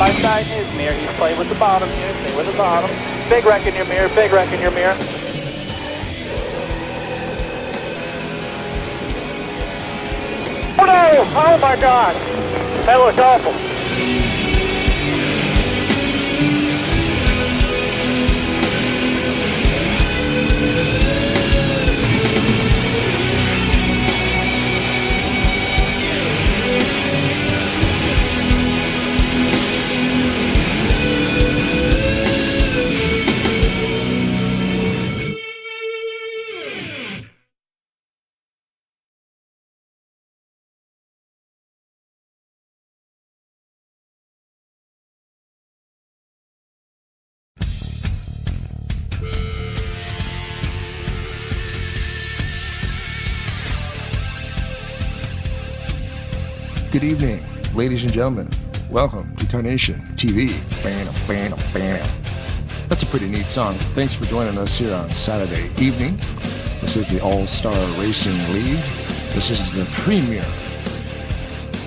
my side in his mirror. He's playing with the bottom here. Stay with the bottom. Big wreck in your mirror. Big wreck in your mirror. Oh no! Oh my God! That looks awful. Good evening, ladies and gentlemen. Welcome to TARNATION TV. That's a pretty neat song. Thanks for joining us here on Saturday evening. This is the All-Star Racing League. This is the premier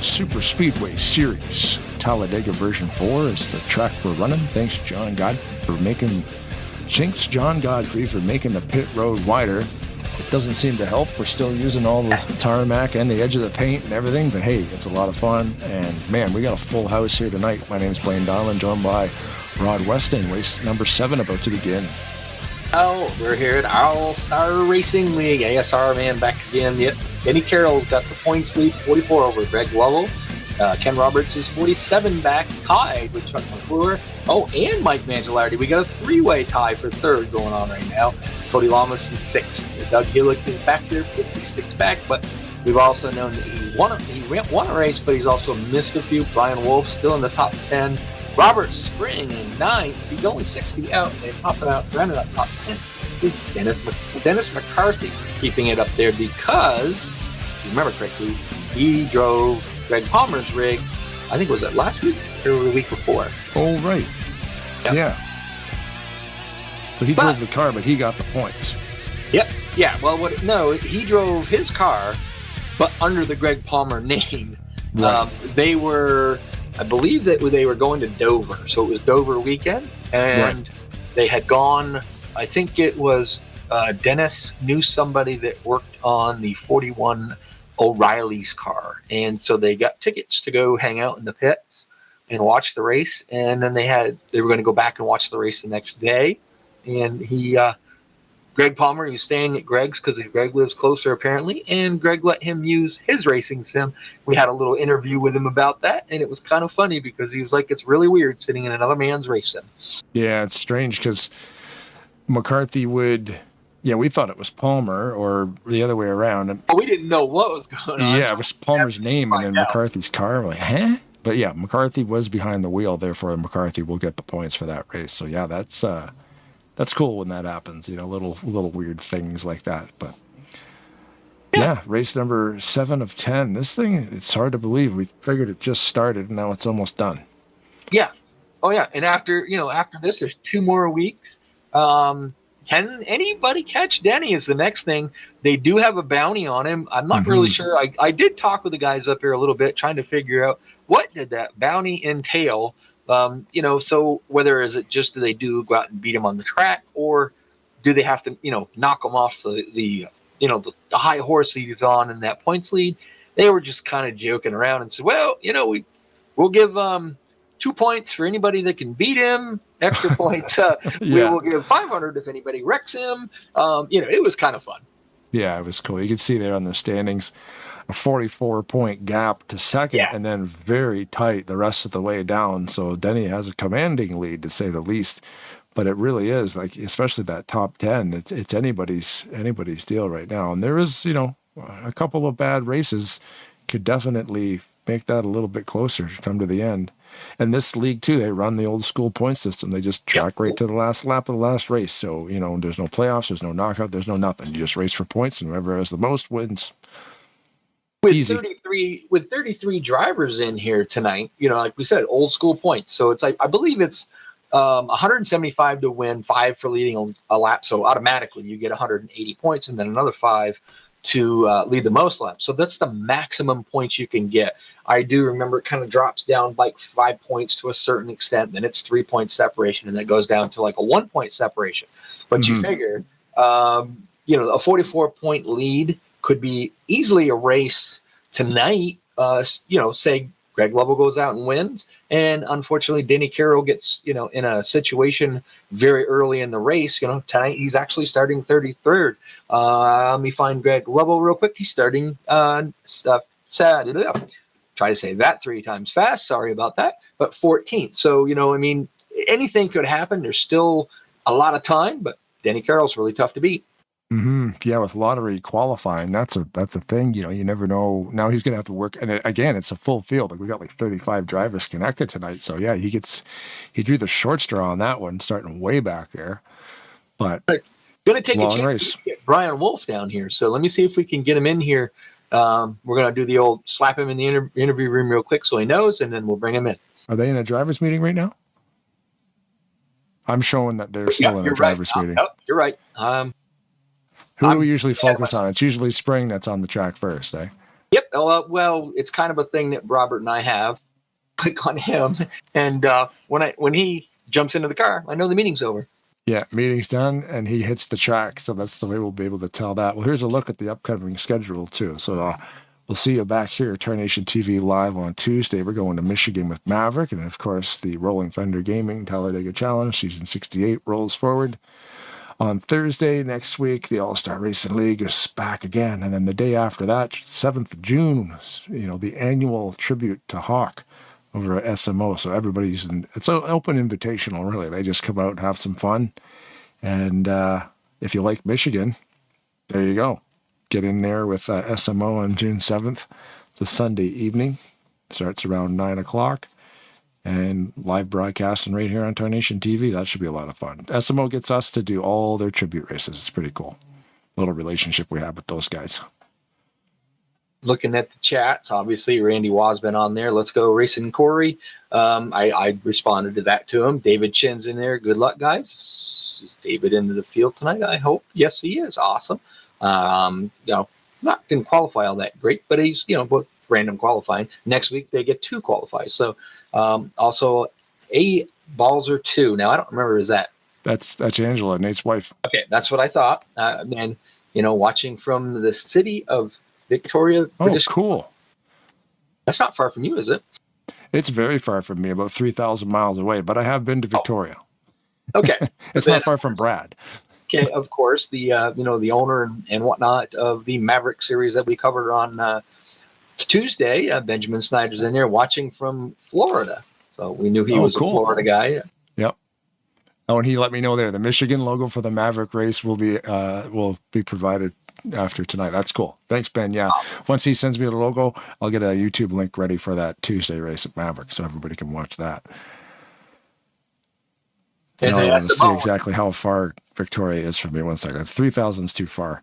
Superspeedway Series. Talladega version 4 is the track we're running. Thanks, John Godfrey, for making the pit road wider. It doesn't seem to help. We're still using all the tarmac and the edge of the paint and everything, but hey, it's a lot of fun. And man, we got a full house here tonight. My name is Blaine Donlan, joined by Rod Weston. Race number 7 about to begin. Oh, we're here at All-Star Racing League. ASR, man, back again. Yep. Denny Carroll's got the points lead, 44 over Greg Lovell. Ken Roberts is 47 back, tied with Chuck McClure. Oh, and Mike Mangialardi. We got a three-way tie for third going on right now. Cody Lamas in 6th. Doug Hillick is back there, 56 back, but we've also known that he won a race, but he's also missed a few. Brian Wolf still in the top 10. Robert Spring in 9th. He's only 60 out. They're rounding up top 10. Is Dennis McCarthy keeping it up there because, if you remember correctly, he drove Greg Palmer's rig, I think, was it last week or the week before? Oh, right. Yep. Yeah. So he drove the car, but he got the points. Yep. Yeah. Well, he drove his car, but under the Greg Palmer name. Right. They were, I believe that they were going to Dover. So it was Dover weekend, and They had gone, I think it was Dennis knew somebody that worked on the 41 O'Reilly's car. And so they got tickets to go hang out in the pits and watch the race. And then they were going to go back and watch the race the next day. And Greg Palmer, he was staying at Greg's because Greg lives closer apparently, and Greg let him use his racing sim. We had a little interview with him about that, and it was kind of funny because he was like, it's really weird sitting in another man's race sim. Yeah, it's strange because McCarthy we thought it was Palmer or the other way around. We didn't know what was going on. Yeah, it was Palmer's name and then McCarthy's car. We're like, huh? But yeah, McCarthy was behind the wheel, therefore McCarthy will get the points for that race. So yeah, that's cool when that happens, little weird things like that. But yeah, race number 7 of 10. This thing, it's hard to believe. We figured it just started, and now it's almost done. Yeah. Oh yeah. And after this, there's 2 more weeks. Can anybody catch Denny is the next thing. They do have a bounty on him. I'm not really sure. I did talk with the guys up here a little bit, trying to figure out what did that bounty entail. So whether is it just do go out and beat him on the track, or do they have to, knock him off the high horse he's on in that points lead? They were just kind of joking around and said, well, we'll give 2 points for anybody that can beat him. Extra points. We will give 500 if anybody wrecks him. It was kind of fun. Yeah, it was cool. You could see there on the standings, a 44-point gap to second, and then very tight the rest of the way down. So Denny has a commanding lead, to say the least. But it really is, like, especially that top 10, it's anybody's deal right now. And there is, a couple of bad races could definitely make that a little bit closer to come to the end. And this league, too, they run the old school point system. They just track right to the last lap of the last race. So, there's no playoffs, there's no knockout, there's no nothing. You just race for points, and whoever has the most wins. With 33 drivers in here tonight, like we said, old school points. So it's like, I believe it's 175 to win, 5 for leading a lap. So automatically you get 180 points, and then another 5 to lead the most laps. So that's the maximum points you can get. I do remember it kind of drops down like 5 points to a certain extent. Then it's 3 point separation, and then it goes down to like a 1 point separation. But you figure, you know, a 44 point lead could be easily a race tonight. You know, say Greg Lovell goes out and wins, and unfortunately Denny Carroll gets, you know, in a situation very early in the race. You know, tonight he's actually starting 33rd. Let me find Greg Lovell real quick. He's starting try to say that 3 times fast. Sorry about that. But 14th. So, you know, I mean, anything could happen. There's still a lot of time, but Denny Carroll's really tough to beat. Yeah, with lottery qualifying, that's a thing. You know, you never know. Now he's going to have to work, and again, it's a full field. Like we got like 35 drivers connected tonight, so yeah, he drew the short straw on that one, starting way back there. But going to take a chance to get Brian Wolf down here. So let me see if we can get him in here. We're going to do the old slap him in the interview room real quick so he knows, and then we'll bring him in. Are they in a drivers meeting right now? I'm showing that they're still in a drivers meeting. Yep, you're right. Who do we usually focus on? It's usually Spring that's on the track first, eh? Yep. Well, it's kind of a thing that Robert and I have. Click on him, and when he jumps into the car, I know the meeting's over. Yeah, meeting's done, and he hits the track, so that's the way we'll be able to tell that. Well, here's a look at the upcoming schedule, too. So we'll see you back here at TARNATION TV live on Tuesday. We're going to Michigan with Maverick, and, of course, the Rolling Thunder Gaming Talladega Challenge, Season 68, rolls forward. On Thursday next week, the All-Star Racing League is back again. And then the day after that, 7th of June, you know, the annual tribute to Hawk over at SMO. So everybody's it's an open invitational, really. They just come out and have some fun. And if you like Michigan, there you go. Get in there with SMO on June 7th. It's a Sunday evening. Starts around 9 o'clock. And live broadcasting right here on TARNATION TV. That should be a lot of fun. SMO gets us to do all their tribute races. It's pretty cool. Little relationship we have with those guys. Looking at the chats, obviously Randy Waugh's been on there. Let's go racing Corey. I responded to that to him. David Chin's in there. Good luck, guys. Is David into the field tonight? I hope. Yes, he is. Awesome. You know, not didn't qualify all that great, but he's, you know, both random qualifying. Next week they get 2 qualify. So also a Balzer 2. Now I don't remember, is that? That's Angela, Nate's wife. Okay, that's what I thought. And you know, watching from the city of Victoria. British. Cool. That's not far from you, is it? It's very far from me, about 3,000 miles away, but I have been to Victoria. Okay. It's not far from Brad. Okay, of course, the you know, the owner and whatnot of the Maverick series that we covered on Tuesday, Benjamin Snyder's in there watching from Florida. So we knew he was cool. A Florida guy. Yep. Oh, and he let me know there the Michigan logo for the Maverick race will be provided after tonight. That's cool. Thanks, Ben. Yeah. Once he sends me the logo, I'll get a YouTube link ready for that Tuesday race at Maverick so everybody can watch that. And now I want to see exactly how far Victoria is from me. 1 second. It's 3,000 is too far.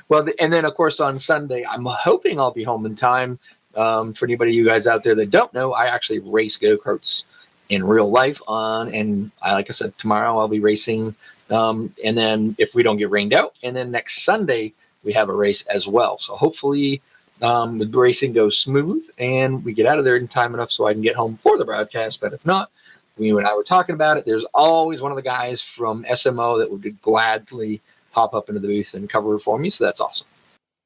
Well, and then, of course, on Sunday, I'm hoping I'll be home in time. For anybody of you guys out there that don't know, I actually race go-karts in real life and like I said, tomorrow I'll be racing. And then if we don't get rained out, and then next Sunday we have a race as well. So hopefully the racing goes smooth and we get out of there in time enough so I can get home for the broadcast. But if not, you and I were talking about it. There's always one of the guys from SMO that would gladly pop up into the booth and cover it for me. So that's awesome.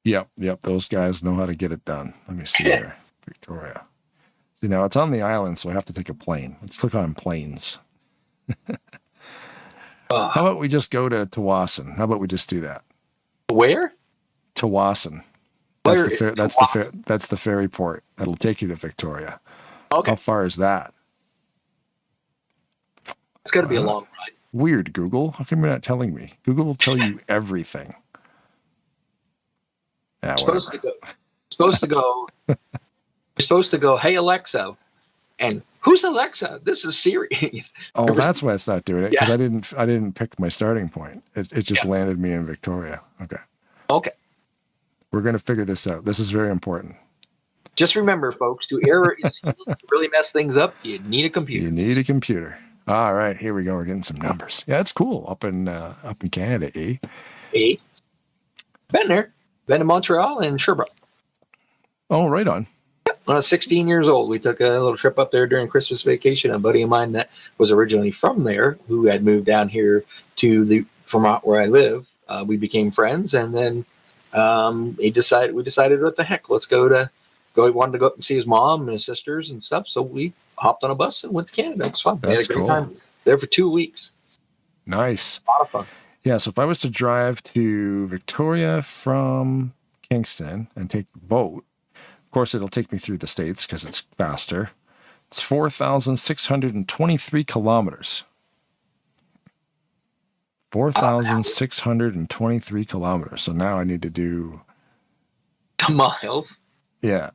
Yep. Those guys know how to get it done. Let me see here. Victoria. See, now it's on the island, so I have to take a plane. Let's click on planes. How about we just go to Tawasin? How about we just do that? Where? Tawasin. That's the ferry port. That'll take you to Victoria. Okay. How far is that? It's got to be a long ride. Weird, Google. How come you're not telling me? Google will tell you everything. Yeah, supposed to go, hey, Alexa. And who's Alexa? This is Siri. Oh, that's why it's not doing it, because I didn't pick my starting point. It just landed me in Victoria. Okay. We're going to figure this out. This is very important. Just remember, folks, to really mess things up, you need a computer. All right, here we go. We're getting some numbers. Yeah, that's cool. Up in Canada, eh? Been there. been to Montreal and Sherbrooke. Oh, right on. When I was 16 years old, we took a little trip up there during Christmas vacation. A buddy of mine that was originally from there, who had moved down here to Vermont where I live, we became friends, and then we decided, what the heck, let's go. He wanted to go up and see his mom and his sisters and stuff, so we hopped on a bus and went to Canada. It was fun. We had a great time there for 2 weeks. Nice. A lot of fun. Yeah, so if I was to drive to Victoria from Kingston and take the boat, of course, it'll take me through the States because it's faster. It's 4,623 kilometers. 4,623 kilometers. So now I need to do... miles. Yeah.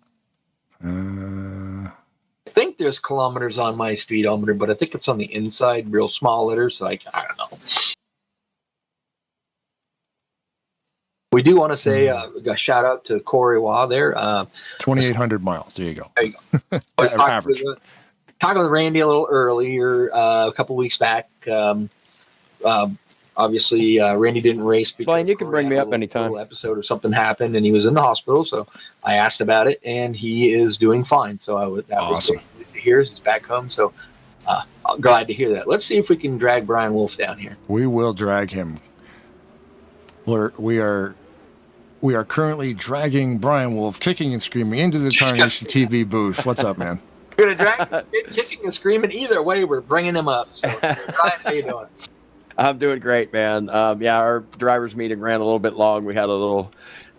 I think there's kilometers on my speedometer, but I think it's on the inside, real small letters, so I don't know. We do want to say a shout out to Corey Waugh there. 2,800 miles. There you go. There you go. I was talking with Randy a little earlier, a couple weeks back. Obviously, Randy didn't race because Blaine, you can bring me up anytime. Episode or something happened, and he was in the hospital. So I asked about it, and he is doing fine. So that awesome. was great to hear. He's back home, so I'm glad to hear that. Let's see if we can drag Brian Wolf down here. We will drag him. We are currently dragging Brian Wolf, kicking and screaming, into the TARNATION TV booth. What's up, man? We're gonna drag him, kicking and screaming. Either way, we're bringing him up. So, Brian, how you doing? I'm doing great, man. Yeah, our drivers meeting ran a little bit long. We had a little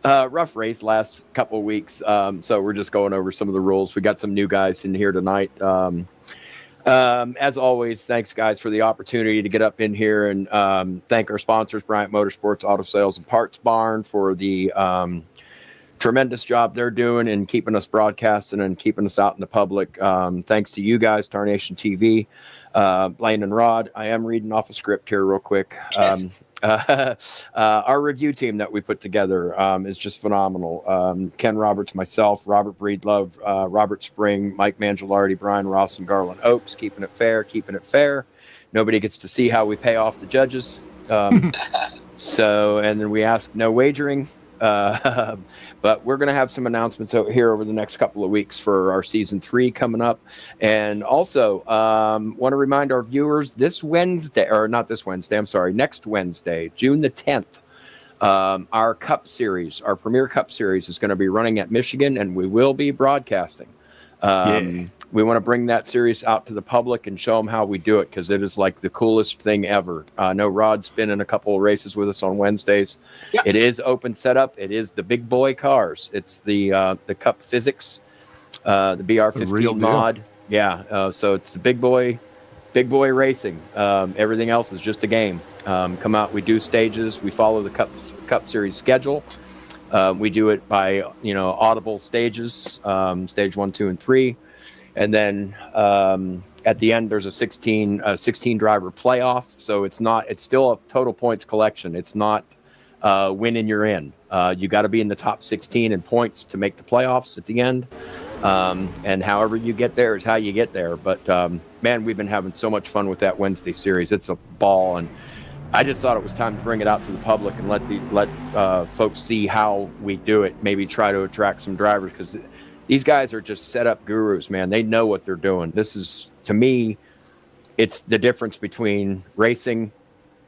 rough race last couple of weeks, so we're just going over some of the rules. We got some new guys in here tonight. As always, thanks, guys, for the opportunity to get up in here and thank our sponsors, Bryant Motorsports, Auto Sales and Parts Barn, for the tremendous job they're doing in keeping us broadcasting and keeping us out in the public. Thanks to you guys, TARNATION TV, Blaine and Rod. I am reading off a script here real quick. Our review team that we put together is just phenomenal. Ken Roberts, myself, Robert Breedlove, Robert Spring, Mike Mangialardi, Brian Ross, and Garland Oaks, keeping it fair. Nobody gets to see how we pay off the judges. And then we ask no wagering. But we're going to have some announcements out here over the next couple of weeks for our season 3 coming up. And also want to remind our viewers next Wednesday, June the 10th, our Cup Series, our Premier Cup Series is going to be running at Michigan, and we will be broadcasting. We want to bring that series out to the public and show them how we do it, because it is like the coolest thing ever. I know Rod's been in a couple of races with us on Wednesdays. Yep. It is open setup. It is the big boy cars. It's the Cup Physics, the BR15 mod. Yeah, so it's the big boy racing. Everything else is just a game. Come out. We do stages. We follow the Cup Series schedule. We do it by audible stages, stage 1, 2, and 3. And then at the end, there's a 16 driver playoff. So it's still a total points collection. It's not win and you're in. You got to be in the top 16 in points to make the playoffs at the end. And however you get there is how you get there. But man, we've been having so much fun with that Wednesday series. It's a ball. And I just thought it was time to bring it out to the public and let folks see how we do it. Maybe try to attract some drivers, because these guys are just set up gurus, man. They know what they're doing. This is, to me, it's the difference between racers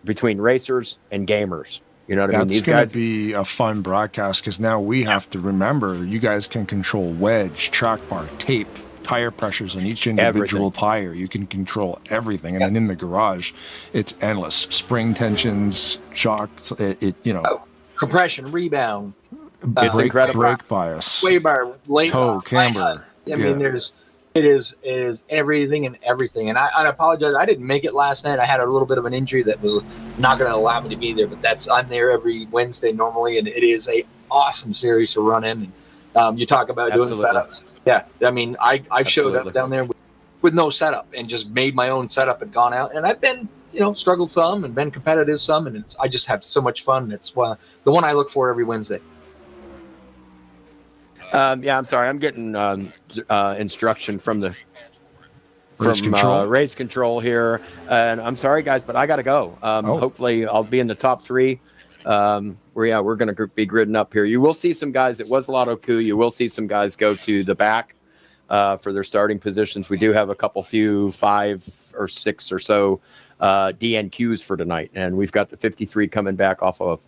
and gamers. You know what I mean? It's going to be a fun broadcast, because now we have to remember you guys can control wedge, track bar, tape, tire pressures on each individual tire. You can control everything. And then in the garage, it's endless. Spring tensions, shocks, compression, rebound. It's incredible. Brake bias, sway bar, toe, camber. I mean, it is everything and everything. And I apologize, I didn't make it last night. I had a little bit of an injury that was not going to allow me to be there. But I'm there every Wednesday normally, and it is a awesome series to run in. And you talk about doing setups. Yeah, I mean, I've showed up down there with no setup and just made my own setup and gone out. And I've been, struggled some and been competitive some, and I just have so much fun. It's the one I look for every Wednesday. I'm sorry. I'm getting instruction from race control here, and I'm sorry, guys, but I got to go. Hopefully, I'll be in the top 3. we're going to be gridding up here. You will see some guys. It was Lotto Coup. You will see some guys go to the back for their starting positions. We do have a few 5 or 6 or so DNQs for tonight, and we've got the 53 coming back off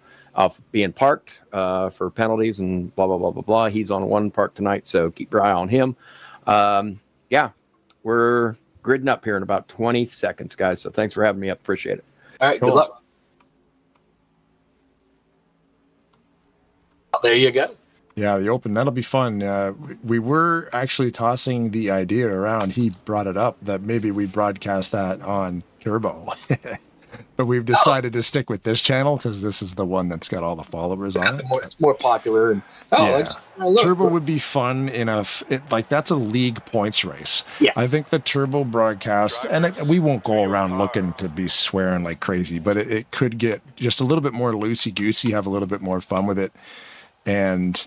being parked for penalties and blah blah blah blah blah. He's on one park tonight, so keep your eye on him. Yeah, we're gridding up here in about 20 seconds, guys. So thanks for having me up. Appreciate it. All right, Cool. good luck. There you go. Yeah, the Open, that'll be fun. We were actually tossing the idea around. He brought it up that maybe we broadcast that on Turbo. But we've decided to stick with this channel because this is the one that's got all the followers on it. It's more popular. And look, Turbo would be fun in that's a league points race. Yeah. I think the Turbo broadcast, and we won't go around looking to be swearing like crazy, but it could get just a little bit more loosey-goosey, have a little bit more fun with it. And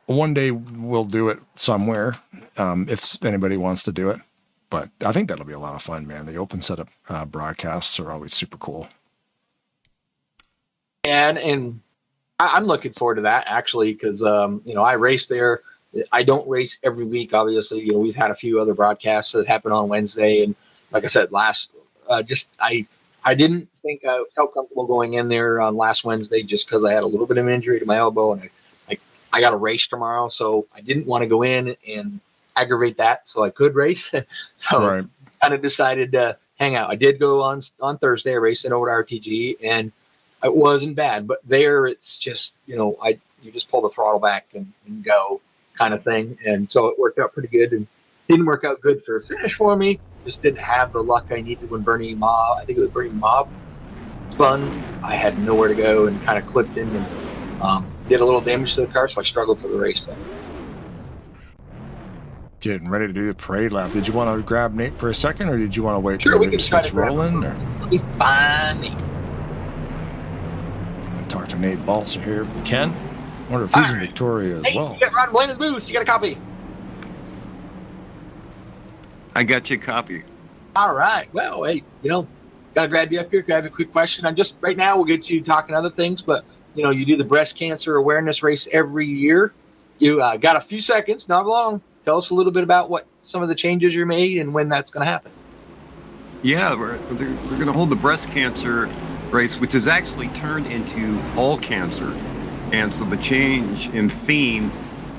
one day we'll do it somewhere if anybody wants to do it. But I think that'll be a lot of fun, man. The open setup broadcasts are always super cool. And I'm looking forward to that, actually, because, I race there. I don't race every week, obviously. We've had a few other broadcasts that happen on Wednesday. And like I said, I didn't think I felt comfortable going in there on last Wednesday just because I had a little bit of an injury to my elbow. And I got a race tomorrow, so I didn't want to go in and aggravate that so I could race. So kind of decided to hang out. I did go on Thursday. I raced it over to RTG, and it wasn't bad. But there, it's just, you just pull the throttle back and go kind of thing. And so it worked out pretty good, and didn't work out good for a finish for me. Just didn't have the luck I needed when Bernie Mob, I think it was Bernie Mob, spun. I had nowhere to go and kind of clipped in and did a little damage to the car, so I struggled for the race. But getting ready to do the parade lap. Did you want to grab Nate for a second, or did you want to wait sure, till we the can race try gets to grab rolling? him. It'll be fine. Talk to Nate Balser here if we can. Wonder if he's in Victoria as well. You got Ron Blaine in the booth. You got a copy. I got you a copy. All right. Well, hey, gotta grab you up here. Grab a quick question. Right now we'll get you talking other things, but you do the breast cancer awareness race every year. You got a few seconds, not long. Tell us a little bit about what some of the changes you made and when that's going to happen. Yeah, we're going to hold the breast cancer race, which is actually turned into all cancer, and so the change in theme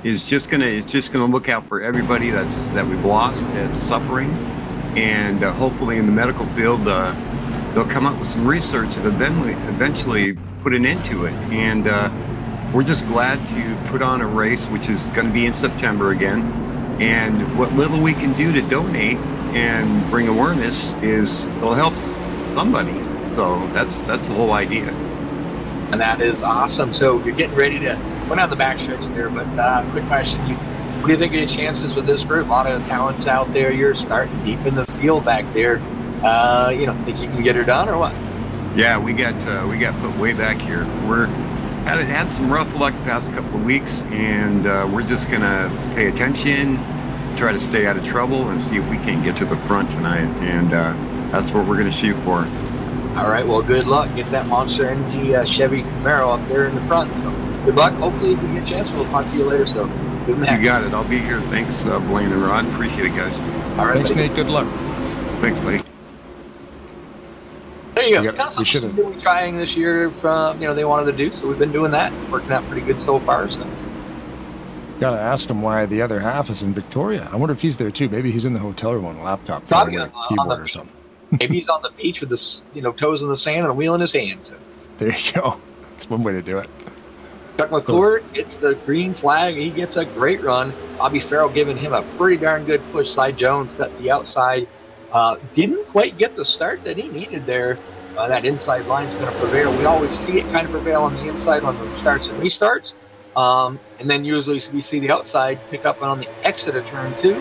is just going to look out for everybody that we've lost that's suffering, and hopefully in the medical field they'll come up with some research that eventually put an end to it. And we're just glad to put on a race, which is going to be in September again. And what little we can do to donate and bring awareness will help somebody. So that's the whole idea. And that is awesome. So you're getting ready to put on the back stretch there, but quick question. What do you think of your chances with this group? A lot of talents out there. You're starting deep in the field back there. Think you can get her done or what? Yeah, we got put way back here. We're had some rough luck the past couple of weeks, and we're just gonna pay attention, try to stay out of trouble, and see if we can get to the front tonight. And that's what we're gonna shoot for. All right. Well, good luck. Get that Monster Energy Chevy Camaro up there in the front. So good luck. Hopefully, if we get a chance, we'll talk to you later. So good luck. You got it. I'll be here. Thanks, Blaine and Rod. Appreciate it, guys. All right. Thanks, buddy. Nate. Good luck. Thanks, buddy. There you go. Yeah, Kind of we something should've- we're trying this year from, they wanted to do. So we've been doing that. Working out pretty good so far. So Gotta ask him why the other half is in Victoria. I wonder if he's there too. Maybe he's in the hotel room on a laptop, Probably playing on a the keyboard or beach. something. maybe he's on the beach with his, toes in the sand and a wheel in his hand. So There you go. That's one way to do it. Chuck McClure gets the green flag. He gets a great run. Bobby Farrell giving him a pretty darn good push. Cy Jones got the outside. Didn't quite get the start that he needed there. That inside line's going to prevail. We always see it kind of prevail on the inside when it starts and restarts. And then usually we see the outside pick up on the exit of turn 2.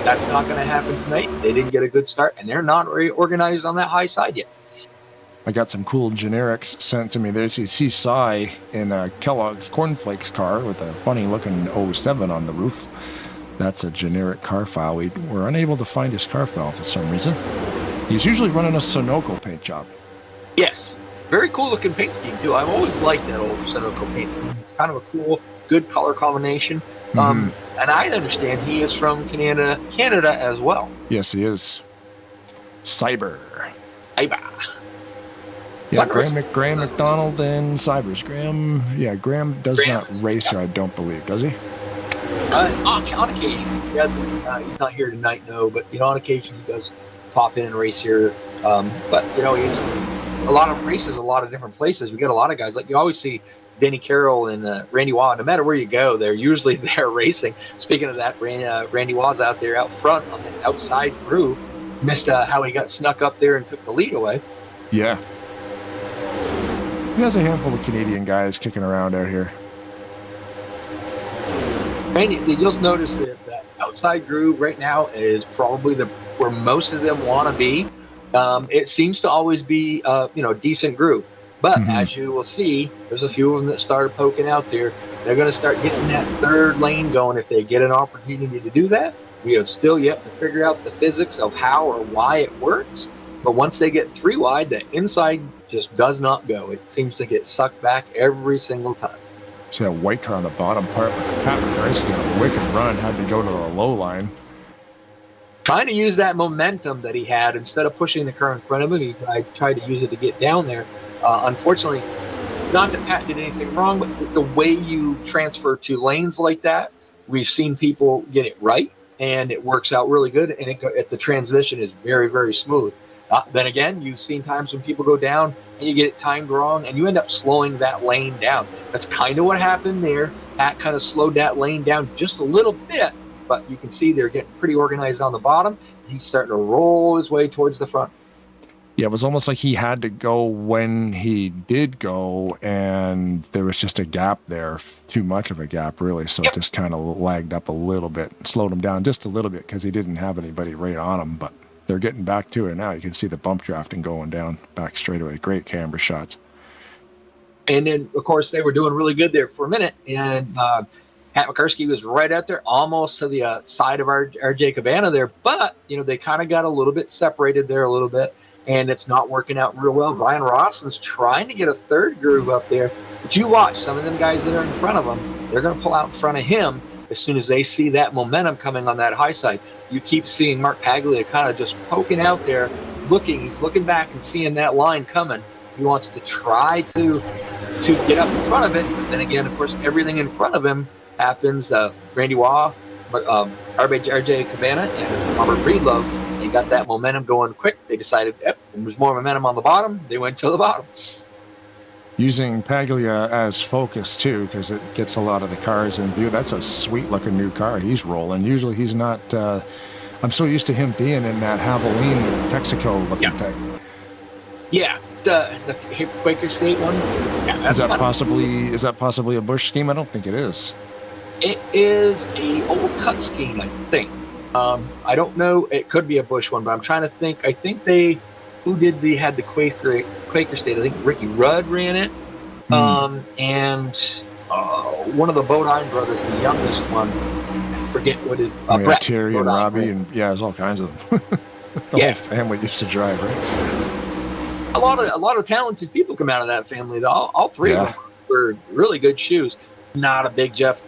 That's not going to happen tonight. They didn't get a good start, and they're not very organized on that high side yet. I got some cool generics sent to me there. So you see Cy in Kellogg's Cornflakes car with a funny looking 07 on the roof. That's a generic car file. We were unable to find his car file for some reason. He's usually running a Sunoco paint job. Yes. Very cool looking paint scheme too. I've always liked that old Sunoco paint scheme. It's kind of a cool, good color combination. And I understand he is from Canada as well. Yes, he is. Cyber. Yeah, Graham McDonald and Cybers. Graham does not race here, I don't believe, does he? On occasion, he doesn't. He's not here tonight, no. But on occasion, he does pop in and race here. But he's a lot of races, a lot of different places. We got a lot of guys like you always see. Denny Carroll and Randy Waugh. No matter where you go, they're usually there racing. Speaking of that, Randy Waugh's out there out front on the outside crew. Missed how he got snuck up there and took the lead away. Yeah. He has a handful of Canadian guys kicking around out here. And you'll notice that outside groove right now is probably where most of them want to be. It seems to always be a decent groove. But as you will see, there's a few of them that started poking out there. They're going to start getting that third lane going if they get an opportunity to do that. We have still yet to figure out the physics of how or why it works. But once they get 3 wide, the inside just does not go. It seems to get sucked back every single time. See that white car on the bottom part, but Pat McCarthy got a wicked run, had to go to the low line. Trying to use that momentum that he had instead of pushing the car in front of him, he tried to use it to get down there. Unfortunately, not that Pat did anything wrong, but the way you transfer 2 lanes like that, we've seen people get it right, and it works out really good, and the transition is very, very smooth. Then again, you've seen times when people go down and you get it timed wrong, and you end up slowing that lane down. That's kind of what happened there. Pat kind of slowed that lane down just a little bit, but you can see they're getting pretty organized on the bottom. He's starting to roll his way towards the front. Yeah, it was almost like he had to go when he did go, and there was just a gap there, too much of a gap, really. So it just kind of lagged up a little bit, slowed him down just a little bit because he didn't have anybody right on him. But they're getting back to it now. You can see the bump drafting going down back straight away. Great camera shots. And then, of course, they were doing really good there for a minute, and Pat McCarski was right out there, almost to the side of RJ Cabana there. But they kind of got a little bit separated there a little bit. And it's not working out real well. Brian Rawson's trying to get a third groove up there. But you watch some of them guys that are in front of him, they're going to pull out in front of him as soon as they see that momentum coming on that high side. You keep seeing Mark Paglia kind of just poking out there, looking. He's looking back and seeing that line coming. He wants to try to get up in front of it. But then again, of course, everything in front of him happens. Randy Waugh, RJ Cabana, and Robert Breedlove. They got that momentum going quick. They decided, there was more momentum on the bottom. They went to the bottom. Using Paglia as focus, too, because it gets a lot of the cars in view. That's a sweet-looking new car he's rolling. Usually he's not... I'm so used to him being in that Havoline Texaco-looking thing. Yeah, the Quaker State one. Yeah, is that possibly a Busch scheme? I don't think it is. It is a old cut scheme, I think. I don't know. It could be a Busch one, but I'm trying to think. I think had the Quaker State? I think Ricky Rudd ran it. And one of the Bodine brothers, the youngest one, I forget what it is. Brett, Terry and Robbie, and there's all kinds of them. The whole family used to drive, right? A lot of talented people come out of that family. Though. All 3 of them were really good shoes. Not a big Jeff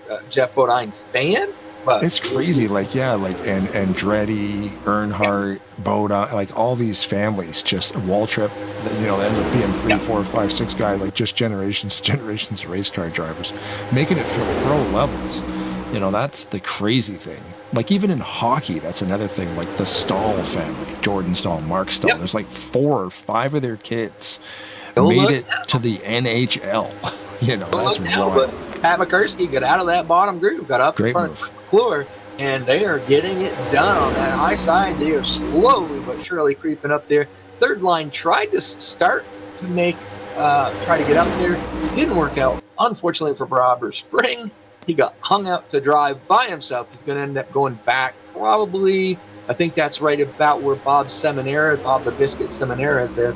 Bodine fan. But it's crazy, and Andretti, Earnhardt, Boda, like all these families, just Waltrip, they end up being 3, 4, 5, 6 guys, like just generations of race car drivers, making it for pro levels. That's the crazy thing. Like even in hockey, that's another thing. Like the Stahl family, Jordan Stahl, Mark Stahl. There's like 4 or 5 of their kids made it to the NHL. That's wild. Pat McCarski got out of that bottom groove, got up in front of McClure, and they are getting it done on that high side. They are slowly but surely creeping up there. Third line tried to start to try to get up there. Didn't work out. Unfortunately for Robert Spring, he got hung out to drive by himself. He's going to end up going back probably, I think that's right about where Bob the Biscuit Seminara is there,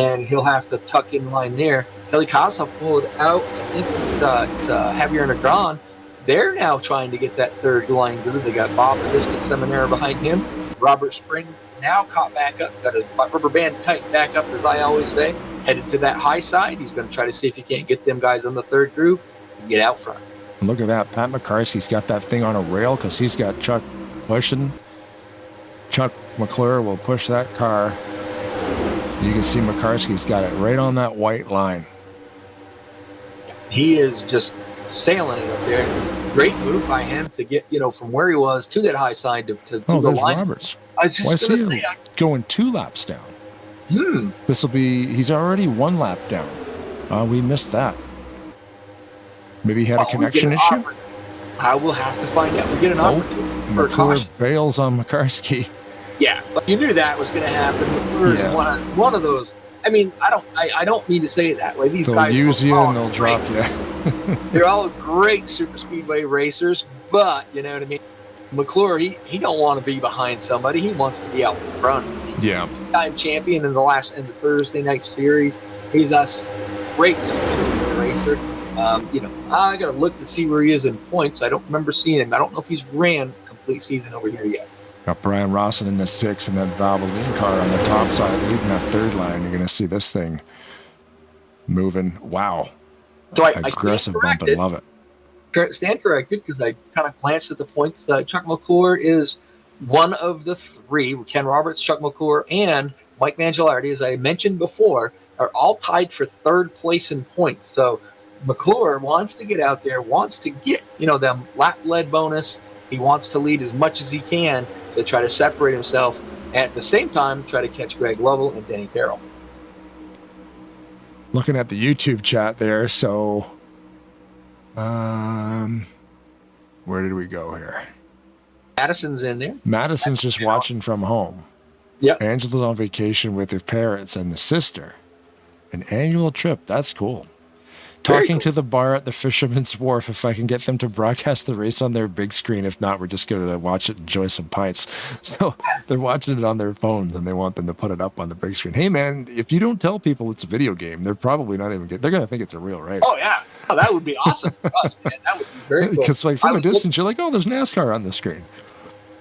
and he'll have to tuck in line there. Kelly Casa pulled out, I think it's Javier Negron. They're now trying to get that third line groove. They got Bob the Biscuit Seminara behind him. Robert Spring now caught back up, got a rubber band tight back up, as I always say. headed to that high side. He's going to try to see if he can't get them guys on the third group and get out front. Look at that. Pat McCarthy's got that thing on a rail because he's got Chuck pushing. Chuck McClure will push that car. You can see McCarthy's got it right on that white line. He is just sailing it up there. Great move by him to get, from where he was to that high side to Oh, the there's line. Roberts. I was Why is just going to he say, going 2 laps down? This will be, he's already 1 lap down. We missed that. Maybe he had a connection issue? I will have to find out. We get an opportunity for McClure caution. bails on McCarthy. Yeah, but you knew that was going to happen. McClure is one of those. I mean, I don't mean to say it that way. These They'll guys use you and they'll great. drop you. They're all great Superspeedway racers, but you know what I mean. McClure, he don't want to be behind somebody. He wants to be out front. Yeah. Time champion in the Thursday night series. He's a great Superspeedway racer. I got to look to see where he is in points. I don't remember seeing him. I don't know if he's ran a complete season over here yet. Got Brian Rawson in the 6 and then Valvoline car on the top side leading that third line. You're going to see this thing moving. Wow. So aggressive bump and love it. Stand corrected because I kind of glanced at the points. Chuck McClure is one of the 3. Ken Roberts, Chuck McClure, and Mike Mangialardi, as I mentioned before, are all tied for 3rd place in points. So McClure wants to get out there, wants to get, them lap lead bonus. He wants to lead as much as he can to try to separate himself, and at the same time, try to catch Greg Lovell and Denny Carroll. Looking at the YouTube chat there, so where did we go here? Madison's in there. Madison's just watching from home. Yep. Angela's on vacation with her parents and the sister. An annual trip. That's cool. Talking to the bar at the Fisherman's Wharf if I can get them to broadcast the race on their big screen. If not, we're just going to watch it and enjoy some pints. So they're watching it on their phones and they want them to put it up on the big screen. Hey, man, if you don't tell people it's a video game, they're probably not even they're going to think it's a real race. Oh, yeah. Oh, that would be awesome for us, man. That would be very cool. Because from a distance, you're like, oh, there's NASCAR on the screen.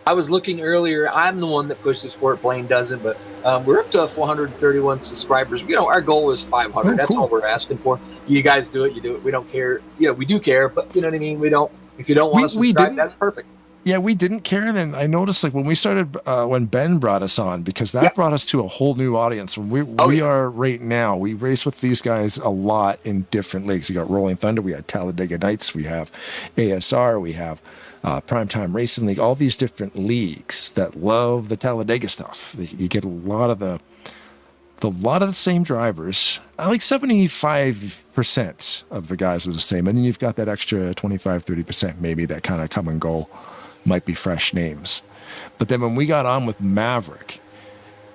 I was looking earlier. I'm the one that pushes for it. Blaine doesn't, but we're up to 431 subscribers. Our goal is 500. That's all we're asking for. You guys do it. You do it. We don't care. We do care, but you know what I mean? We don't. If you don't want to subscribe, that's perfect. Yeah, we didn't care. And then I noticed, when we started, when Ben brought us on, because that brought us to a whole new audience. We are right now. We race with these guys a lot in different leagues. We got Rolling Thunder. We had Talladega Nights. We have ASR. We have Primetime Racing League, all these different leagues that love the Talladega stuff. You get a lot of the same drivers. I like 75% of the guys are the same. And then you've got that extra 25, 30% maybe that kind of come and go, might be fresh names. But then when we got on with Maverick,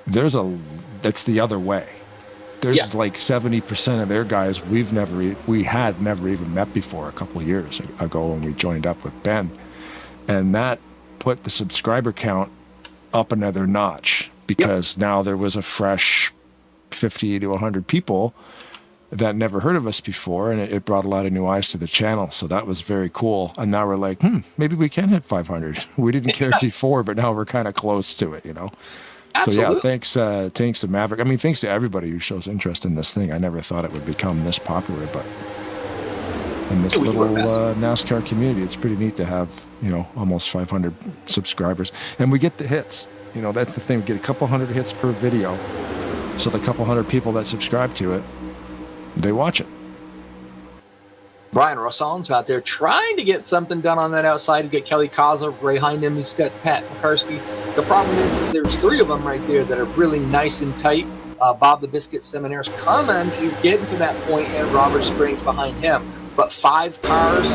that's the other way. There's like 70% of their guys we had never even met before a couple of years ago when we joined up with Ben. And that put the subscriber count up another notch because now there was a fresh 50 to 100 people that never heard of us before, and it brought a lot of new eyes to the channel. So that was very cool. And now we're like, maybe we can hit 500. We didn't care before, but now we're kind of close to it, Absolutely. So thanks to Maverick. I mean, thanks to everybody who shows interest in this thing. I never thought it would become this popular, but in this little NASCAR community, it's pretty neat to have, almost 500 subscribers. And we get the hits. That's the thing. We get a couple hundred hits per video. So the couple hundred people that subscribe to it, they watch it. Brian Rosson's out there trying to get something done on that outside to get Kelly Kozlov behind him. He's got Pat McCarthy. The problem is there's 3 of them right there that are really nice and tight. Bob the Biscuit Seminaires coming. He's getting to that point, and Robert Springs behind him. But 5 cars,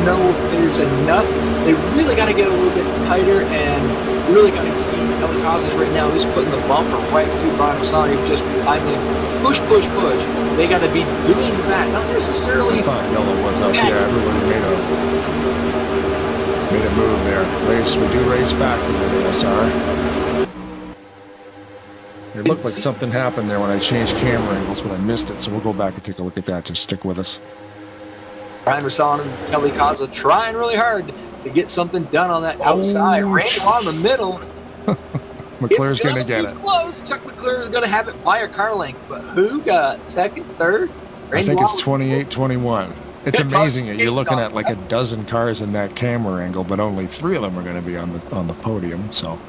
no, there's enough. They really got to get a little bit tighter, and really got to see Kelly Kozlov right now. He's putting the bumper right to Brian Rosson. He's just, push. They got to be doing that, not necessarily. I thought yellow was up. Yeah, everybody made a move there. We do race back to the ASR. It looked like something happened there when I changed camera angles, but I missed it. So we'll go back and take a look at that. Just stick with us. Brian Rosson and Kelly Kozlov trying really hard to get something done on that outside. Randy on the middle. McClure's going to get it. Close. Chuck McClure is going to have it by a car length. But who got second, third? I think it's 28-21. It's amazing. You're looking at like a dozen cars in that camera angle, but only 3 of them are going to be on the podium. So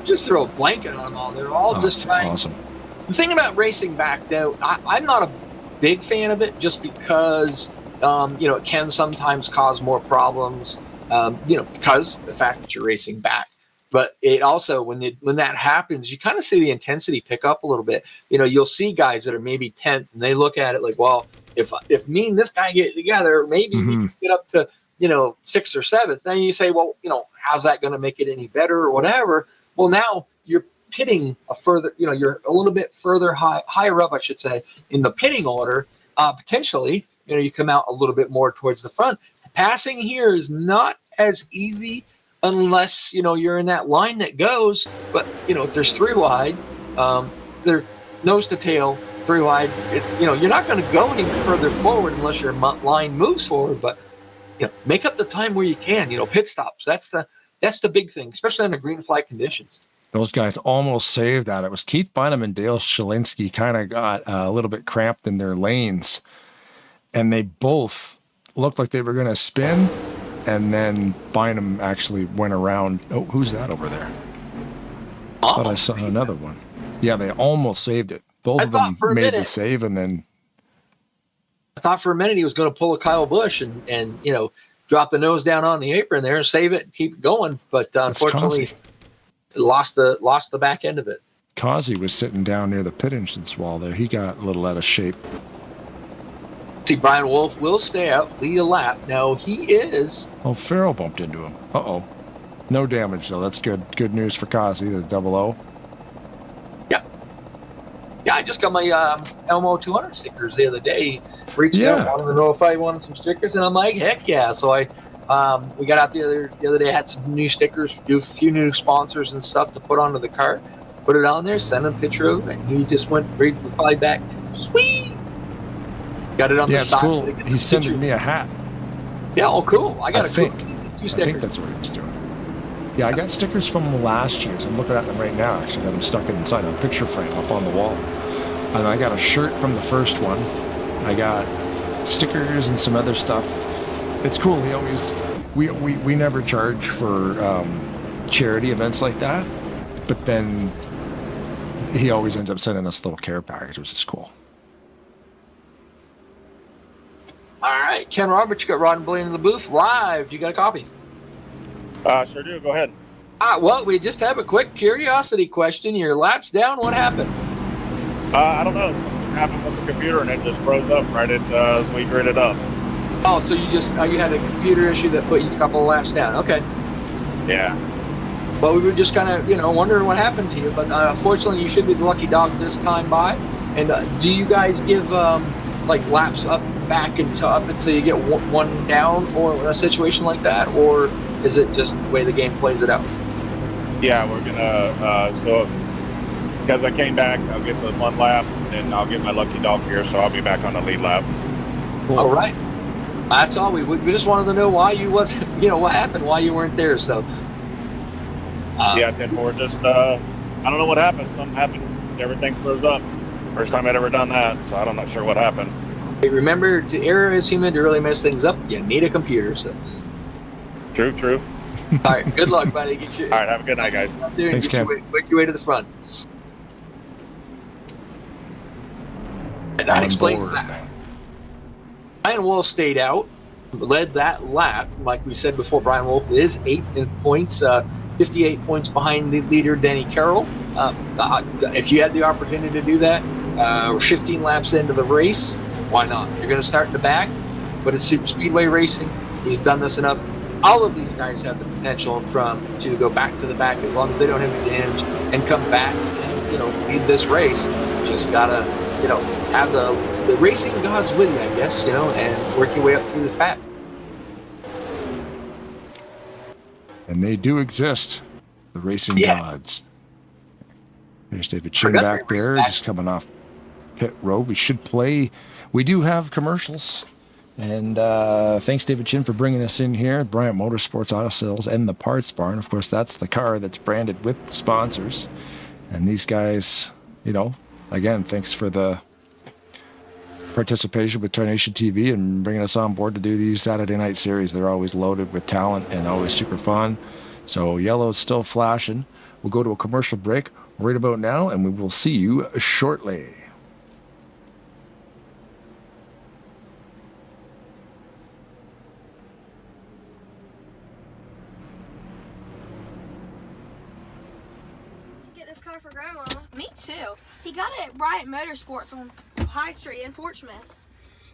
just throw a blanket on them all. They're all just trying. Awesome. The thing about racing back, though, I'm not a big fan of it, just because it can sometimes cause more problems. Because the fact that you're racing back. But it also, when that happens, you kind of see the intensity pick up a little bit. You'll see guys that are maybe 10th, and they look at it like, well, if me and this guy get together, maybe we can get up to 6th or 7th. Then you say, well, how's that going to make it any better or whatever? Well, now you're pitting a further, you're a little bit further higher up, I should say, in the pitting order. Potentially, you come out a little bit more towards the front. Passing here is not as easy unless you're in that line that goes. But if there's 3 wide, they're nose to tail, 3 wide. You're not going to go any further forward unless your line moves forward. But make up the time where you can. Pit stops. That's the big thing, especially under green flag conditions. Those guys almost saved that. It was Keith Bynum and Dale Shalinsky kind of got a little bit cramped in their lanes, and they both looked like they were going to spin, and then Bynum actually went around. Oh, who's that over there? I thought I saw another one. Yeah, they almost saved it. Both of them made the save, and then I thought for a minute he was going to pull a Kyle Busch and drop the nose down on the apron there and save it and keep it going. But unfortunately, lost the back end of it. Kazi was sitting down near the pit entrance wall there. He got a little out of shape. See, Brian Wolf will stay out, lead a lap. Now he is. Oh, Farrell bumped into him. Uh-oh. No damage, though. That's good. Good news for Kazi, the 00. Yeah, I just got my Elmo 200 stickers the other day. Reached out, wanted to know if I wanted some stickers, and I'm like, heck yeah. So we got out the other day, had some new stickers, do a few new sponsors and stuff to put onto the car. Put it on there, sent him a picture of it, and he just replied back, sweet. Got it on the side. Yeah, it's cool. He's sending me a hat. Yeah, oh, cool. I think that's what he was doing. Yeah, I got stickers from last year's. I'm looking at them right now. Actually, I got them stuck inside a picture frame up on the wall. And I got a shirt from the first one. I got stickers and some other stuff. It's cool. He always, we never charge for charity events like that, but then he always ends up sending us a little care package, which is cool. All right, Ken Roberts, you got Rod and Blaine in the booth live. You got a copy? Sure do. Go ahead. Well, we just have a quick curiosity question. Your lap's down. What happens? I don't know. Something happened with the computer, and it just froze up right as we grid up. Oh, so you had a computer issue that put you a couple of laps down. Okay. Yeah. Well, we were just kind of, wondering what happened to you. But unfortunately, you should be the lucky dog this time by. And do you guys give laps back until you get one down, or a situation like that, or is it just the way the game plays it out? Yeah, we're gonna because I came back, I'll get the 1 lap, and I'll get my lucky dog here, so I'll be back on the lead lap. Cool. All right, that's all. We just wanted to know why you wasn't, what happened, why you weren't there. So yeah, 10-4. Just I don't know what happened. Something happened. Everything froze up. First time I'd ever done that, so I'm not sure what happened. Hey, remember, to err is human. To really mess things up, you need a computer. So True. All right, good luck, buddy. All right, have a good night, guys. Thanks, Ken. Make your way to the front. And that explains that. Brian Wolf stayed out, led that lap. Like we said before, Brian Wolf is 8th in points, 58 points behind the leader, Denny Carroll. If you had the opportunity to do that, we're 15 laps into the race. Why not? You're going to start in the back, but it's Superspeedway racing. He's done this enough. All of these guys have the potential to go back to the back as long as they don't have the damage and come back and lead this race. You just gotta have the racing gods with you, I guess, and work your way up through the pack. And they do exist, the racing gods. There's David Chin back there, just coming off pit road. We should play. We do have commercials. And thanks, David Chin, for bringing us in here at Bryant Motorsports Auto Sales and the Parts Barn. Of course, that's the car that's branded with the sponsors. And these guys, you know, again, thanks for the participation with TARNATION TV and bringing us on board to do these Saturday night series. They're always loaded with talent and always super fun. So yellow's still flashing. We'll go to a commercial break right about now, and we will see you shortly. Get this car for Grandma. Me too. He got it at Bryant Motorsports on High Street in Portsmouth.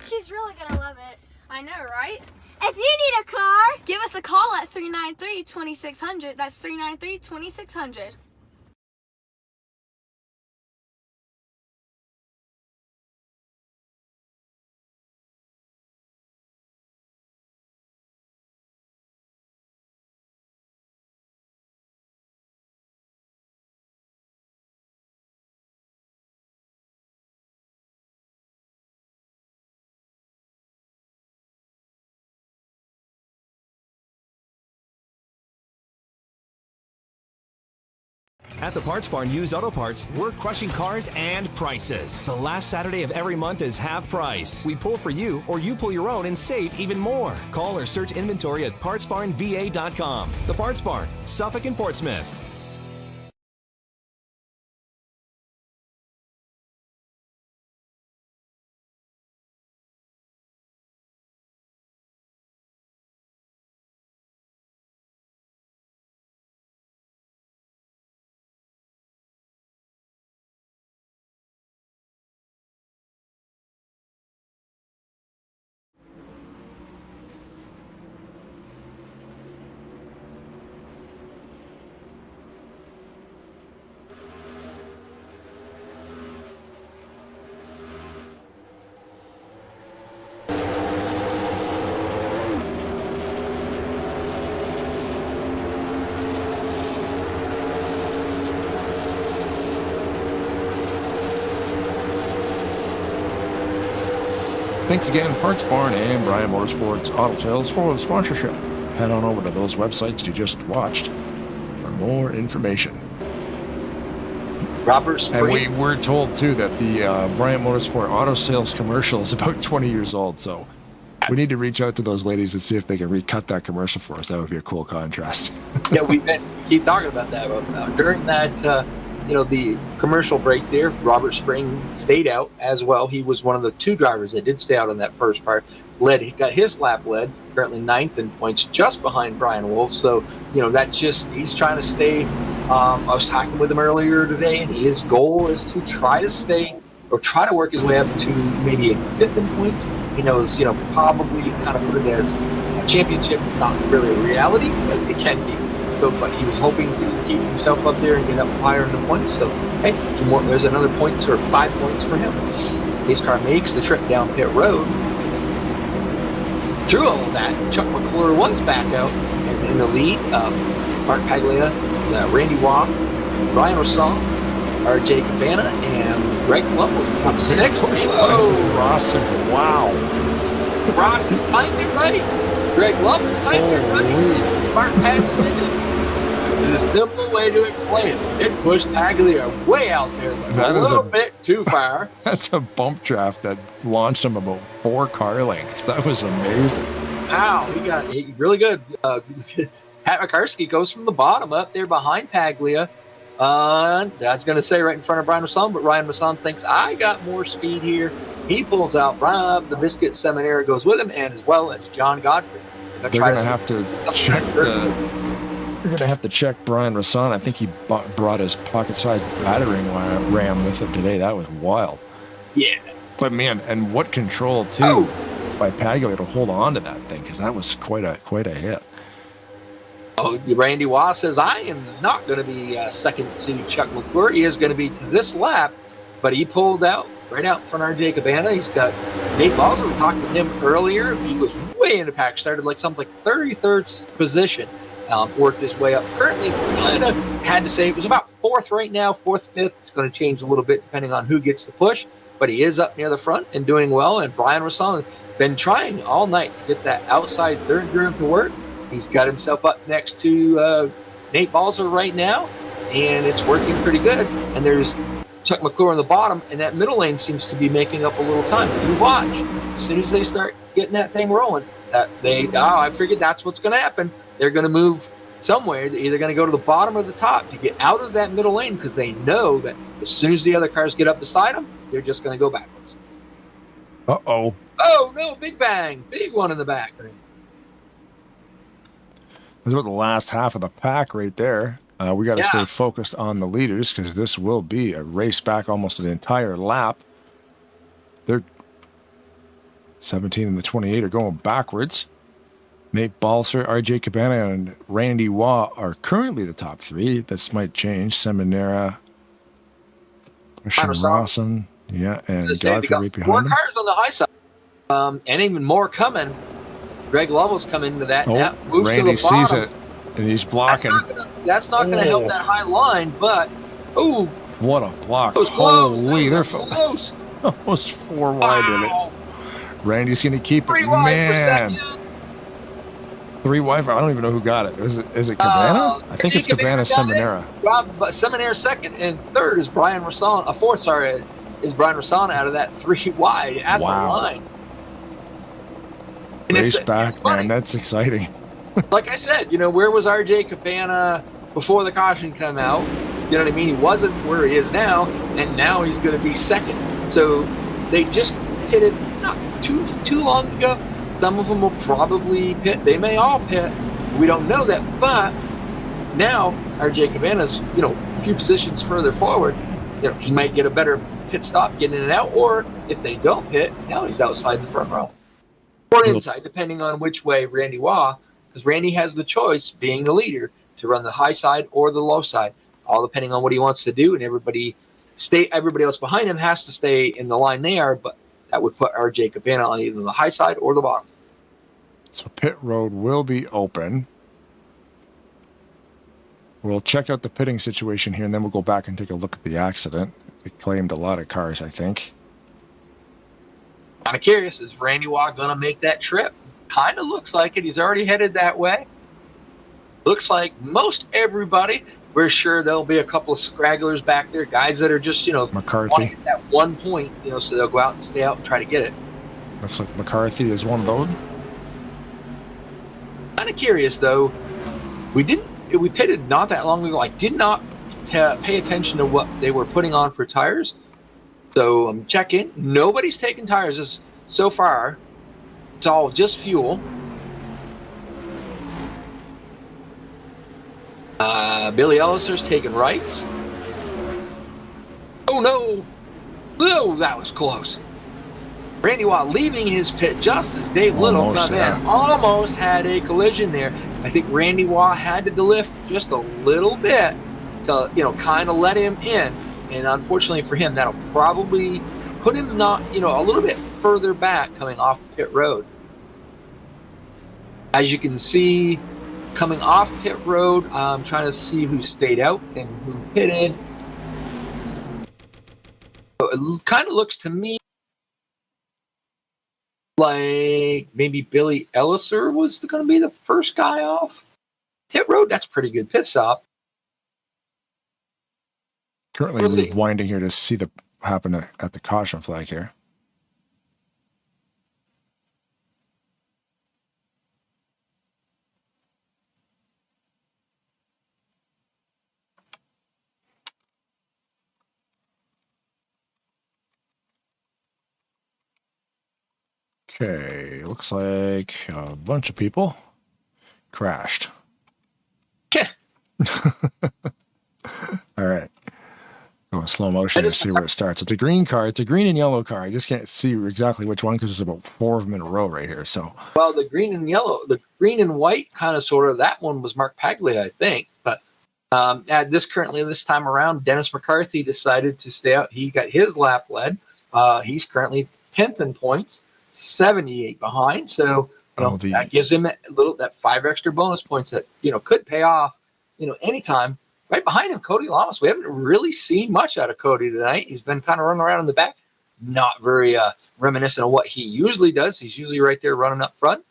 She's really gonna love it. I know, right? If you need a car, give us a call at 393-2600. That's 393-2600. At the Parts Barn Used Auto Parts, we're crushing cars and prices. The last Saturday of every month is half price. We pull for you, or you pull your own and save even more. Call or search inventory at partsbarnva.com. The Parts Barn, Suffolk and Portsmouth. Thanks again, Parts Barn and Bryant Motorsports Auto Sales for the sponsorship. Head on over to those websites you just watched for more information. Robert Spring. And we were told, too, that the Bryant Motorsport Auto Sales commercial is about 20 years old, so we need to reach out to those ladies and see if they can recut that commercial for us. That would be a cool contrast. Yeah, we keep talking about that. During that, the commercial break there, Robert Spring stayed out as well. He was one of the two drivers that did stay out on that first part. He got his lap led, currently 9th in points, just behind Brian Wolf. So, that's just, he's trying to stay. I was talking with him earlier today, and his goal is to try to stay, or try to work his way up to maybe a 5th in points. He knows, probably kind of put it as a championship, not really a reality, but it can be. So, but he was hoping to keep himself up there and get up higher in the points. So, hey, there's another point, or 5 points for him. His car makes the trip down pit road. Through all of that, Chuck McClure was back out in the lead. Mark Paglia, Randy Waugh, Brian Rosson, R.J. Cabana, and Greg Lovell up 6. Whoa! Rosson, wow. Rosson timed it right. Greg Lovell timed it right. Mark Paglia. There's a simple way to explain it. It pushed Paglia way out there, but a little bit too far. That's a bump draft that launched him about 4 car lengths. That was amazing. Wow, he really good. Pat McCarskey goes from the bottom up there behind Paglia. That's going to say right in front of Brian Masson, but Ryan Masson thinks, I got more speed here. He pulls out Rob, the Biscuit Seminary goes with him, and as well as John Godfrey. They're going to have to check You're going to have to check Brian Rasson. I think he brought his pocket-sized battering ram with him today. That was wild. Yeah. But, man, and what control, too, by Paglia to hold on to that thing, because that was quite a hit. Oh, Randy Waugh says, I am not going to be second to Chuck McClure. He is going to be to this lap, but he pulled out right out in front of R.J. Cabana. He's got Nate Balzer. We talked with him earlier. He was way in the pack, started like something like 33rd position. Worked his way up. Currently, kind of had to say it was about 4th right now, 4th, 5th. It's going to change a little bit depending on who gets the push. but he is up near the front and doing well. And Brian Rosson has been trying all night to get that outside third groove to work. He's got himself up next to Nate Balzer right now, and it's working pretty good. And there's Chuck McClure on the bottom, and that middle lane seems to be making up a little time. You watch. As soon as they start getting that thing rolling, I figured that's what's going to happen. They're going to move somewhere. They're either going to go to the bottom or the top to get out of that middle lane, because they know that as soon as the other cars get up beside them, they're just going to go backwards. Uh-oh. Oh, no, big bang. Big one in the back. That's about the last half of the pack right there. We got to stay focused on the leaders, because this will be a race back almost an entire lap. They're 17 and the 28 are going backwards. Nate Balser, RJ Cabana, and Randy Waugh are currently the top three. This might change. Seminara, Rawson, and Godfrey right behind more them. cars on the high side, and even more coming. Greg Lovell's coming into that. Randy sees it, and he's blocking. That's not going to help that high line, but what a block! Holy, they're close. Almost 4 wide in it. Randy's going to keep it, man. 3 wide. I don't even know who got it. Is it Cabana? I think it's Cabana Seminara. Seminara second, and third is Brian Rosson. Fourth, is Brian Rosson out of that 3 wide at the line. And race back, man. That's exciting. Like I said, where was RJ Cabana before the caution came out? You know what I mean? He wasn't where he is now, and now he's going to be second. So they just pitted not too long ago. Some of them will probably pit. They may all pit. We don't know that. But now RJ Cabana's, a few positions further forward. He might get a better pit stop getting in and out, or if they don't pit, now he's outside the front row. Or inside, depending on which way Randy Waugh, because Randy has the choice, being the leader, to run the high side or the low side, all depending on what he wants to do, and everybody else behind him has to stay in the line they are, but that would put RJ Cabana on either the high side or the bottom. So pit road will be open. We'll check out the pitting situation here, and then we'll go back and take a look at the accident. It claimed a lot of cars, I think. Kind of curious, is Randy Waugh going to make that trip? Kind of looks like it. He's already headed that way. Looks like most everybody. We're sure there'll be a couple of scragglers back there, guys that are just, McCarthy at 1 point, so they'll go out and stay out and try to get it. Looks like McCarthy is one of those. Kind of curious though. We pitted not that long ago. I did not pay attention to what they were putting on for tires. So I'm checking. Nobody's taking tires so far. It's all just fuel. Billy Elliser's taking rights. Oh no! Oh, that was close. Randy Waugh leaving his pit just as Dave Little come in. Almost had a collision there. I think Randy Waugh had to lift just a little bit to, kind of let him in. And unfortunately for him, that'll probably put him a little bit further back coming off pit road. As you can see, coming off pit road, I'm trying to see who stayed out and who pitted. So it kind of looks to me like maybe Billy Elliser was going to be the first guy off pit road. That's a pretty good pit stop. Currently rewinding here to see the happen at the caution flag here. Okay, looks like a bunch of people crashed. All right. Go in slow motion to see where it starts. It's a green car. It's a green and yellow car. I just can't see exactly which one because there's about 4 of them in a row right here. So, well, the green and yellow, the green and white kind of sort of, that one was Mark Paglia, I think. But at this time around, Dennis McCarthy decided to stay out. He got his lap led. He's currently 10th in points, 78 behind. So that gives him that 5 extra bonus points that could pay off anytime. Right behind him, Cody Lamas. We haven't really seen much out of Cody tonight. He's been kind of running around in the back. not very reminiscent of what he usually does. He's usually right there running up front.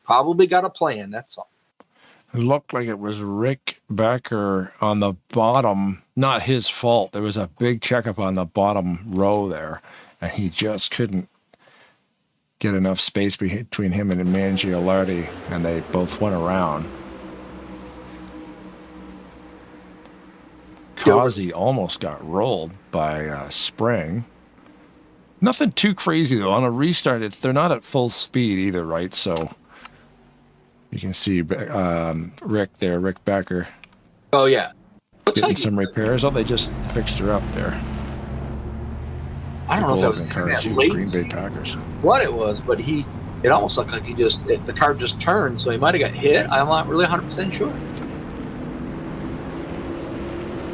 Probably got a plan, that's all. It looked like it was Rick Becker on the bottom. Not his fault. There was a big checkup on the bottom row there, and he just couldn't get enough space between him and Mangialardi, and they both went around. Kazi almost got rolled by Spring. Nothing too crazy, though. On a restart, they're not at full speed either, right? So you can see Rick there, Rick Becker. Oh, yeah. Getting some repairs. Oh, they just fixed her up there. I don't know if that was Green Bay Packers. What it was, but it almost looked like the car just turned, so he might have got hit. I'm not really 100% sure.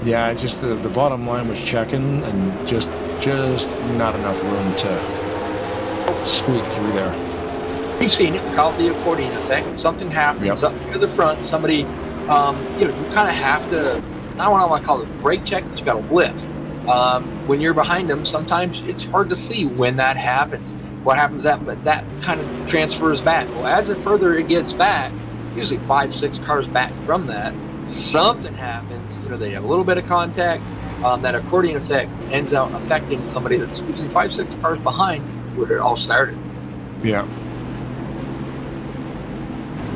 Yeah, just the bottom line was checking, and just not enough room to squeak through there. You've seen it called the accordion effect. Something happens up to the front. Somebody, you kind of have to. I don't want to call it brake check, but you got to lift. When you're behind them, sometimes it's hard to see when that happens. What happens that kind of transfers back. Well, as it further it gets back, usually 5-6 cars back from that, something happens. They have a little bit of contact. That accordion effect ends up affecting somebody that's usually 5-6 cars behind where it all started. Yeah.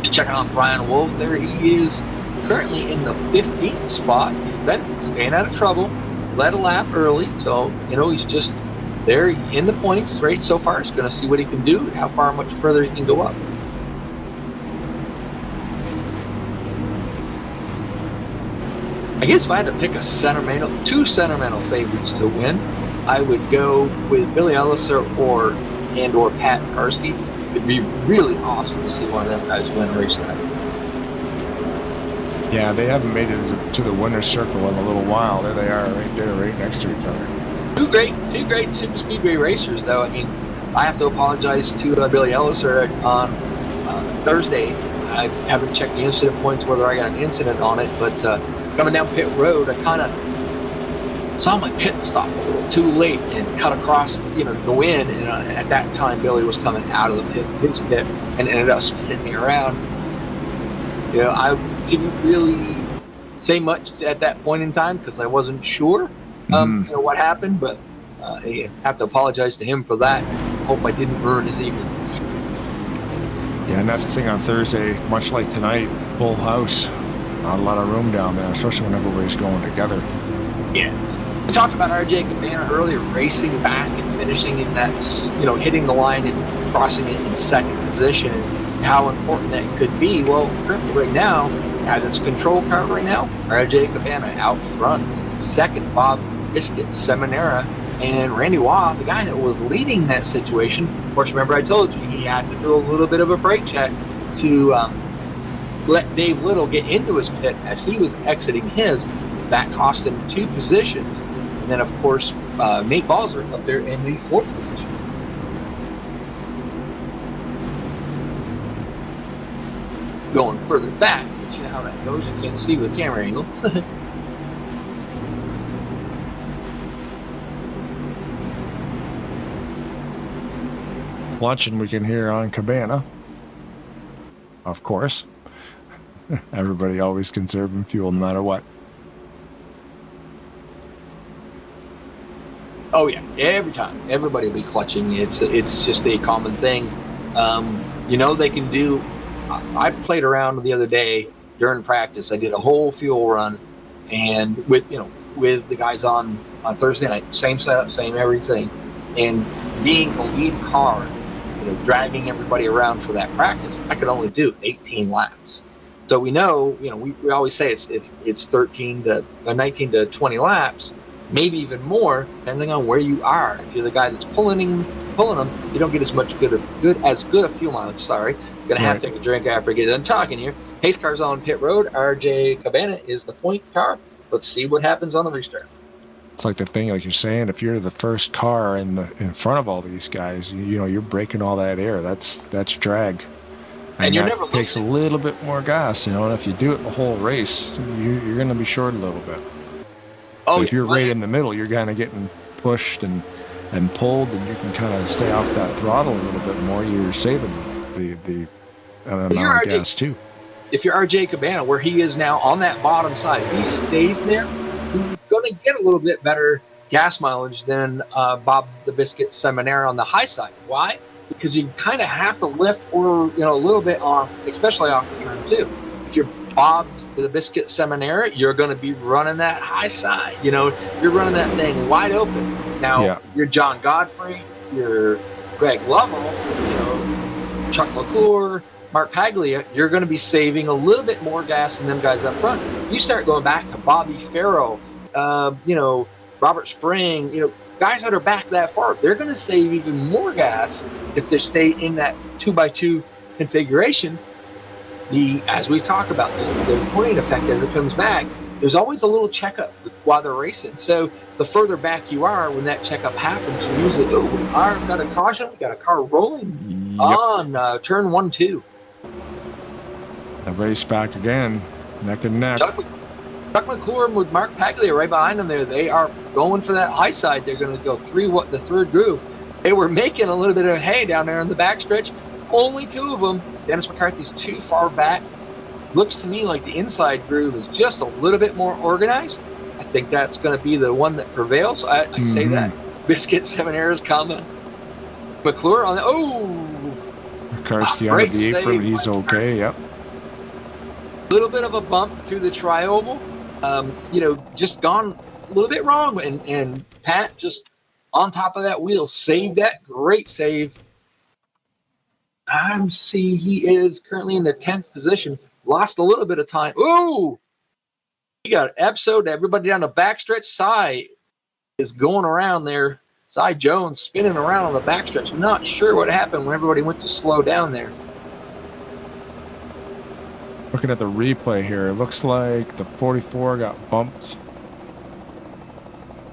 Just checking on Brian Wolf there. He is currently in the 15th spot. He's been staying out of trouble. Led a lap early, so he's just there in the points right so far. He's going to see what he can do, how far much further he can go up. I guess if I had to pick two sentimental favorites to win, I would go with Billy Elliser or Pat Karski. It'd be really awesome to see one of them guys win a race tonight. Yeah, they haven't made it to the winner's circle in a little while. There they are, right there, right next to each other. Two great Superspeedway racers, though. I mean, I have to apologize to Billy Elliser on Thursday. I haven't checked the incident points whether I got an incident on it, but coming down pit road, I kind of saw my pit stop a little too late and cut across, to go in. And at that time, Billy was coming out of the pit, his pit, and ended up spinning me around. I didn't really say much at that point in time because I wasn't sure what happened, but I have to apologize to him for that. Hope I didn't ruin his evening. Yeah, and that's the thing on Thursday, much like tonight, full house. Not a lot of room down there, especially when everybody's going together. Yeah. We talked about RJ Cabana earlier, racing back and finishing in that, hitting the line and crossing it in second position, and how important that could be. Well, currently right now, as its control car right now, RJ Cabana out front. Second, Bob Biscuit, Seminara, and Randy Waugh, the guy that was leading that situation. Of course, remember I told you he had to do a little bit of a brake check to let Dave Little get into his pit as he was exiting his. That cost him 2 positions. And then, of course, Nate Balzer up there in the 4th position. Going further back, you know how that goes. You can't see with camera angle. Luncheon we can hear on Cabana, of course. Everybody always conserving fuel no matter what. Oh yeah, every time. Everybody will be clutching. It's just a common thing. They can do. I played around the other day during practice. I did a whole fuel run, and with the guys on Thursday night, same setup, same everything, and being the lead car, dragging everybody around for that practice, I could only do 18 laps. So we know, we always say it's 13 to 19 to 20 laps, maybe even more, depending on where you are. If you're the guy that's pulling them, you don't get as much good a fuel mileage. Sorry, gonna have to take a drink after I get done talking here. Pace car's on pit road. RJ Cabana is the point car. Let's see what happens on the restart. It's like the thing, like you're saying, if you're the first car in front of all these guys, you're breaking all that air. That's drag. And you're that never takes a little bit more gas, and if you do it the whole race, you're going to be short a little bit. Oh, but if you're right in the middle, you're kind of getting pushed, and and pulled, and you can kind of stay off that throttle a little bit more. You're saving the amount of gas too. If you're RJ Cabana, where he is now on that bottom side, if he stays there, he's going to get a little bit better gas mileage than Bob the Biscuit Seminara on the high side. Why? Because you kind of have to lift or a little bit off, especially off the turn two. If you're Bob the Biscuit Seminara, you're going to be running that high side. You're running that thing wide open. Now you're John Godfrey, you're Greg Lovell, Chuck McClure, Mark Paglia, you're going to be saving a little bit more gas than them guys up front. You start going back to Bobby Farrow, Robert Spring, guys that are back that far, they're going to save even more gas if they stay in that 2x2 configuration. As we talk about the pointing effect as it comes back, there's always a little checkup while they're racing. So the further back you are when that checkup happens, you usually, we've got a caution, we got a car rolling on turn 1-2. The race back again, neck and neck. Chuck McClure with Mark Paglia right behind them there. They are going for that high side. They're going to go the third groove. They were making a little bit of hay down there in the backstretch. Only two of them. Dennis McCarthy's too far back. Looks to me like the inside groove is just a little bit more organized. I think that's going to be the one that prevails. I say that. Biscuit Seminara's coming. McClure on McCarthy under the apron. He's okay. Yep. A little bit of a bump through the tri-oval. Just gone a little bit wrong. And Pat just on top of that wheel saved that. Great save. He is currently in the 10th position. Lost a little bit of time. He got an episode. Everybody down the backstretch. Cy is going around there. Cy Jones spinning around on the backstretch. Not sure what happened when everybody went to slow down there. Looking at the replay here, it looks like the 44 got bumped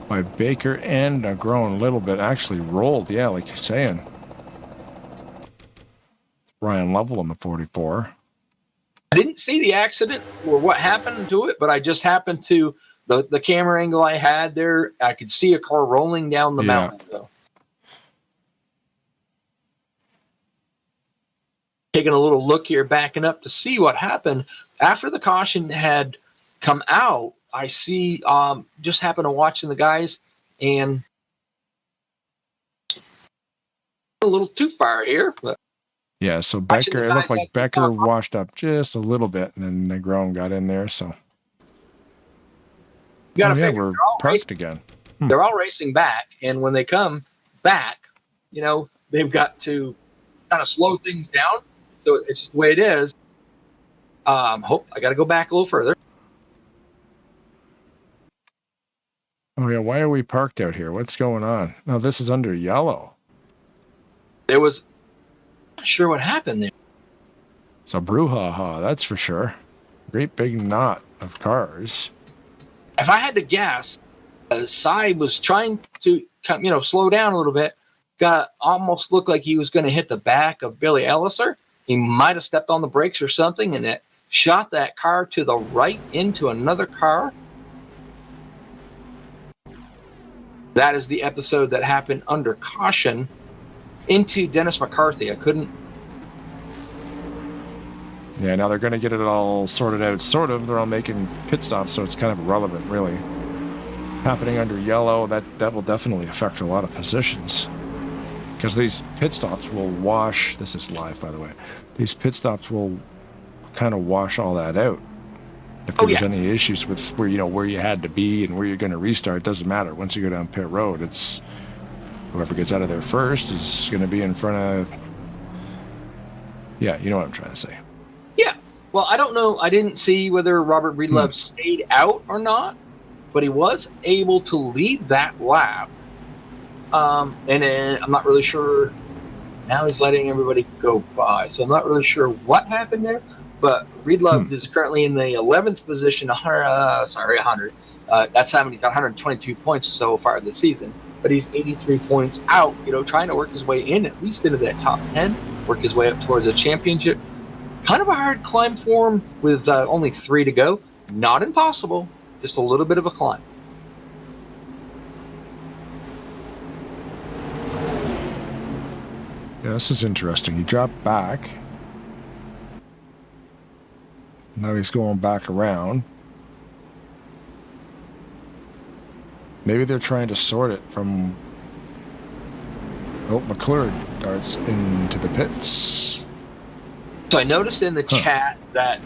by Baker and Negron a little bit. Actually rolled, like you're saying. Ryan Lovell on the 44. I didn't see the accident or what happened to it, but I just happened to, the camera angle I had there, I could see a car rolling down the mountain. So. Taking a little look here, backing up to see what happened. After the caution had come out, I see, just happened to watching the guys and a little too far here, but yeah, so Becker, it looked like Becker washed up just a little bit, and then Negron got in there, so. We're parked again. They're all racing back, and when they come back, they've got to kind of slow things down, so it's just the way it is. I got to go back a little further. Oh, yeah, why are we parked out here? What's going on? No, this is under yellow. There was... Not sure what happened there. It's a brouhaha, that's for sure. Great big knot of cars. If I had to guess, Cy was trying to, slow down a little bit. Almost looked like he was going to hit the back of Billy Elliser. He might have stepped on the brakes or something, and it shot that car to the right into another car. That is the episode that happened under caution. Into Dennis McCarthy. I couldn't. Yeah, now they're going to get it all sorted out. Sort of. They're all making pit stops, so it's kind of irrelevant, really. Happening under yellow, that will definitely affect a lot of positions. Because these pit stops will wash. This is live, by the way. These pit stops will kind of wash all that out. If there's any issues with where you had to be and where you're going to restart, it doesn't matter. Once you go down pit road, it's. Whoever gets out of there first is going to be in front of... Yeah, you know what I'm trying to say. Yeah. Well, I don't know. I didn't see whether Robert Breedlove stayed out or not, but he was able to lead that lap. And I'm not really sure. Now he's letting everybody go by. So I'm not really sure what happened there. But Breedlove is currently in the 11th position, 100. That's having he's got 122 points so far this season. But he's 83 points out, trying to work his way in, at least into that top 10, work his way up towards a championship. Kind of a hard climb for him with only 3 to go. Not impossible, just a little bit of a climb. Yeah, this is interesting. He dropped back. Now he's going back around. Maybe they're trying to sort it from... Oh, McClure darts into the pits. So I noticed in the chat that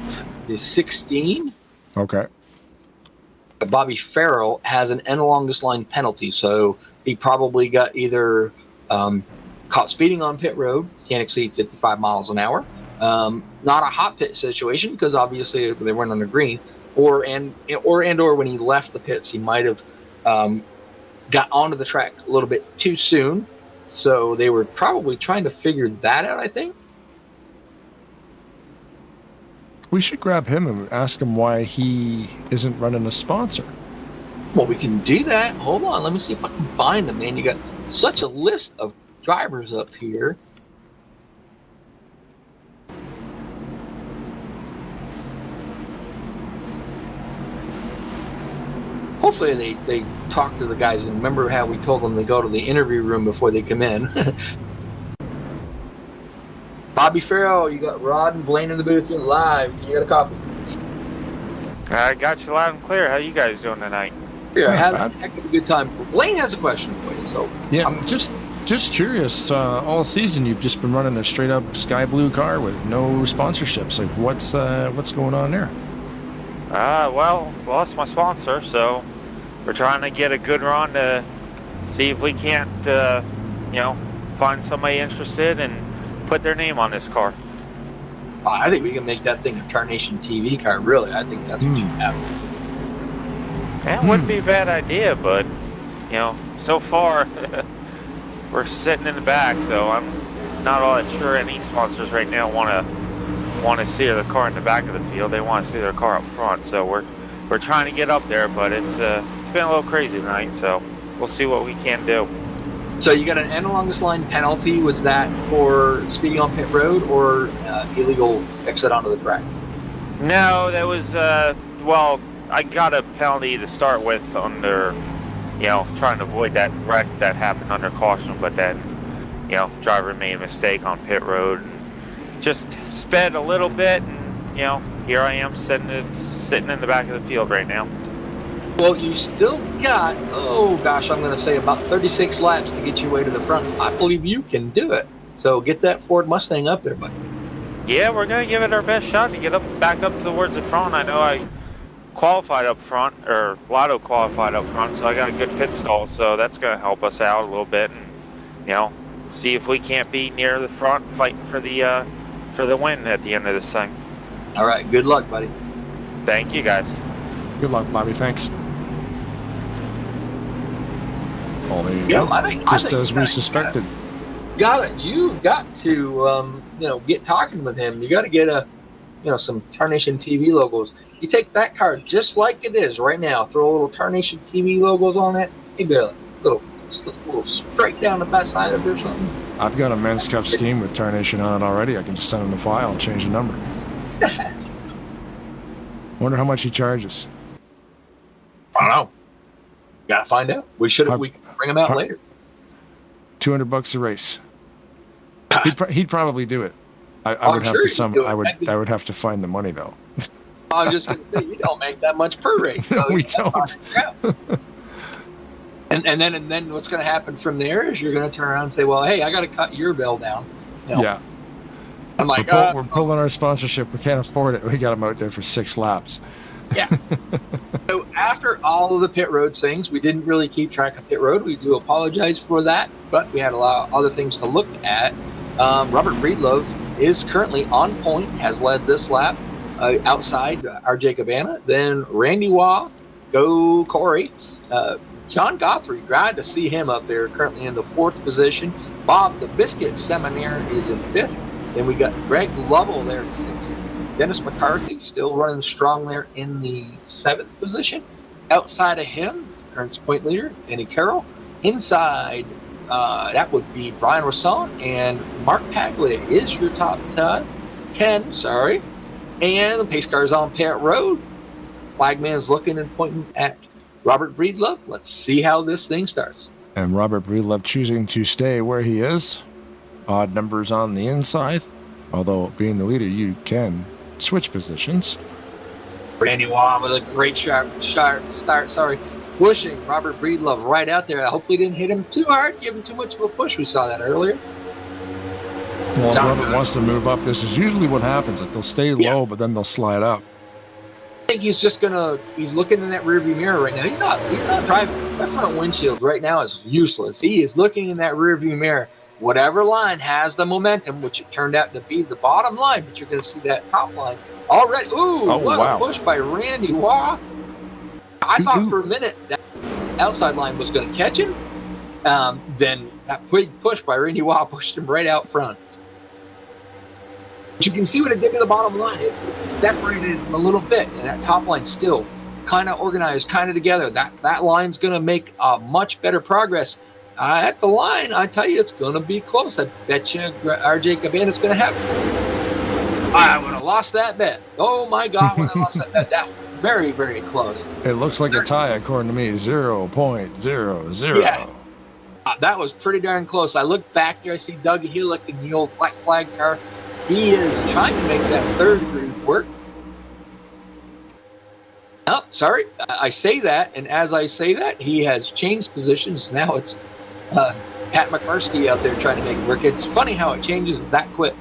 the 16, Okay. Bobby Farrell, has an end along this line penalty. So he probably got either caught speeding on pit road, can't exceed 55 miles an hour. Not a hot pit situation because obviously they weren't on the green, or when he left the pits, he might have got onto the track a little bit too soon. So they were probably trying to figure that out, I think. We should grab him and ask him why he isn't running a sponsor. Well, we can do that. Hold on. Let me see if I can find them, man. You got such a list of drivers up here. Hopefully they talk to the guys and remember how we told them to go to the interview room before they come in. Bobby Farrell, you got Rod and Blaine in the booth. You're live. You got a copy? I got you loud and clear. How you guys doing tonight? Yeah, having a heck of a good time. Blaine has a question for you. So yeah, I'm just curious. All season you've just been running a straight up sky blue car with no sponsorships. Like what's going on there? Well, lost my sponsor, so we're trying to get a good run to see if we can't, find somebody interested and put their name on this car. I think we can make that thing a TARNATION TV car. Really, I think that's what you have. That wouldn't be a bad idea, but so far we're sitting in the back, so I'm not all that sure any sponsors right now want to see the car in the back of the field. They want to see their car up front, so we're trying to get up there, but it's been a little crazy tonight, so we'll see what we can do. So you got an end along this line penalty. Was that for speeding on pit road or illegal exit onto the track? No, that was I got a penalty to start with under trying to avoid that wreck that happened under caution, but then driver made a mistake on pit road and just sped a little bit, and here I am sitting in the back of the field right now. Well, you still got, I'm going to say about 36 laps to get your way to the front. I believe you can do it. So get that Ford Mustang up there, buddy. Yeah, we're going to give it our best shot to get back up towards the front. I know I qualified up front, or Lotto qualified up front, so I got a good pit stall, so that's going to help us out a little bit, and see if we can't be near the front fighting for the win at the end of this thing. All right, good luck, buddy. Thank you, guys. Good luck, Bobby. Thanks. Oh, there you go. I think as we suspected. You got to get talking with him. You got to get some TARNATION TV logos. You take that car just like it is right now. Throw a little TARNATION TV logos on it. Maybe a little straight down the back side of it or something. I've got a Men's Cup scheme with TARNATION on it already. I can just send him the file and change the number. Wonder how much he charges. I don't know. Gotta find out. We can bring him out later. $200 a race. He'd probably do it. I would have to find the money though. I was just going to say, you don't make that much per race. So we don't. And then what's going to happen from there is you're going to turn around and say, well, hey, I got to cut your bill down. Yeah. I'm like, we're pulling our sponsorship. We can't afford it. We got them out there for 6 laps. Yeah. So after all of the pit road things, we didn't really keep track of pit road. We do apologize for that, but we had a lot of other things to look at. Robert Breedlove is currently on point, has led this lap outside RJ Cabana. Then Randy Waugh, go Corey. John Godfrey, glad to see him up there, currently in the 4th position. Bob the Biscuit Seminaire is in 5th. Then we got Greg Lovell there in 6th. Dennis McCarthy still running strong there in the 7th position. Outside of him, current point leader, Danny Carroll. Inside, that would be Brian Rosson, and Mark Paglia is your top 10. And the pace car is on pit road. Flagman is looking and pointing at Robert Breedlove. Let's see how this thing starts. And Robert Breedlove choosing to stay where he is. odd numbers on the inside. Although being the leader, you can switch positions. Randy Waugh with a great sharp start. Sorry. Pushing Robert Breedlove right out there. I hopefully didn't hit him too hard, give him too much of a push. We saw that earlier. Well, if Robert wants to move up, this is usually what happens. Like they'll stay low, but then they'll slide up. I think he's just he's looking in that rearview mirror right now. He's not driving. That front windshield right now is useless. He is looking in that rearview mirror. Whatever line has the momentum, which it turned out to be the bottom line, but you're going to see that top line already. Ooh, what a push by Randy Waugh. I thought for a minute that outside line was going to catch him. Then that big push by Randy Waugh pushed him right out front. But you can see what it did to the bottom line. It separated him a little bit, and that top line still kind of organized, kind of together. That line's going to make much better progress. At the line, I tell you, it's going to be close. I bet you RJ Cabana's going to have it. I would have lost that bet. Oh, my God, when I lost that bet. That was very, very close. It looks like a tie, according to me, 0.00. Yeah. That was pretty darn close. I look back there, I see Doug Heelick in the old black flag car. He is trying to make that third groove work. Oh, sorry. I say that, and as I say that, he has changed positions. Now it's Pat McCarskey out there trying to make it work. It's funny how it changes that quick.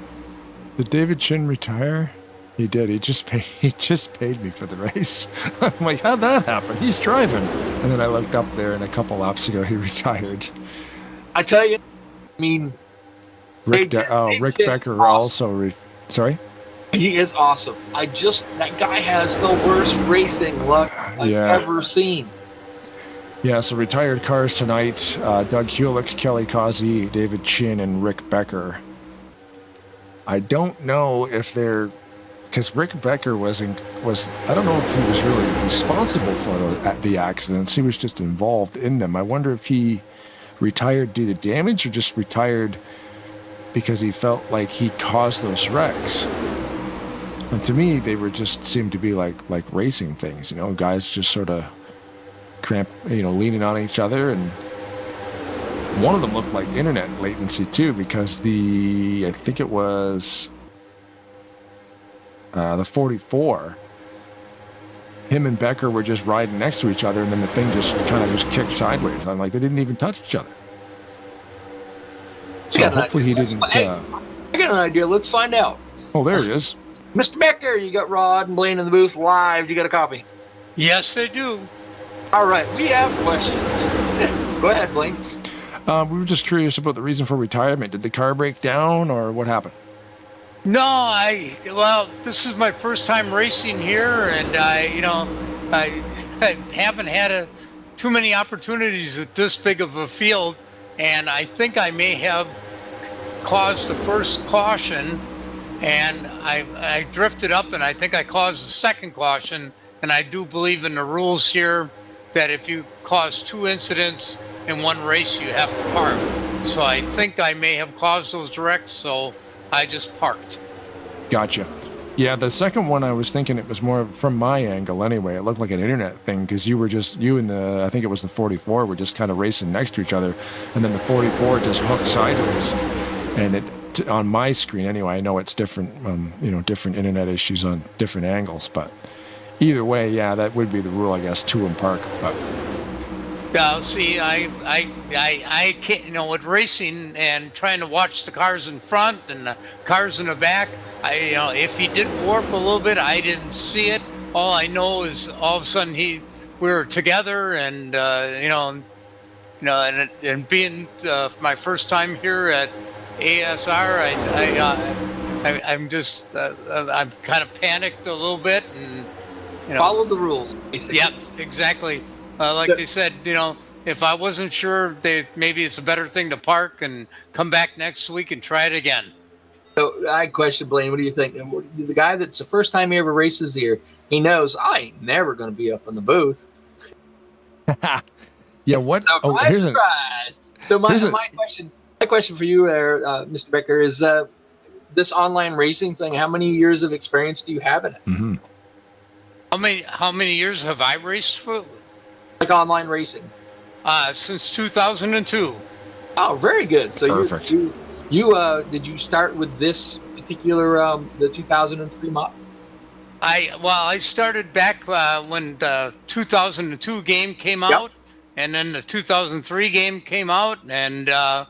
Did David Chin retire? He did. He just paid me for the race. I'm like, how'd that happen? He's driving. And then I looked up there, and a couple laps ago, he retired. I tell you, I mean, Rick Becker also. Sorry? He is awesome. That guy has the worst racing luck I've ever seen. Yeah, so retired cars tonight. Doug Hewitt, Kelly Causey, David Chin, and Rick Becker. I don't know if they're... Because Rick Becker was I don't know if he was really responsible for the accidents. He was just involved in them. I wonder if he retired due to damage or just retired because he felt like he caused those wrecks. And to me, they were just seemed to be like racing things, guys just sort of leaning on each other. And one of them looked like internet latency too, because I think it was the 44. Him and Becker were just riding next to each other, and then the thing just kicked sideways. I'm like, they didn't even touch each other. So hopefully he didn't. I got an idea. Let's find out. Oh, there it is. Mr. Becker, you got Rod and Blaine in the booth live. You got a copy? Yes, I do. All right, we have questions. Go ahead, Blaine. We were just curious about the reason for retirement. Did the car break down, or what happened? No, this is my first time racing here, and I haven't had too many opportunities with this big of a field, and I think I may have caused the first caution, and I drifted up, and I think I caused the second caution, and I do believe in the rules here that if you cause two incidents in one race, you have to park. So I think I may have caused those wrecks, so I just parked. Gotcha. Yeah, the second one, I was thinking it was more from my angle anyway. It looked like an internet thing because you and I think it was the 44 were just kind of racing next to each other. And then the 44 just hooked sideways. And on my screen anyway, I know it's different, different internet issues on different angles. But either way, yeah, that would be the rule, I guess, two in park. But see, I can't, with racing and trying to watch the cars in front and the cars in the back, if he did warp a little bit, I didn't see it. All I know is all of a sudden we were together, and and being my first time here at ASR, I'm just I'm kind of panicked a little bit, and follow the rules. Basically. Yep, exactly. Like they said, if I wasn't sure, maybe it's a better thing to park and come back next week and try it again. So I question, Blaine, what do you think? The guy that's the first time he ever races here, he knows I ain't never going to be up in the booth. Yeah, what? Surprise! So my question for you there, Mr. Becker, is this online racing thing, how many years of experience do you have in it? Mm-hmm. How many years have I raced for? Like online racing? Since 2002. Oh, very good. So perfect. Did you start with this particular the 2003 model? I started back when the 2002 game came out, and then the 2003 game came out, and all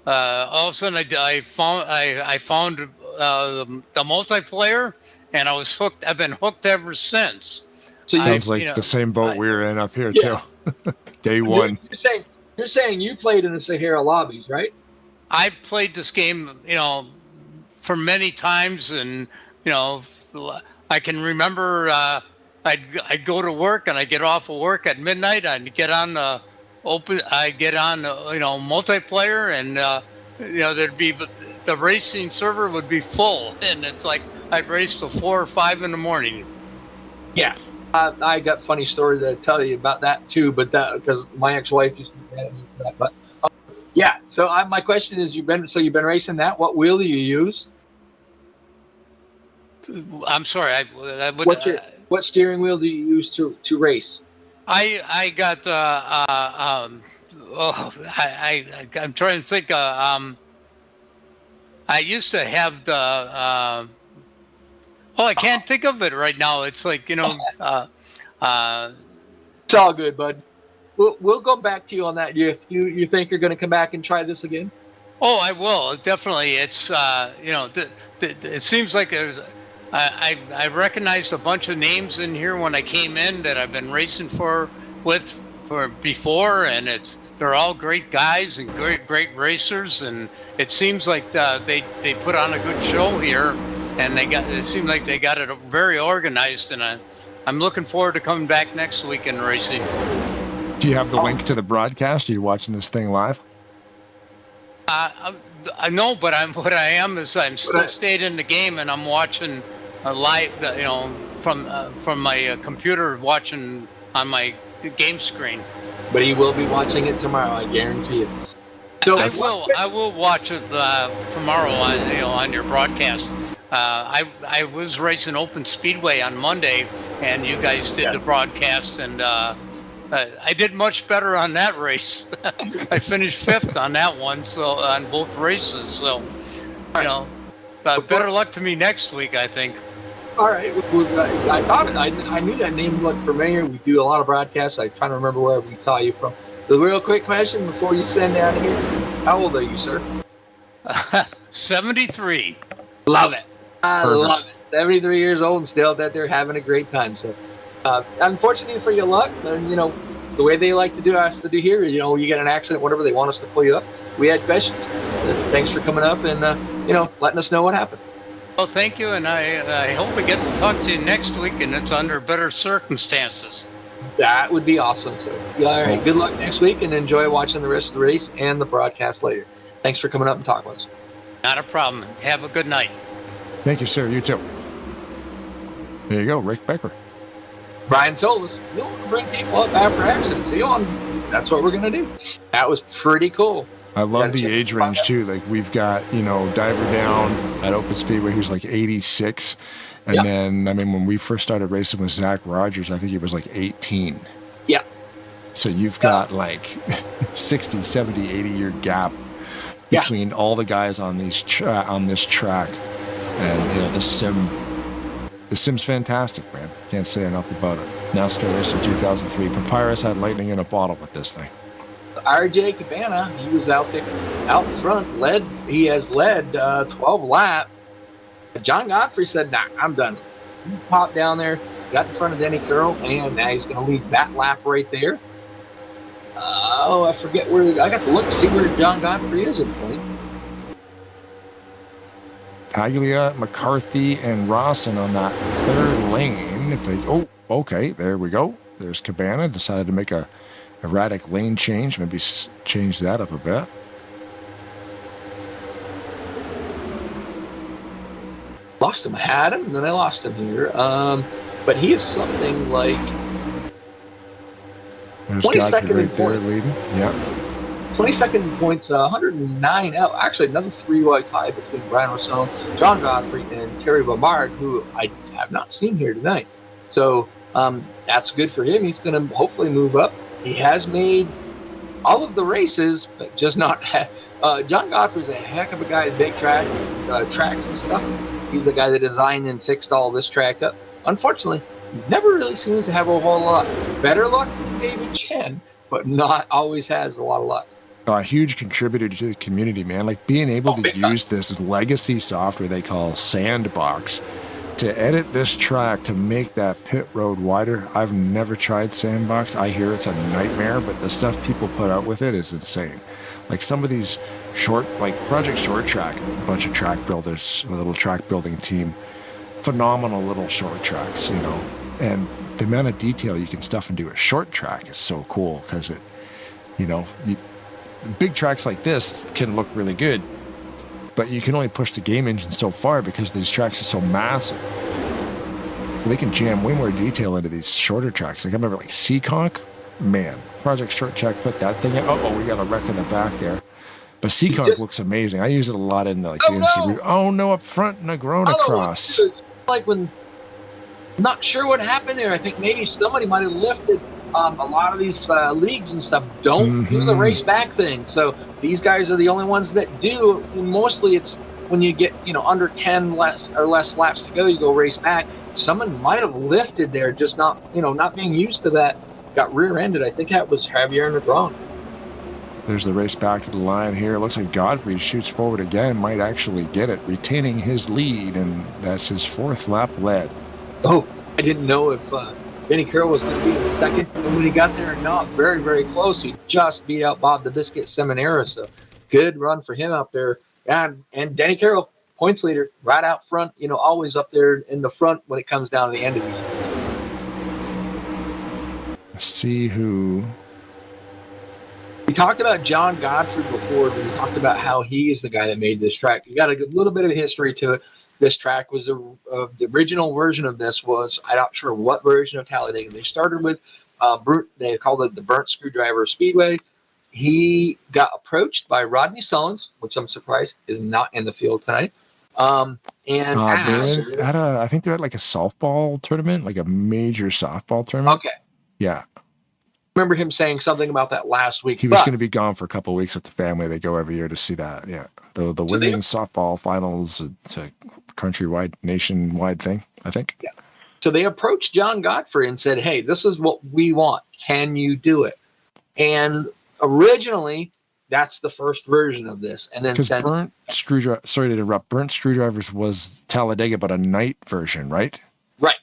of a sudden I found the multiplayer, and I was hooked. I've been hooked ever since. So sounds like the same boat we were in up here too. Day one. You're saying you played in the Sahara lobbies, right? I played this game, for many times, and I can remember I'd go to work and I'd get off of work at midnight. I'd get on multiplayer, and there'd be the racing server would be full, and it's like I'd race till 4 or 5 in the morning. Yeah, I got a funny story to tell you about that too, but that because my ex-wife used to be mad at me for that. But yeah, so my question is, you've been racing that. What wheel do you use? I'm sorry. What steering wheel do you use to race? I got I'm trying to think. I used to have the I can't think of it right now. It's like it's all good, bud. We'll go back to you on that. You think you're going to come back and try this again? Oh, I will definitely. It's it seems like there's. I recognized a bunch of names in here when I came in that I've been racing for before, and they're all great guys and great racers, and it seems like they put on a good show here, and it seemed like they got it very organized, and I'm looking forward to coming back next week and racing. Do you have the link to the broadcast? Are you watching this thing live? No, but I'm still stayed in the game, and I'm watching live, from my computer, watching on my game screen. But he will be watching it tomorrow, I guarantee it. So I will watch it tomorrow on your broadcast. I was racing Open Speedway on Monday, and you guys did the broadcast, and I did much better on that race. I finished 5th on that one, so on both races. So, better luck to me next week, I think. All right. I knew that name looked familiar. We do a lot of broadcasts. I'm trying to remember where we saw you from. The real quick question before you send down here: how old are you, sir? 73. Love it. I love it. 73 years old and still out there having a great time. So, unfortunately for your luck, the way they like to do here, you get an accident, whatever, they want us to pull you up. We had questions. Thanks for coming up and letting us know what happened. Well, thank you, and I hope we get to talk to you next week, and it's under better circumstances. That would be awesome. So, all right, good luck next week, and enjoy watching the rest of the race and the broadcast later. Thanks for coming up and talking with us. Not a problem. Have a good night. Thank you, sir. You too. There you go, Rick Becker. Brian told us, you don't want to bring people up after accidents. That's what we're going to do. That was pretty cool. I love the age range too. Like we've got, Diver Down at Open Speedway, he was like 86. And then, when we first started racing with Zach Rogers, I think he was like 18. Yeah. So you've got like 60, 70, 80-year gap between all the guys on this track. And, the sim's fantastic, man. Can't say enough about it. NASCAR Racing 2003. Papyrus had lightning in a bottle with this thing. RJ Cabana, he was out front, he has led 12 laps. John Godfrey said, nah, I'm done. He popped down there, got in front of Denny Carroll, and now he's going to lead that lap right there. I forget where, I got to look to see where John Godfrey is at the point. Paglia, McCarthy, and Rawson on that third lane. Okay, there we go. There's Cabana, decided to make a erratic lane change, maybe change that up a bit. Lost him, had him, and then I lost him here. But he is something like there's Godfrey right there leading. Yeah. 22nd points, 109 out. Actually, another 3-way tie between Brian Rossone, John Godfrey, and Terry Bombard, who I have not seen here tonight. So that's good for him. He's going to hopefully move up. He has made all of the races, but just not. John Godfrey's a heck of a guy at big tracks and stuff. He's the guy that designed and fixed all this track up. Unfortunately, never really seems to have a whole lot better luck than David Chen, but not always has a lot of luck. A huge contributor to the community, man. Like being able to use this legacy software they call Sandbox to edit this track to make that pit road wider. I've never tried Sandbox. I hear it's a nightmare, but the stuff people put out with it is insane. Like some of these short, like Project Short Track, a bunch of track builders, a little track building team, phenomenal little short tracks, you know. And the amount of detail you can stuff into a short track is so cool because it, you know, big tracks like this can look really good, but you can only push the game engine so far because these tracks are so massive. So they can jam way more detail into these shorter tracks. Like I remember like Seekonk, man, Project Short Track put that thing in. Oh, we got a wreck in the back there. But Seekonk looks amazing. I use it a lot in the, like, the NC. Oh no, up front, Negroni across. Like when, not sure what happened there. I think maybe somebody might have lifted. A lot of these leagues and stuff don't do the race back thing. So these guys are the only ones that do. Mostly it's when you get, you know, under 10 less laps to go, you go race back. Someone might have lifted there, just not, you know, not being used to that. Got rear-ended. I think that was Javier Negron. There's the race back to the line here. It looks like Godfrey shoots forward again, might actually get it, retaining his lead, and that's his 4th lap led. Oh, I didn't know if Benny Carroll was going to be in second. And when he got there, not very, very close. He just beat out Bob the Biscuit Seminara. So good run for him out there. And Danny Carroll, points leader, right out front, you know, always up there in the front when it comes down to the end of these things. Let's see who. We talked about John Godfrey before. We talked about how he is the guy that made this track. You got a little bit of history to it. This track was the original version of this was, I'm not sure what version of Talladega. They started with, they called it the Burnt Screwdriver Speedway. He got approached by Rodney Sullins, which I'm surprised is not in the field tonight. And I think they're at like a softball tournament, like a major softball tournament. Okay. Yeah. Remember him saying something about that last week. He was going to be gone for a couple of weeks with the family. They go every year to see that. Yeah. The women's softball finals, it's a countrywide, nationwide thing, I think. Yeah. So they approached John Godfrey and said, hey, this is what we want. Can you do it? And originally, that's the first version of this. And then Burnt Screwdriver, sorry to interrupt, Burnt Screwdrivers was Talladega, but a night version, right? Right.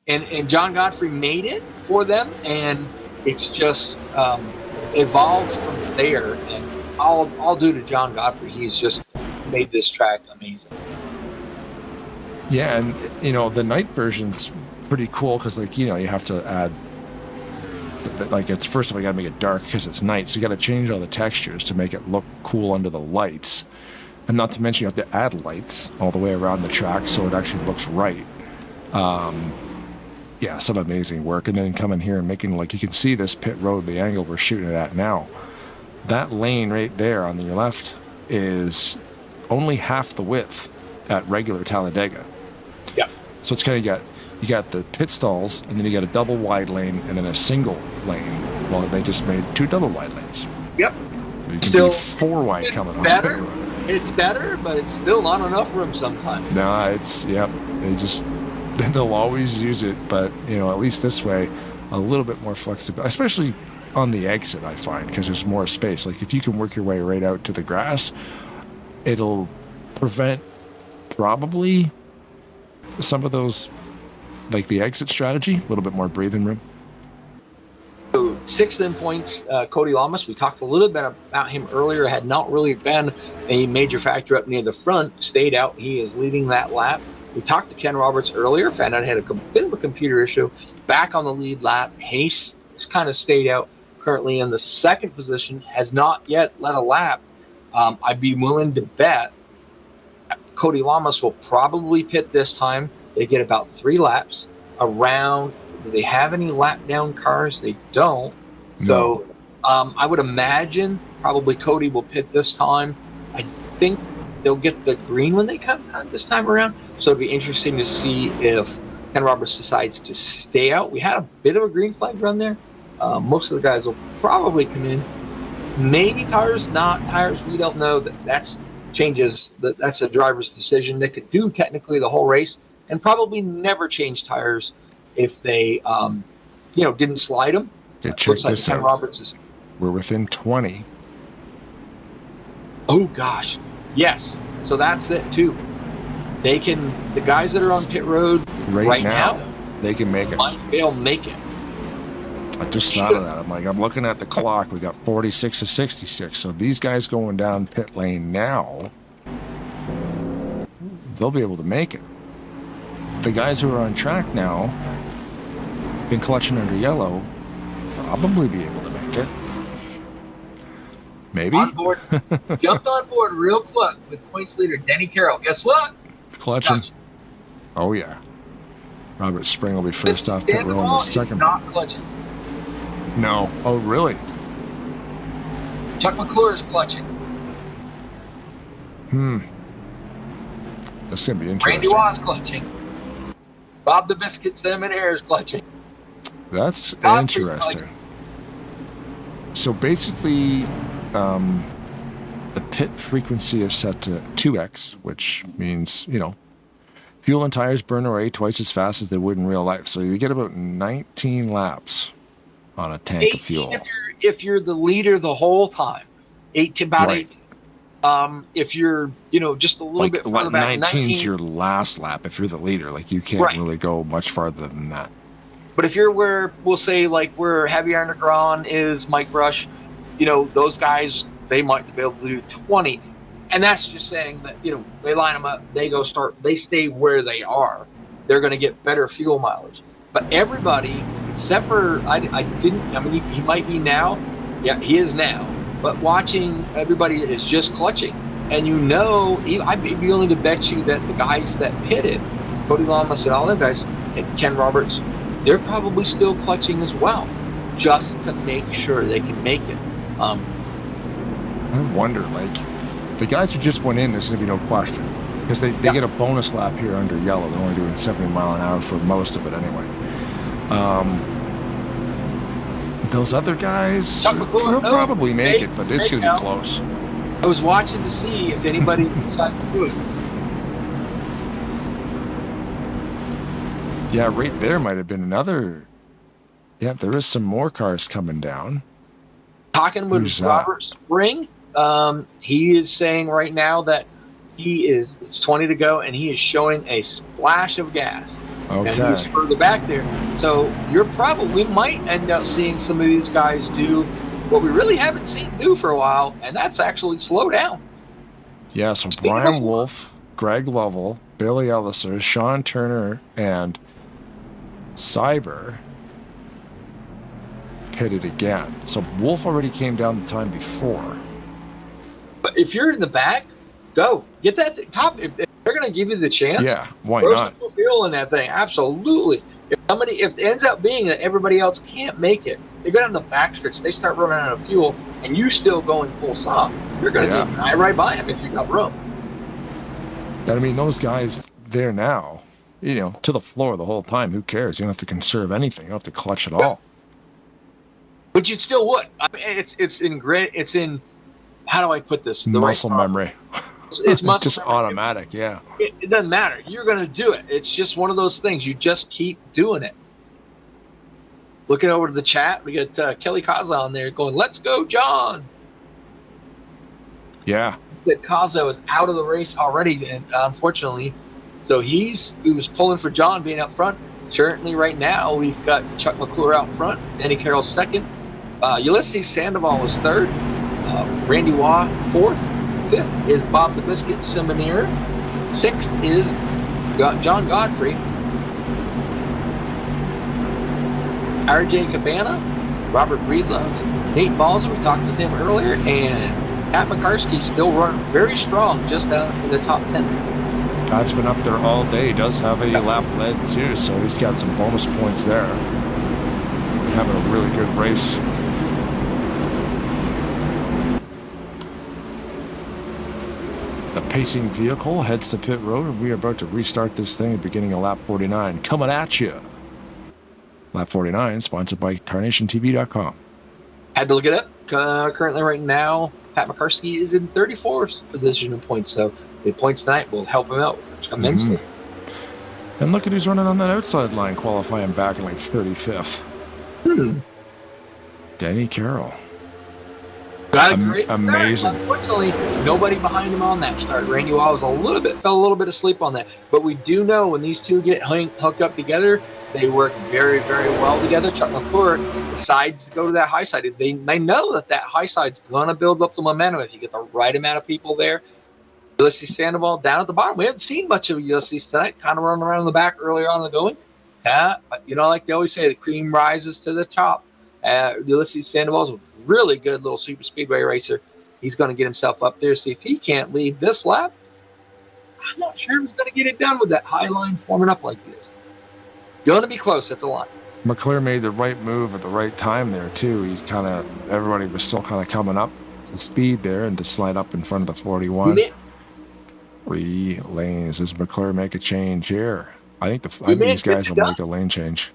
And John Godfrey made it for them, and it's just evolved from there. And all due to John Godfrey. He's just made this track amazing. Yeah, and you know the night version's pretty cool because, like, you know, you have to add, like, it's first of all you gotta make it dark because it's night, so you gotta change all the textures to make it look cool under the lights, and not to mention you have to add lights all the way around the track so it actually looks right. Yeah, some amazing work. And then coming here and making, like, you can see this pit road, the angle we're shooting it at now. That lane right there on your left is only half the width at regular Talladega. Yeah. So it's kind of you got the pit stalls, and then you got a double wide lane and then a single lane. Well, they just made 2 double wide lanes. Yep. So you can still be 4 wide coming off. Better. It's better, but it's still not enough room sometimes. No, it's, yep. They'll always use it, but, you know, at least this way, a little bit more flexible, especially on the exit, I find, because there's more space. Like, if you can work your way right out to the grass, it'll prevent probably some of those, like the exit strategy, a little bit more breathing room. So 6th in points, Cody Lamas. We talked a little bit about him earlier. Had not really been a major factor up near the front. Stayed out. He is leading that lap. We talked to Ken Roberts earlier. Found out he had a bit of a computer issue. Back on the lead lap. Hayes has kind of stayed out. Currently in the 2nd position. Has not yet led a lap. I'd be willing to bet Cody Lamas will probably pit this time. They get about 3 laps around. Do they have any lap down cars? They don't. No. So I would imagine probably Cody will pit this time. I think they'll get the green when they come out this time around. So it'd be interesting to see if Ken Roberts decides to stay out. We had a bit of a green flag run there. Most of the guys will probably come in. Maybe tires, not tires. We don't know. That's changes. That's a driver's decision. They could do technically the whole race and probably never change tires if they, didn't slide them. Yeah, check this Ken out. Roberts is. We're within 20. Oh gosh, yes. So that's it too. They can. The guys that are on pit road right now, they can make it. They'll make it. I just thought of that. I'm looking at the clock. We got 46 to 66. So these guys going down pit lane now, they'll be able to make it. The guys who are on track now, been clutching under yellow, probably be able to make it. Maybe. On board, jumped on board real quick with points leader Denny Carroll. Guess what? Clutching. Oh yeah. Robert Spring will be first off pit row in the second. Not clutching. No. Oh really? Chuck McClure is clutching. That's gonna be interesting. Randy Waugh is clutching. Bob the Biscuit Cinnamon Hair is clutching. That's Godfrey's interesting. clutching. So basically, the pit frequency is set to 2x, which means, fuel and tires burn away twice as fast as they would in real life. So you get about 19 laps on a tank of fuel. If you're the leader the whole time, 8 to about 8. If you're, just a little bit further back, 19's your last lap if you're the leader. Like you can't really go much farther than that. But if you're where, we'll say, like where Javier Negron is, Mike Rush, those guys, they might be able to do 20. And that's just saying that, they line them up, they stay where they are. They're going to get better fuel mileage. But everybody, except for, he might be now. Yeah, he is now. But watching everybody is just clutching. And I'd be willing to bet you that the guys that pitted, Cody Lamas and all them guys, and Ken Roberts, they're probably still clutching as well, just to make sure they can make it. I wonder, the guys who just went in, there's going to be no question. Because they get a bonus lap here under yellow. They're only doing 70 mile an hour for most of it anyway. Those other guys, they'll probably make it, but it's going to be close. I was watching to see if anybody decided to do it. Yeah, right there might have been another. Yeah, there is some more cars coming down. Talking with Robert Spring, he is saying right now that it's 20 to go, and he is showing a splash of gas. Okay. And he's further back there. So we might end up seeing some of these guys do what we really haven't seen do for a while, and that's actually slow down. Yeah, so Brian Wolf, Greg Lovell, Billy Elliser, Sean Turner, and Cyber pitted again. So Wolf already came down the time before. But if you're in the back, go get that top. If they're going to give you the chance, yeah, why throw not? some fuel in that thing, absolutely. If it ends up being that everybody else can't make it, they go down the back stretch, they start running out of fuel, and you still going full stop, you're going to be right by them if you got room. Those guys there now, to the floor the whole time. Who cares? You don't have to conserve anything. You don't have to clutch at all. But you still would. It's in. How do I put this? The muscle memory. It's muscle just memory. automatic. Yeah. It doesn't matter. You're going to do it. It's just one of those things. You just keep doing it. Looking over to the chat, we got Kelly Kaza on there going, "Let's go, John." Yeah. That Kaza is out of the race already, and unfortunately, so he was pulling for John being up front. Currently, right now, we've got Chuck McClure out front, Danny Carroll second, Ulysses Sandoval was third, Randy Waugh fourth, fifth is Bob the Biscuit Simonier, sixth is John Godfrey, RJ Cabana, Robert Breedlove, Nate Balzer, we talked with him earlier, and Pat McCarskey still running very strong, just down in the top 10. Pat's been up there all day. He does have a lap lead too, so he's got some bonus points there. Been having a really good race. The pacing vehicle heads to pit road, and we are about to restart this thing at the beginning of lap 49. Coming at you. Lap 49, sponsored by TARNATIONTV.com. Had to look it up. currently right now, Pat McCarskey is in 34th position in points, so the points tonight will help him out immensely. And look at who's running on that outside line, qualifying back in like 35th. Denny Carroll. Amazing. Unfortunately, nobody behind him on that start. Randy Waugh was fell a little bit asleep on that. But we do know when these two get hooked up together, they work very, very well together. Chuck McClure decides to go to that high side. They know that high side's going to build up the momentum if you get the right amount of people there. Ulysses Sandoval down at the bottom. We haven't seen much of Ulysses tonight. Kind of running around in the back earlier on in the going. Like they always say, the cream rises to the top. Ulysses Sandoval's a really good little super speedway racer. He's going to get himself up there. See if he can't lead this lap. I'm not sure he's going to get it done with that high line forming up like this. Going to be close at the line. McClure made the right move at the right time there too. Everybody was still kind of coming up to speed there and to slide up in front of the 41. 3 lanes. Does McClure make a change here? I think these guys will make a lane change.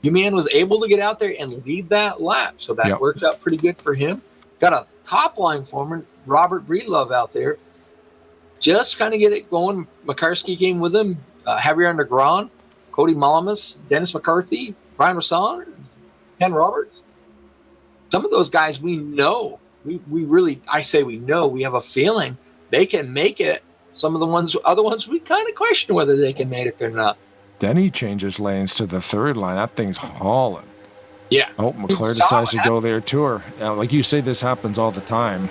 U-Man was able to get out there and lead that lap, so that worked out pretty good for him. Got a top line foreman, Robert Breedlove, out there. Just kind of get it going. McCarskey came with him. Javier Underground, Cody Malamas, Dennis McCarthy, Brian Rasson, Ken Roberts. Some of those guys we know. We know. We have a feeling they can make it. Some of the other ones we kind of question whether they can make it or not. Then he changes lanes to the 3rd line. That thing's hauling. Yeah. Oh, McClure decides to go there too. Like you say, this happens all the time.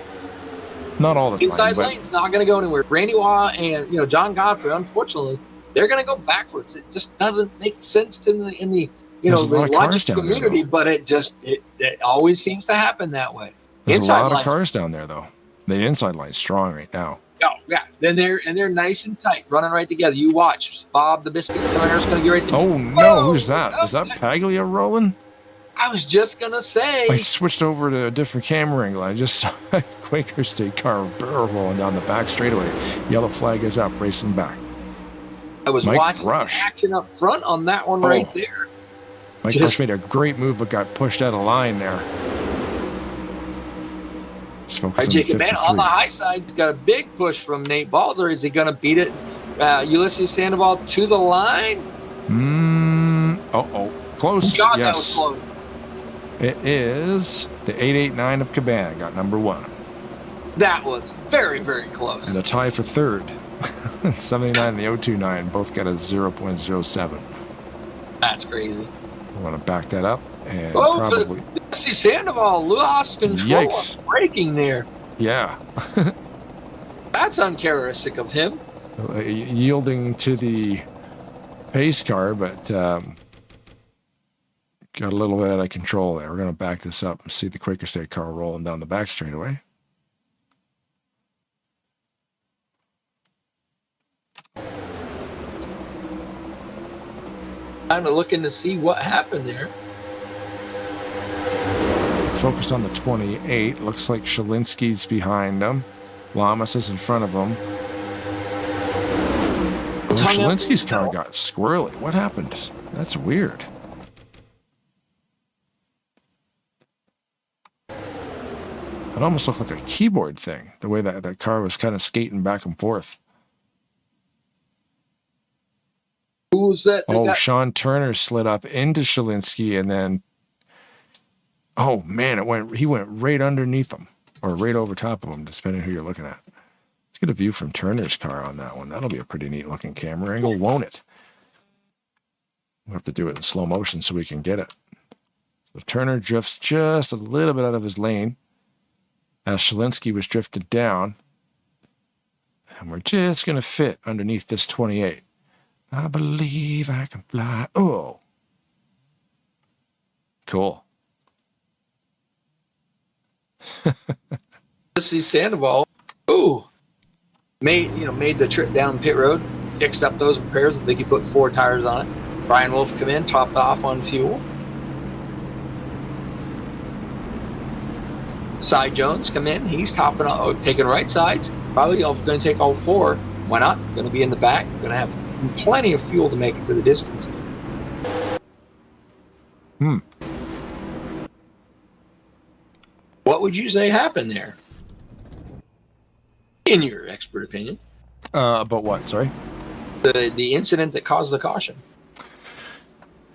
Not all the time. Inside lane's not going to go anywhere. Randy Waugh and John Godfrey, unfortunately, they're going to go backwards. It just doesn't make sense in the the logic community, but it always seems to happen that way. There's a lot of cars down there though. The inside line's strong right now. Oh yeah, they're nice and tight, running right together. You watch Bob the Biscuit Sliner's going to get right there. Oh no, who's that? Is that Paglia rolling? I was just gonna say. I switched over to a different camera angle. I just saw a Quaker State car barrel rolling down the back straightaway. Yellow flag is up, racing back. I was watching the action up front on that one right there. Mike Rush made a great move, but got pushed out of line there. Just focus on the 53. On the high side, he's got a big push from Nate Balzer. Is he going to beat it? Ulysses Sandoval to the line? Close. God, yes. That was close. It is the 889 of Cabana, got number 1. That was very, very close. And a tie for 3rd. 79 and the 029 both got a 0.07. That's crazy. I want to back that up and probably. See Sandoval lost control. Yikes. Of braking there. Yeah. That's uncharacteristic of him. Yielding to the pace car, but got a little bit out of control there. We're going to back this up and see the Quaker State car rolling down the back straightaway. Kind of looking to see what happened there. Focus on the 28. Looks like Shalinsky's behind him. Lamas is in front of him. Shalinsky's car got squirrely. What happened? That's weird. It almost looked like a keyboard thing, the way that car was kind of skating back and forth. Who was that? Sean Turner slid up into Shalinsky and then, oh man, he went right underneath him or right over top of him, depending on who you're looking at. Let's get a view from Turner's car on that one. That'll be a pretty neat looking camera angle, won't it? We'll have to do it in slow motion so we can get it. So Turner drifts just a little bit out of his lane as Shalinsky was drifted down. And we're just going to fit underneath this 28. I believe I can fly. Oh. Cool. See Sandoval. Oh. Made the trip down pit road, fixed up those repairs. I think he put 4 tires on it. Brian Wolf come in, topped off on fuel. Cy Jones come in. He's topping off, taking right sides. Probably going to take all 4. Why not? Going to be in the back. Going to have plenty of fuel to make it to the distance. would you say happened there? In your expert opinion. About what? Sorry? The incident that caused the caution.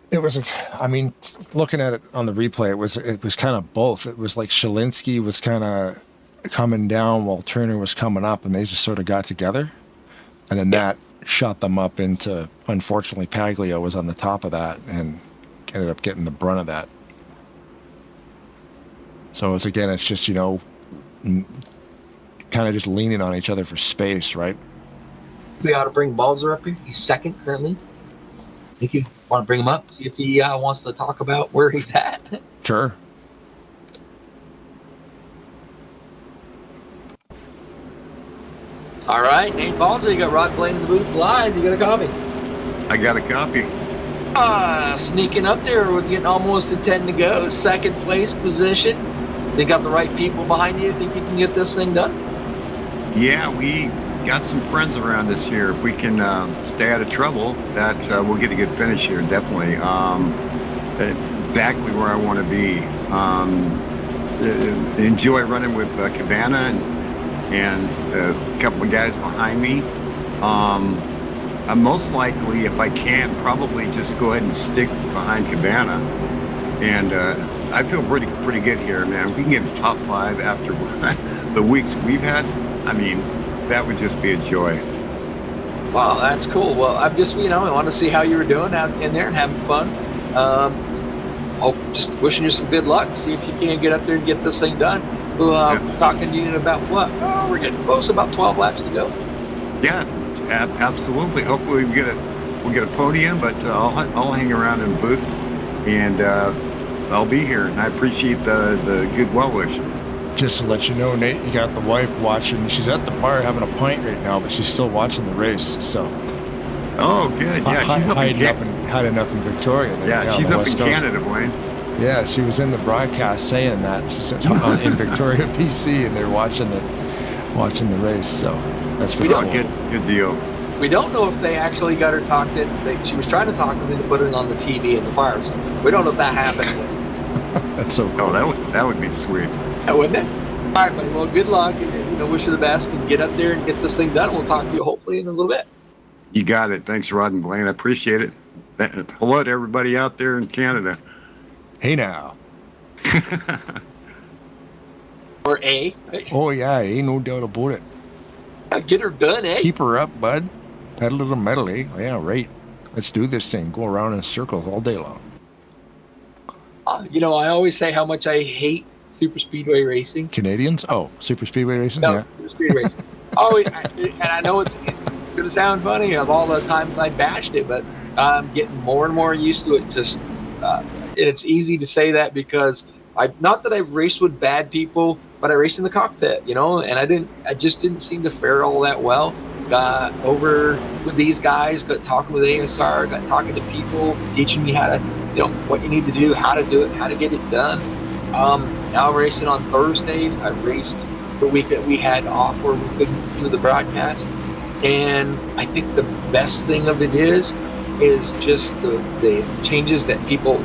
It was, I mean, looking at it on the replay, it was kind of both. It was like Shalinsky was kind of coming down while Turner was coming up, and they just sort of got together. And then that shot them up into, unfortunately, Paglio was on the top of that and ended up getting the brunt of that. So it's just, you know, kind of just leaning on each other for space, right? We ought to bring Balzer up here. He's second currently. I think you want to bring him up, see if he wants to talk about where he's at. Sure. All right, Nate Balzer, you got Rod Blaine in the booth live. You got a copy. I got a copy. Sneaking up there, we're getting almost to 10 to go. Second place position. They got the right people behind you. Think you can get this thing done? Yeah, we got some friends around this year. If we can stay out of trouble, that we'll get a good finish here, definitely. Exactly where I want to be. Enjoy running with Cabana and a couple of guys behind me. I'm most likely, if I can, probably just go ahead and stick behind Cabana. And I feel pretty good here, man. If we can get the top 5 after the weeks we've had, I mean, that would just be a joy. Wow, that's cool. Well, I'm just, I want to see how you were doing out in there and having fun. Just wishing you some good luck. See if you can get up there and get this thing done. Talking to you in about what? Oh, we're getting close, about 12 laps to go. Yeah, absolutely. Hopefully we'll get a podium, but I'll hang around in the booth, and I'll be here. And I appreciate the good well wish. Just to let you know, Nate, you got the wife watching. She's at the bar having a pint right now, but she's still watching the race. So. Oh, good. Yeah, she's hiding up in Victoria. Yeah, she's up in Canada, Wayne. Yeah, she was in the broadcast saying that. She's in Victoria, BC, and they're watching the race. So that's pretty cool. Good deal. We don't know if they actually got her talked in. She was trying to talk them into putting it on the TV in the bar. So we don't know if that happened. That's so cool. Oh, that would be sweet. That wouldn't it? All right, buddy. Well, good luck. And, wish you the best, and get up there and get this thing done. We'll talk to you hopefully in a little bit. You got it. Thanks, Rod and Blaine. I appreciate it. Hello to everybody out there in Canada. Hey now. Or A. Right? Oh yeah, ain't no doubt about it. Get her done, eh? Keep her up, bud. Pedal to the metal, eh? Yeah, right. Let's do this thing. Go around in circles all day long. I always say how much I hate Superspeedway racing. Canadians? Oh, Superspeedway racing? No, yeah. Superspeedway racing. And I know it's going to sound funny of all the times I bashed it, but I'm getting more and more used to it. Just it's easy to say that because not that I've raced with bad people, but I raced in the cockpit, and I just didn't seem to fare all that well. Got over with these guys, got talking with ASR, got talking to people, teaching me how to, what you need to do, how to do it, how to get it done. Now I'm racing on Thursdays. I raced the week that we had off where we couldn't do the broadcast. And I think the best thing of it is just the changes that people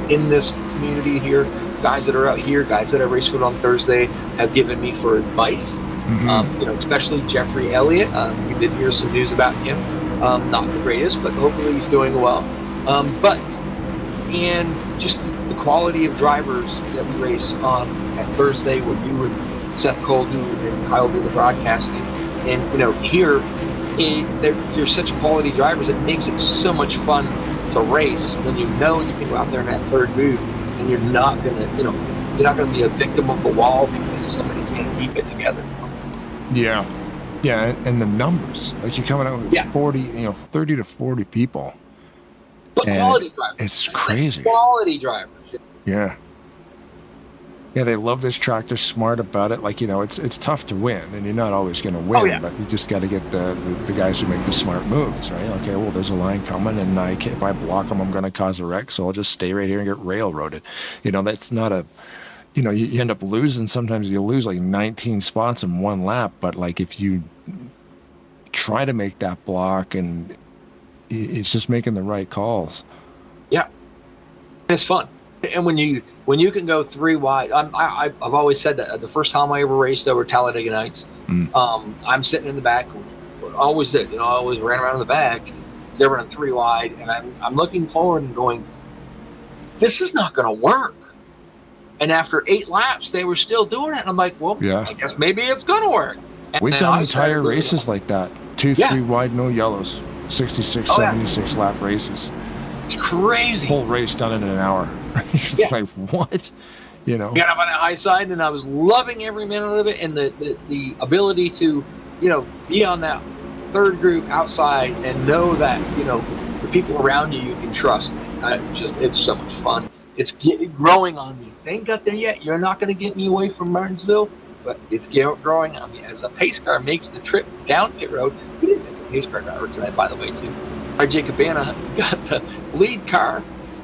in this community here, guys that are out here, guys that I race with on Thursday, have given me for advice. Mm-hmm. Especially Jeffrey Elliott. We did hear some news about him. Not the greatest, but hopefully he's doing well. And just the quality of drivers that we race on at Thursday, where you and Seth Cole do and Kyle do the broadcasting. And, here, they're such quality drivers. It makes it so much fun to race when you can go out there in that third booth and you're not going to be a victim of the wall because somebody can't keep it together. Yeah. Yeah, and the numbers. Like you're coming out with 40, 30 to 40 people. But quality drivers. It's crazy. Quality drivers. Yeah. Yeah, they love this track. They're smart about it. Like, it's tough to win, and you're not always going to win, but you just got to get the guys who make the smart moves, right? Okay, well, there's a line coming, and if I block them, I'm going to cause a wreck, so I'll just stay right here and get railroaded. That's not a... you end up losing. Sometimes you lose like 19 spots in one lap, but like if you try to make that block, and it's just making the right calls. Yeah, it's fun. And when you can go 3 wide, I've always said that the first time I ever raced over Talladega Nights, I'm sitting in the back, always did, I always ran around in the back. They're running 3 wide, and I'm looking forward and going, this is not going to work. And after 8 laps, they were still doing it. And I'm like, well, yeah. I guess maybe it's going to work. And we've done entire races like that. 2, 3 wide, no yellows. 66, 76 lap races. It's crazy. Whole race done in an hour. Like, what? Got up on the high side, and I was loving every minute of it. And the ability to, be on that third group outside and know that, the people around you can trust. It's so much fun. It's growing on me. It ain't got there yet. You're not going to get me away from Martinsville, but it's growing on me. As a pace car makes the trip down pit road, we didn't have a pace car driver tonight, by the way, too. RJ Cabana got the lead car.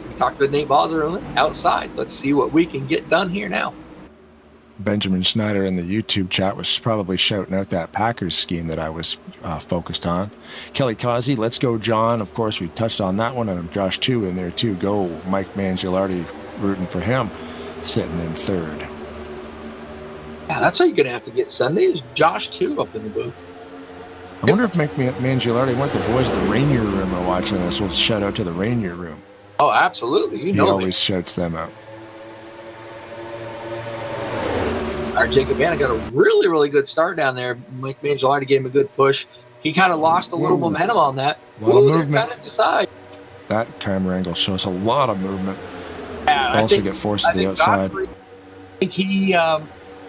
We talked to Nate Bosser outside. Let's see what we can get done here now. Benjamin Schneider in the YouTube chat was probably shouting out that Packers scheme that I was focused on. Kelly Causey, let's go, John. Of course, we touched on that one, and Josh 2 in there too. Go, Mike Mangialardi, rooting for him, sitting in third. Yeah, that's how you're going to have to get Sunday is Josh 2 up in the booth. I wonder if Mike Mangialardi went the boys at the Rainier Room are watching this. We'll shout out to the Rainier Room. Oh, absolutely. He always shouts them out. RJ Cabana got a really, really good start down there. Mike Mangialardi gave him a good push. He kind of lost a little momentum on that. A lot of movement. Kind of decide. That camera angle shows a lot of movement. Yeah, also get forced to the outside. Godfrey, I think he,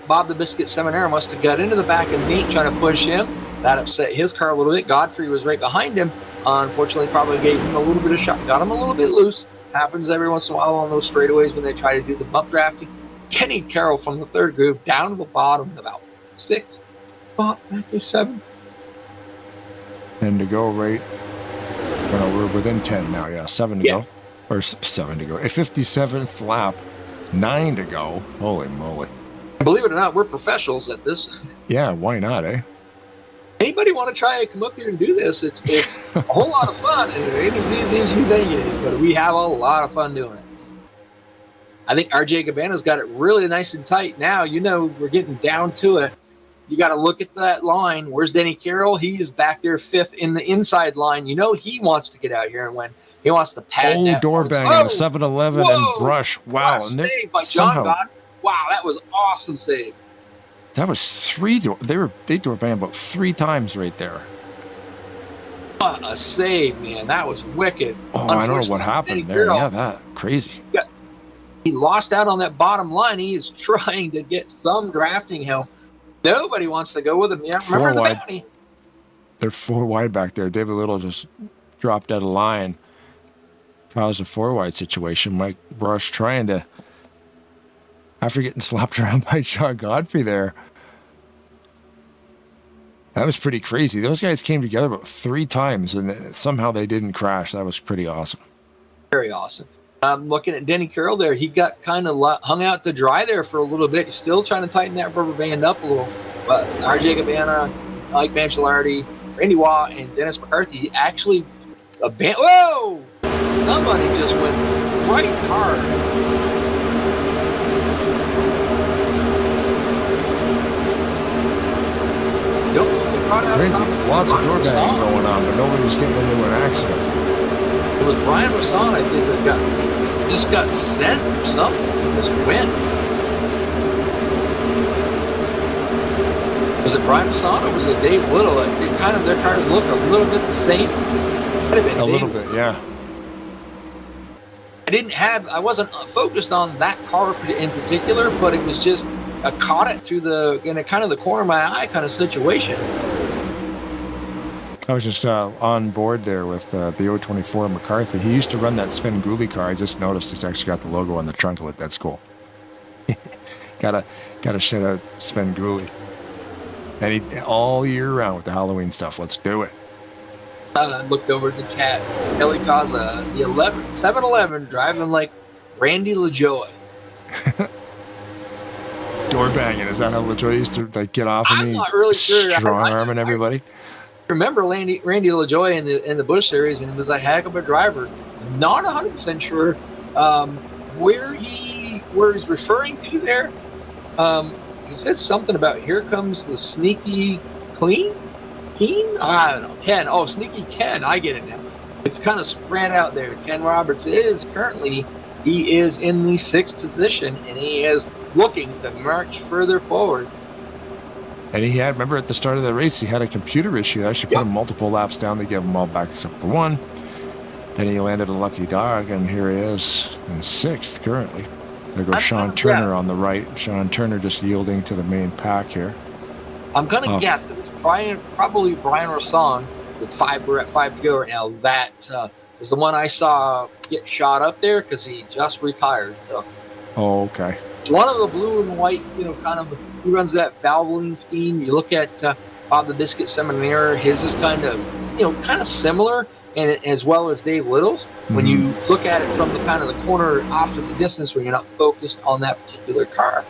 Bob the Biscuit Seminara must have got into the back of Nate trying to push him. That upset his car a little bit. Godfrey was right behind him. Unfortunately, probably gave him a little bit of shock. Got him a little bit loose. Happens every once in a while on those straightaways when they try to do the bump drafting. Kenny Carroll from the third group down to the bottom, about 6, 7. 10 to go, right? Well, we're within 10 now, yeah. 7 to go. Or 7 to go. A 57th lap, 9 to go. Holy moly. Believe it or not, we're professionals at this. Yeah, why not, eh? Anybody want to try to come up here and do this? It's a whole lot of fun. And it ain't as easy as you think it is, but we have a lot of fun doing it. I think RJ Cabana's got it really nice and tight now. We're getting down to it. You got to look at that line. Where's Denny Carroll? He is back there 5th in the inside line. He wants to get out here and win. He wants to pad that. Door bang on the 7-Eleven and Brush. Wow. And save by John God. Wow, that was awesome save. That was 3 door. They door bang about 3 times right there. What a save, man. That was wicked. Oh, I don't know what happened there. Yeah, that crazy. He lost out on that bottom line. He is trying to get some drafting help. Nobody wants to go with him. Yeah, remember the bounty. They're 4 wide back there. David Little just dropped out of line. Caused a 4 wide situation. Mike Brush trying to, after getting slapped around by Sean Godfrey there. That was pretty crazy. Those guys came together about 3 times, and somehow they didn't crash. That was pretty awesome. Very awesome. I'm looking at Denny Carroll there. He got kind of hung out to dry there for a little bit. He's still trying to tighten that rubber band up a little. But RJ Cabana, Mike Mangialardi, Randy Waugh, and Dennis McCarthy actually whoa! Somebody just went right hard. Crazy. Lots of door banging going on, but nobody's getting into an accident. It was Brian Rasson, I think, that just got sent or something. Just went. Was it Brian Rasson or was it Dave Little? I think kind of their cars look a little bit the same. A little bit, yeah. I wasn't focused on that car in particular, but it was just I caught it through kind of the corner of my eye kind of situation. I was just on board there with the 024 McCarthy. He used to run that Sven Gooley car. I just noticed it's actually got the logo on the trunk. That's cool. gotta shout out Sven Gooley. And he all year round with the Halloween stuff. Let's do it. I looked over at the chat. Kelly Caza, the 7-Eleven, driving like Randy LaJoy. Door banging. Is that how LaJoy used to get off of me? I'm not really sure. Strong arming everybody. I remember Randy LaJoy in the Busch Series, and was a heck of a driver. Not 100% sure where he's referring to there. He said something about here comes the sneaky Keen? I don't know. Ken. Oh, sneaky Ken. I get it now. It's kind of spread out there. Ken Roberts is currently, he is in the 6th position, and he is looking to march further forward. And he had, remember at the start of the race, he had a computer issue. I should put him multiple laps down to give him all back except for one. Then he landed a lucky dog, and here he is in 6th currently. There goes Sean Turner on the right. Sean Turner just yielding to the main pack here. I'm going to guess it was probably Brian Rosson with 5. We're at 5 to go right now. That was the one I saw get shot up there because he just retired. So. Oh, okay. One of the blue and white, kind of, he runs that Valvoline scheme. You look at Bob the Biscuit Seminaire, his is kind of similar, and as well as Dave Little's. When you look at it from the kind of the corner off to the distance where you're not focused on that particular car,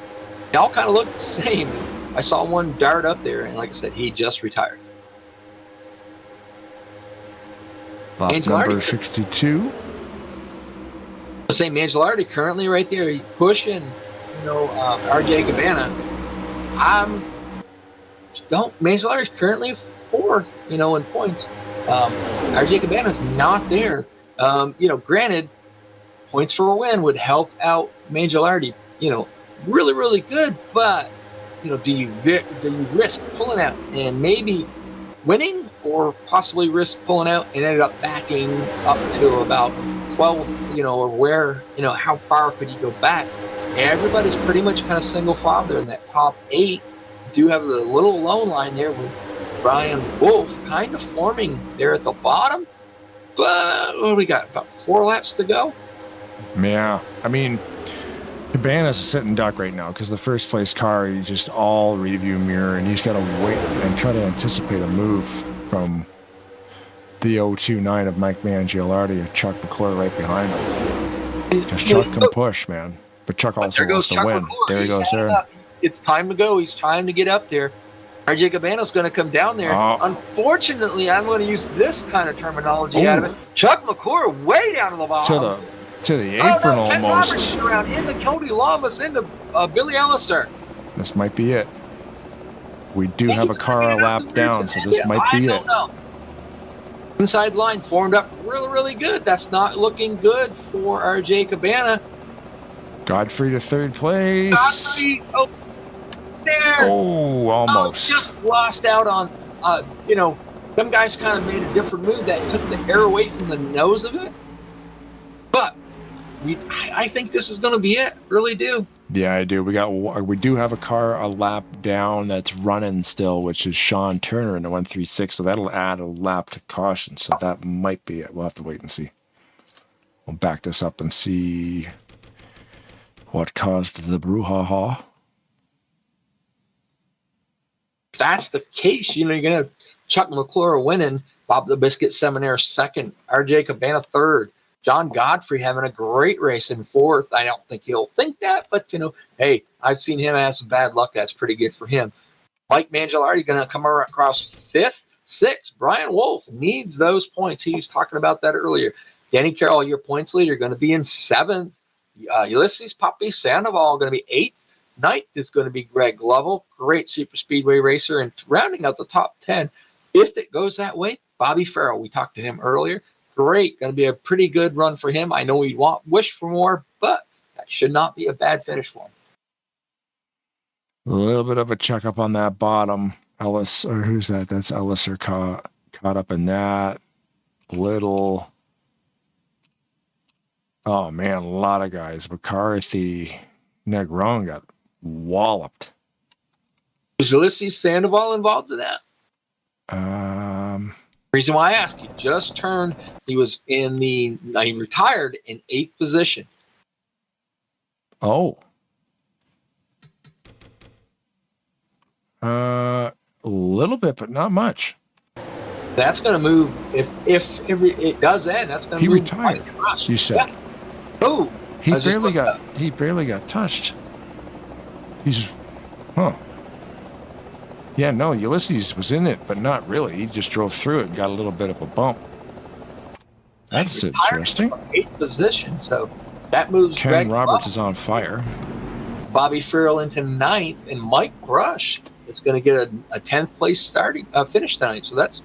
they all kind of look the same. I saw one dart up there, and like I said, he just retired. Lap number 62. The same Mangialardi currently right there. He's pushing, RJ Cabana. Mangialardi's currently 4th, in points. RJ Cabana's not there. Granted, points for a win would help out Mangialardi. Really, really good, but do you risk pulling out and maybe winning, or possibly risk pulling out and ended up backing up to about 12, or where, how far could you go back? Everybody's pretty much kind of single file there in that top 8. Do have the little lone line there with Brian Wolf kind of forming there at the bottom. But what do we got? About 4 laps to go? Yeah. I mean, Cabana's a sitting duck right now because the first place car, he's just all review mirror, and he's got to wait and try to anticipate a move from the 029 of Mike Mangialardi or Chuck McClure right behind him. Because Chuck can push, man. But Chuck also wants to win. McClure. There he goes there. It's time to go. He's trying to get up there. RJ Cabana's going to come down there. Unfortunately, I'm going to use this kind of terminology out of it. Chuck McClure way down to the bottom. To the apron Ken almost. Roberts around into Cody Lamas into Billy Elliser. This might be it. We do have a car a lap down, so this might be it. Know. Inside line formed up really, really good. That's not looking good for RJ Cabana. Godfrey to 3rd place. Godfrey, there. Oh, almost. Just lost out on, them guys kind of made a different move that took the air away from the nose of it. But I think this is going to be it. Really do. Yeah, I do. We do have a car a lap down that's running still, which is Sean Turner in the 136. So that'll add a lap to caution. So that might be it. We'll have to wait and see. We'll back this up and see what caused the brouhaha. If that's the case, you're going to have Chuck McClure winning, Bob the Biscuit Seminaire 2nd, RJ Cabana 3rd. John Godfrey having a great race in 4th. I don't think he'll think that, but, hey, I've seen him have some bad luck. That's pretty good for him. Mike Mangialardi going to come across 5th, 6th. Brian Wolf needs those points. He was talking about that earlier. Danny Carroll, your points leader, going to be in 7th. Ulysses Poppy Sandoval going to be 8th. 9th is going to be Greg Lovell, great super speedway racer. And rounding out the top 10, if it goes that way, Bobby Farrell. We talked to him earlier. Great. Going to be a pretty good run for him. I know he'd wish for more, but that should not be a bad finish for him. A little bit of a checkup on that bottom. Ellis, or who's that? That's Ellis or caught up in that. Little. Oh, man, a lot of guys. McCarthy, Negron got walloped. Was Ulysses Sandoval involved in that? Reason why I asked, he just turned, he retired in 8th position. Oh. A little bit, but not much. That's going to move, if it does end, that's going to move. He retired, you said. Yeah. Oh. He barely got touched. Yeah, no, Ulysses was in it, but not really. He just drove through it and got a little bit of a bump. That's interesting. 8th position, so That moves Ken Greg Roberts up. is on fire. Bobby Farrell into 9th, and Mike Rush is going to get a 10th place finish tonight. So that's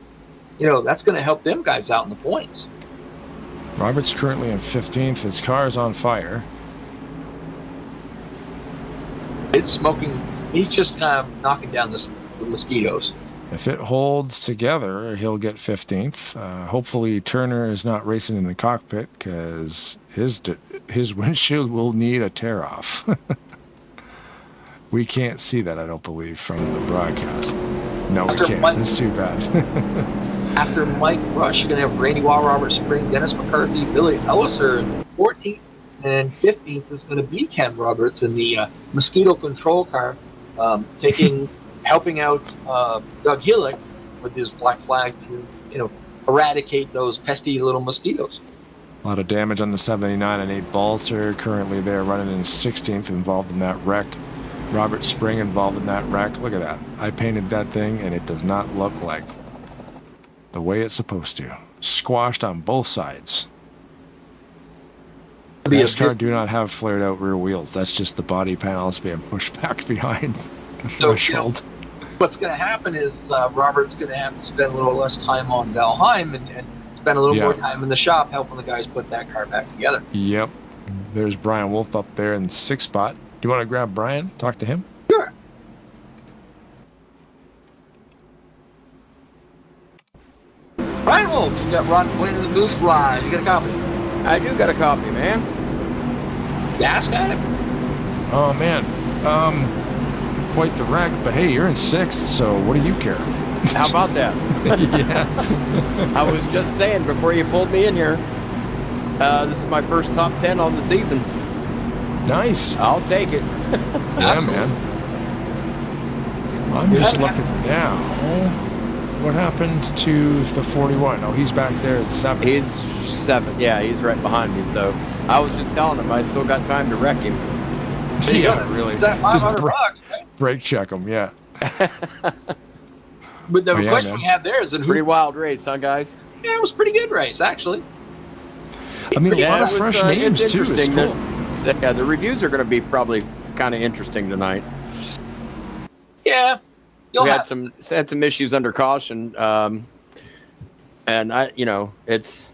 going to help them guys out in the points. Roberts currently in 15th. His car is on fire. It's smoking. He's just kind of knocking down the mosquitoes. If it holds together, he'll get 15th. Hopefully Turner is not racing in the cockpit because his windshield will need a tear-off. We can't see that, I don't believe, from the broadcast. No, we can't. It's too bad. After Mike Rush, you're going to have Randy Wall, Robert Spring, Dennis McCarthy, Billy Elliser in 14th, and 15th is going to be Ken Roberts in the mosquito control car, helping out Doug Hillick with his black flag to eradicate those pesky little mosquitoes. A lot of damage on the 79 and 8 Balser currently there running in 16th, involved in that wreck. Robert Spring involved in that wreck. Look at that. I painted that thing and it does not look like the way it's supposed to. Squashed on both sides. NASCAR do not have flared out rear wheels. That's just the body panels being pushed back behind the threshold. What's going to happen is Robert's going to have to spend a little less time on Valheim and spend a little more time in the shop helping the guys put that car back together. Yep. There's Brian Wolf up there in the 6th spot. Do you want to grab Brian? Talk to him? Sure. Brian Wolf, you got Ron Quinn in the booth live. You got a copy? I do got a copy, man. Gas got it? Oh, man. Quite the wreck, but hey, you're in 6th, so what do you care? How about that? Yeah. I was just saying before you pulled me in here, this is my first top 10 on the season. Nice. I'll take it. Yeah, man. I'm just looking now. What happened to the 41? Oh, he's back there at 7. He's 7. Yeah, he's right behind me. So I was just telling him I still got time to wreck him. Yeah, really. Just $500, right? brake check him, yeah. But the question we have there is pretty wild race, huh, guys? Yeah, it was a pretty good race, actually. I mean, a lot of fresh names, too. It's cool. Yeah, the reviews are going to be probably kind of interesting tonight. Yeah. We had some issues under caution, and it's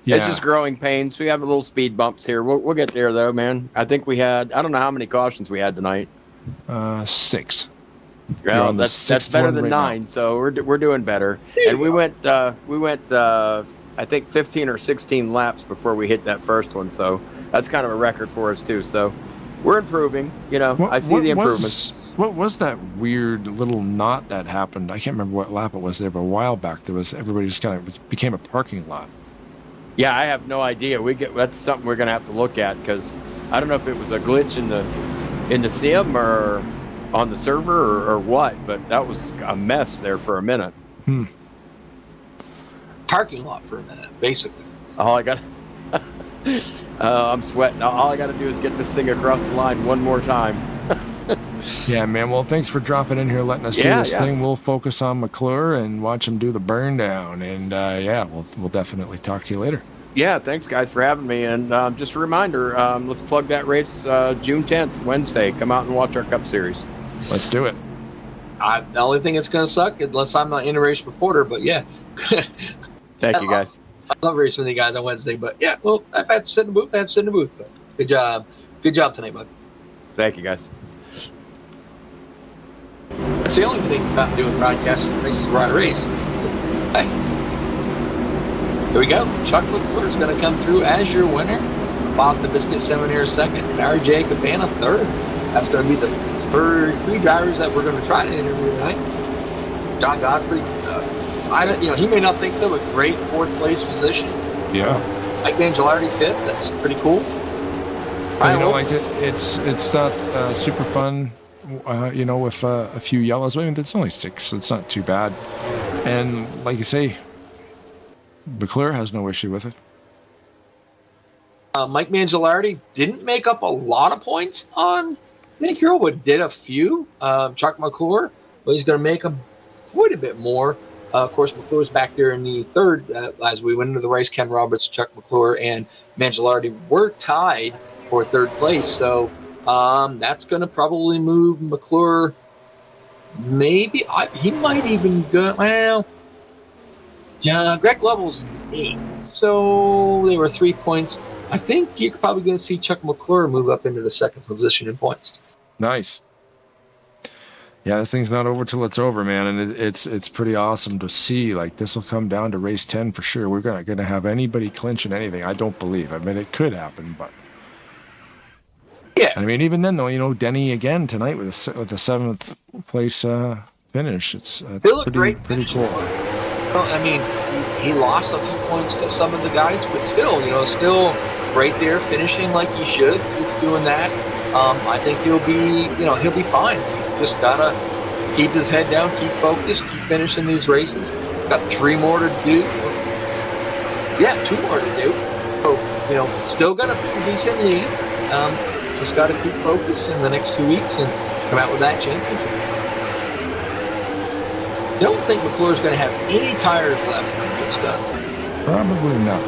just growing pains. We have a little speed bumps here. We'll get there though, man. I think we had, I don't know how many cautions we had tonight. 6. Well, that's better than 9, so we're doing better. And we went I think 15 or 16 laps before we hit that first one, so that's kind of a record for us too. So we're improving. I see the improvements. What was that weird little knot that happened? I can't remember what lap it was there, but a while back everybody just kind of became a parking lot. Yeah, I have no idea. That's something we're gonna have to look at because I don't know if it was a glitch in the sim or on the server or what, but that was a mess there for a minute. Parking lot for a minute, basically. All I got. I'm sweating. All I got to do is get this thing across the line one more time. Yeah, man. Well, thanks for dropping in here, letting us do this thing. We'll focus on McClure and watch him do the burn down. And we'll definitely talk to you later. Yeah, thanks guys for having me. And just a reminder, let's plug that race June 10th, Wednesday. Come out and watch our Cup Series. Let's do it. The only thing that's going to suck, unless I'm not in a race reporter, but yeah. Thank you guys. I love racing with you guys on Wednesday, but yeah, well, I've had to sit in the booth. But good job. Good job tonight, bud. Thank you, guys. That's the only thing about doing broadcasting races where I race. Hey. Here we go. Chuck McClure is going to come through as your winner. Bob the Biscuit Seminaire second, and RJ Cabana third. That's going to be the three drivers that we're going to try to interview tonight. John Godfrey, he may not think so, but great 4th place position. Yeah. Mike Angelardi 5th. That's pretty cool. It's not super fun. With a few yellows. I mean, it's only 6, so it's not too bad. And like you say, McClure has no issue with it. Mike Mangialardi didn't make up a lot of points on Manicure, but did a few. Chuck McClure, but he's going to make him quite a bit more. Of course, McClure's back there in the 3rd as we went into the race. Ken Roberts, Chuck McClure, and Mangialardi were tied for third place. So that's going to probably move McClure. Maybe he might even go. Well, yeah, Greg Lovell's in 8th, so they were 3 points. I think you're probably going to see Chuck McClure move up into the 2nd position in points. Nice. Yeah, this thing's not over till it's over, man, and it's pretty awesome to see. Like, this will come down to race 10 for sure. We're not going to have anybody clinching anything. I don't believe. I mean, it could happen, but yeah. I mean, even then, though, you know, Denny again tonight with a 7th place finish. It's pretty cool. Well, I mean, he lost a few points to some of the guys, but still, you know, still right there finishing like he should. He's doing that. I think he'll be fine. He's just gotta keep his head down, keep focused, keep finishing these races. Got 3 more to do. Yeah, 2 more to do. So, you know, still got a decent lead. Just got to keep focused in the next 2 weeks and come out with that championship. Don't think McClure's going to have any tires left when it's done. Probably not.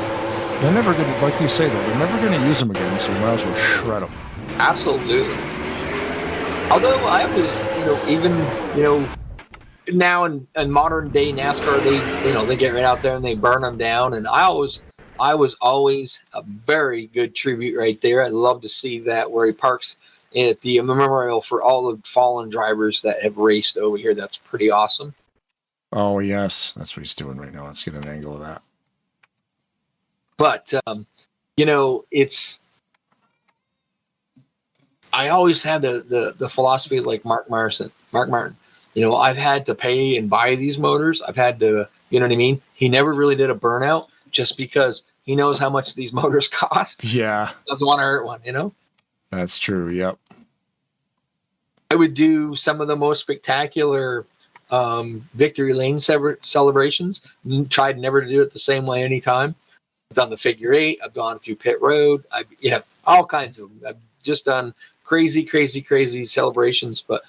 They're never going to, like you say, though, they're never going to use them again, so you might as well shred them. Absolutely. Although I was, now in modern day NASCAR, they get right out there and they burn them down. And I was always a very good tribute right there. I'd love to see that where he parks at the memorial for all the fallen drivers that have raced over here. That's pretty awesome. Oh, yes. That's what he's doing right now. Let's get an angle of that. But, I always had the philosophy like Mark Martin. I've had to pay and buy these motors. I've had to, you know what I mean? He never really did a burnout just because he knows how much these motors cost. Yeah. Doesn't want to hurt one, you know? That's true. Yep. I would do some of the most spectacular victory lane celebrations. Tried never to do it the same way anytime. I've done the figure 8. I've gone through pit road. All kinds of them. I've just done crazy celebrations, but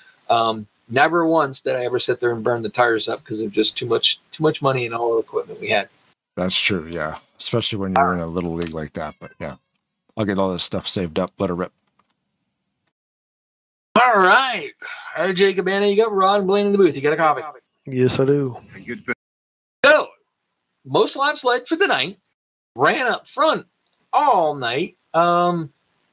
never once did I ever sit there and burn the tires up because of just too much money and all the equipment we had. That's true, yeah. Especially when you're in a little league like that. But yeah, I'll get all this stuff saved up. Let her rip. All right. All right, Jacob, Anna, you got Rod and Blaine in the booth. You got a copy? Yes, I do. So, most laps led for the night. Ran up front all night.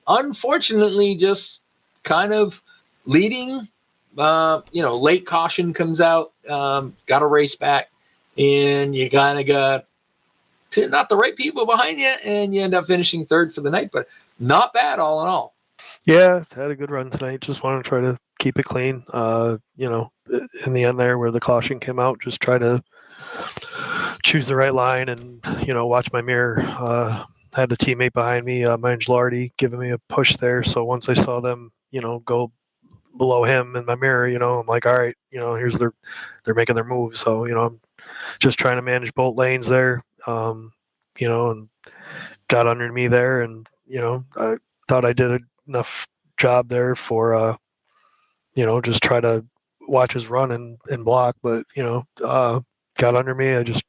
Unfortunately, just kind of leading. Late caution comes out. Got a race back. And you kind of got not the right people behind you, and you end up finishing 3rd for the night, but not bad all in all. Yeah, had a good run tonight. Just want to try to keep it clean. In the end there where the caution came out, just try to choose the right line and, watch my mirror. Had a teammate behind me, Mangialardi, giving me a push there. So once I saw them, go below him in my mirror, I'm like, all right, they're making their move. So, I'm just trying to manage both lanes there, and got under me there. And, I thought I did enough job there for, just try to watch his run and block. But, got under me. I just,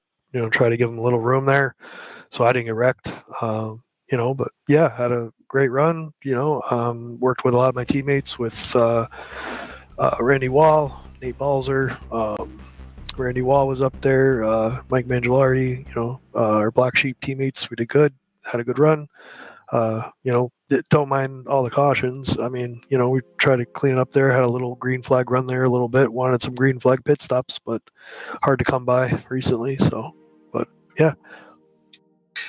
try to give him a little room there so I didn't get wrecked. But yeah, had a great run, worked with a lot of my teammates with Randy Wall, Nate Balzer, Randy Wall was up there, Mike Mangialardi, our Black Sheep teammates. We did good, had a good run. Don't mind all the cautions. I mean, we tried to clean it up there, had a little green flag run there a little bit, wanted some green flag pit stops, but hard to come by recently. So, but yeah.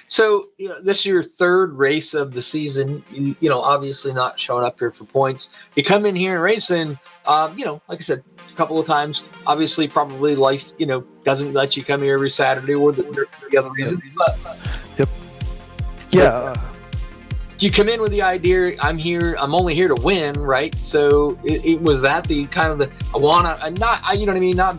So, this is your 3rd race of the season. Obviously not showing up here for points. You come in here and racing, like I said, a couple of times. Obviously, probably life, doesn't let you come here every Saturday or the other reason. Yep. Yeah. You come in with the idea, I'm only here to win, right? So it was that the kind of not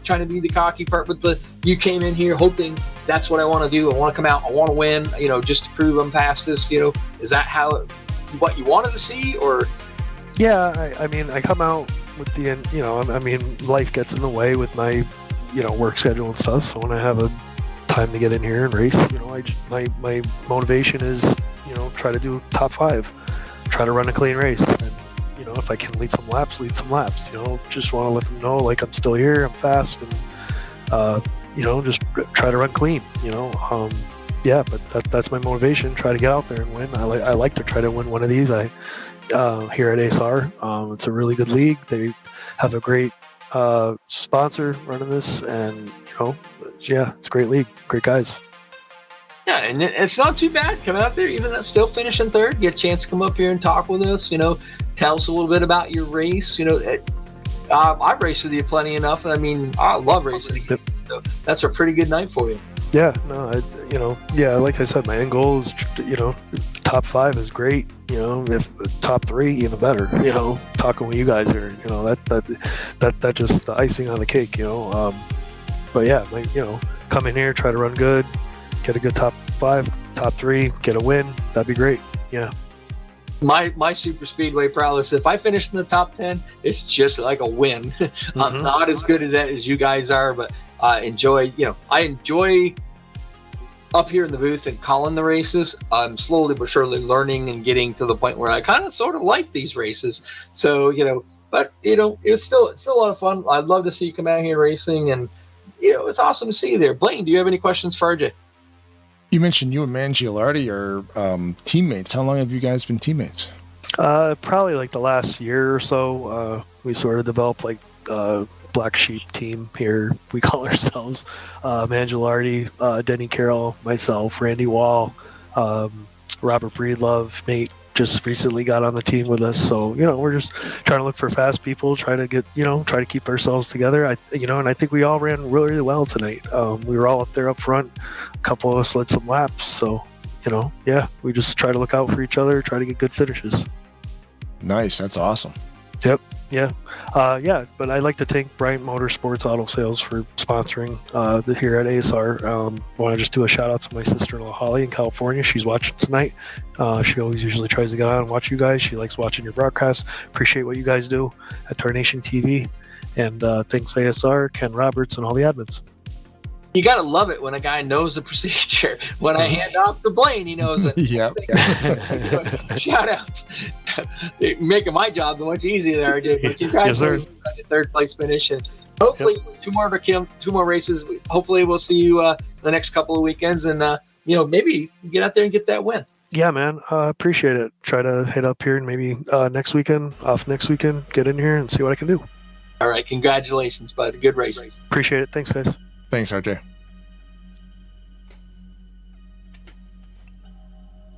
trying to be the cocky part, but you came in here hoping that's what I want to do. I want to come out, I want to win, just to prove I'm past this, is that what you wanted to see, or? Yeah, I come out with the, life gets in the way with my, work schedule and stuff. So when I have a time to get in here and race, my motivation is, try to do top 5, try to run a clean race. And, you know, if I can lead some laps, you know, just want to let them know, like, I'm still here, I'm fast, and, you know, just try to run clean, you know. Yeah, but that's my motivation, try to get out there and win. I like to try to win one of these. Here at ASR, it's a really good league. They have a great sponsor running this, and, you know, it's a great league, great guys. Yeah, and it's not too bad coming out there, even though still finishing third, get a chance to come up here and talk with us, you know, tell us a little bit about your race. You know, I've raced with you plenty enough. I mean, I love racing. So that's a pretty good night for you. Yeah, no, you know, yeah, like I said, my end goal is, you know, top 5 is great. You know, if top 3, even better. You know, talking with you guys are, you know, that just the icing on the cake. You know, but yeah, you know, come in here, try to run good, get a good top 5, top 3, get a win. That'd be great. Yeah. My super speedway prowess, if I finish in the top 10, it's just like a win. I'm not as good at that as you guys are, but I enjoy up here in the booth and calling the races. I'm slowly but surely learning and getting to the point where I kind of sort of like these races. So, you know, but, you know, it's still a lot of fun. I'd love to see you come out here racing, and, you know, it's awesome to see you there. Blaine, do you have any questions for RJ? You mentioned you and Mangialardi are teammates. How long have you guys been teammates? Probably like the last year or so. We sort of developed like black sheep team here, we call ourselves. Mangialardi, Denny Carroll, myself, Randy Wall, Robert Breedlove, Nate just recently got on the team with us. So, you know, we're just trying to look for fast people, try to keep ourselves together. And I think we all ran really, really well tonight. We were all up there up front. A couple of us led some laps. So, you know, yeah, we just try to look out for each other, try to get good finishes. Nice. That's awesome. Yep. Yeah. But I'd like to thank Bryant Motorsports Auto Sales for sponsoring here at ASR. Want to just do a shout out to my sister-in-law Holly in California. She's watching tonight. She always usually tries to get on and watch you guys. She likes watching your broadcasts. Appreciate what you guys do at TARNATION TV. And thanks ASR, Ken Roberts, and all the admins. You gotta love it when a guy knows the procedure. When I hand off to Blaine, he knows it. Yep. Shout outs. Making my job much easier there, RJ. But congratulations on your third place finish. And hopefully two more races. Hopefully we'll see you the next couple of weekends, and you know, maybe get out there and get that win. Yeah, man. Appreciate it. Try to hit up here and maybe next weekend, get in here and see what I can do. All right. Congratulations, bud. Good race. Appreciate it. Thanks, guys. Thanks, RJ.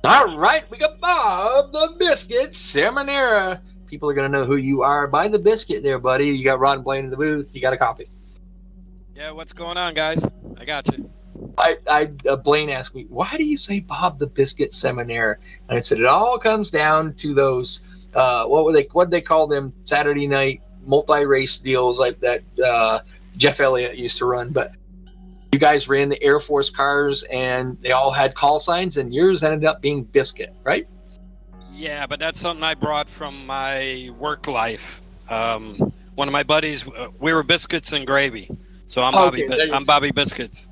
All right, we got Bob the Biscuit Seminara. People are going to know who you are by the biscuit there, buddy. You got Rod and Blaine in the booth. You got a copy. Yeah, what's going on, guys? I got you. Blaine asked me, why do you say Bob the Biscuit Seminara? And I said, it all comes down to those, what they call them, Saturday night multi-race deals like that Jeff Elliott used to run. But you guys ran the Air Force cars, and they all had call signs, and yours ended up being Biscuit, right? Yeah, but that's something I brought from my work life. One of my buddies, we were Biscuits and Gravy, so I'm Bobby Biscuits.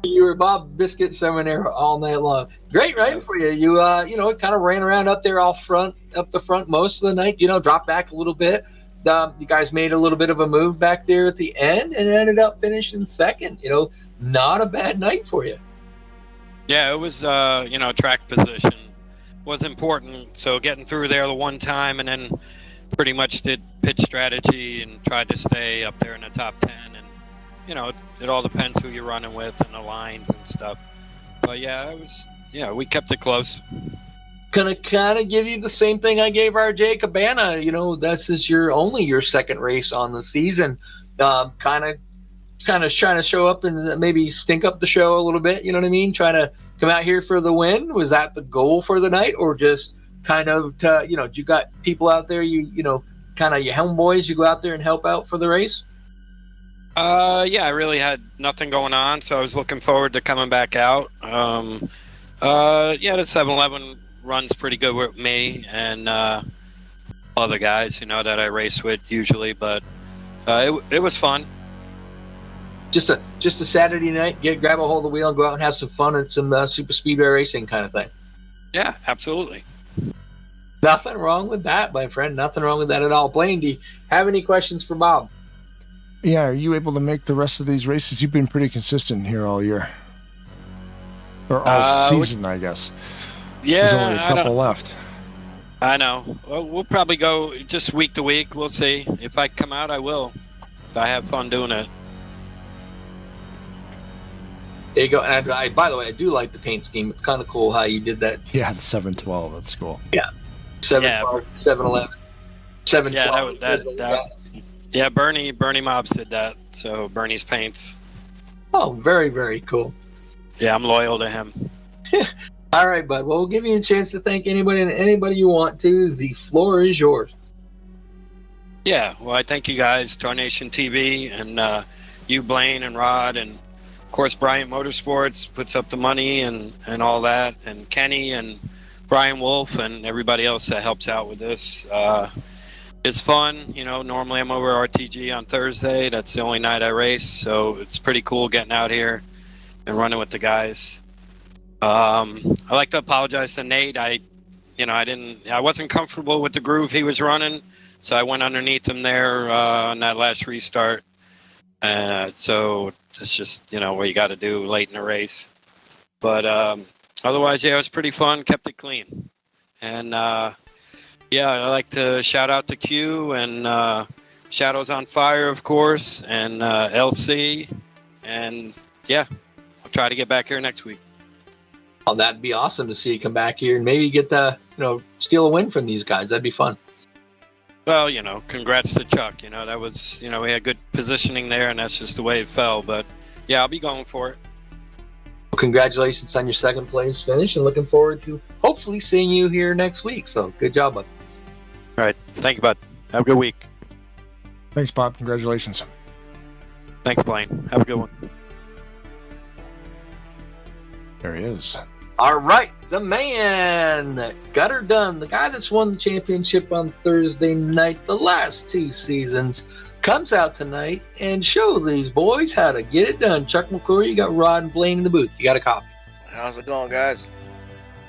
You were Bob Biscuit Seminara all night long. Great riding for you. You know, kind of ran around up there up the front most of the night. You know, dropped back a little bit. You guys made a little bit of a move back there at the end and ended up finishing second. You know, not a bad night for you. Yeah, it was, you know, track position was important. So getting through there the one time, and then pretty much did pitch strategy and tried to stay up there in the top 10. And, you know, it all depends who you're running with and the lines and stuff. But yeah, we kept it close. Gonna kind of give you the same thing I gave RJ Cabana. You know, this is your second race on the season. Kind of trying to show up and maybe stink up the show a little bit. You know what I mean? Trying to come out here for the win. Was that the goal for the night, or just kind of you got people out there? You know, kind of your homeboys. You go out there and help out for the race. Yeah, I really had nothing going on, so I was looking forward to coming back out. Yeah, the 7-Eleven runs pretty good with me and other guys, you know, that I race with usually, but it was fun. Just a Saturday night, grab a hold of the wheel and go out and have some fun and some super speedway racing kind of thing. Yeah, absolutely. Nothing wrong with that, my friend. Nothing wrong with that at all. Blaine, do you have any questions for Bob? Yeah, are you able to make the rest of these races? You've been pretty consistent here all year. Or all season, I guess. Yeah, There's only a couple left. I know. Well, we'll probably go just week to week. We'll see. If I come out, I will. If I have fun doing it. There you go. And by the way, I do like the paint scheme. It's kind of cool how you did that. Yeah, the 712. That's cool. Yeah. 712, 711, 712. Yeah, Bernie Mobs did that. So Bernie's paints. Oh, very, very cool. Yeah, I'm loyal to him. All right, bud. Well, we'll give you a chance to thank anybody you want to. The floor is yours. Yeah, well, I thank you guys, TARNATION TV, and you, Blaine, and Rod, and of course Bryant Motorsports puts up the money and all that, and Kenny and Brian Wolf and everybody else that helps out with this. It's fun, you know. Normally I'm over RTG on Thursday. That's the only night I race, so it's pretty cool getting out here and running with the guys. I like to apologize to Nate. I wasn't comfortable with the groove he was running, so I went underneath him there on that last restart. So it's just, what you got to do late in the race. But otherwise, yeah, it was pretty fun. Kept it clean. And yeah, I like to shout out to Q and Shadows on Fire, of course, and LC. And yeah, I'll try to get back here next week. Oh, that'd be awesome to see you come back here and maybe get steal a win from these guys. That'd be fun. Well, congrats to Chuck. That was, we had good positioning there, and that's just the way it fell. But yeah, I'll be going for it. Well, congratulations on your second place finish, and looking forward to hopefully seeing you here next week. So good job, bud. All right. Thank you, bud. Have a good week. Thanks, Bob. Congratulations. Thanks, Blaine. Have a good one. There he is. All right, the man that got her done, the guy that's won the championship on Thursday night the last 2 seasons, comes out tonight and shows these boys how to get it done. Chuck McClure, you got Rod and Blaine in the booth. You got a copy. How's it going, guys?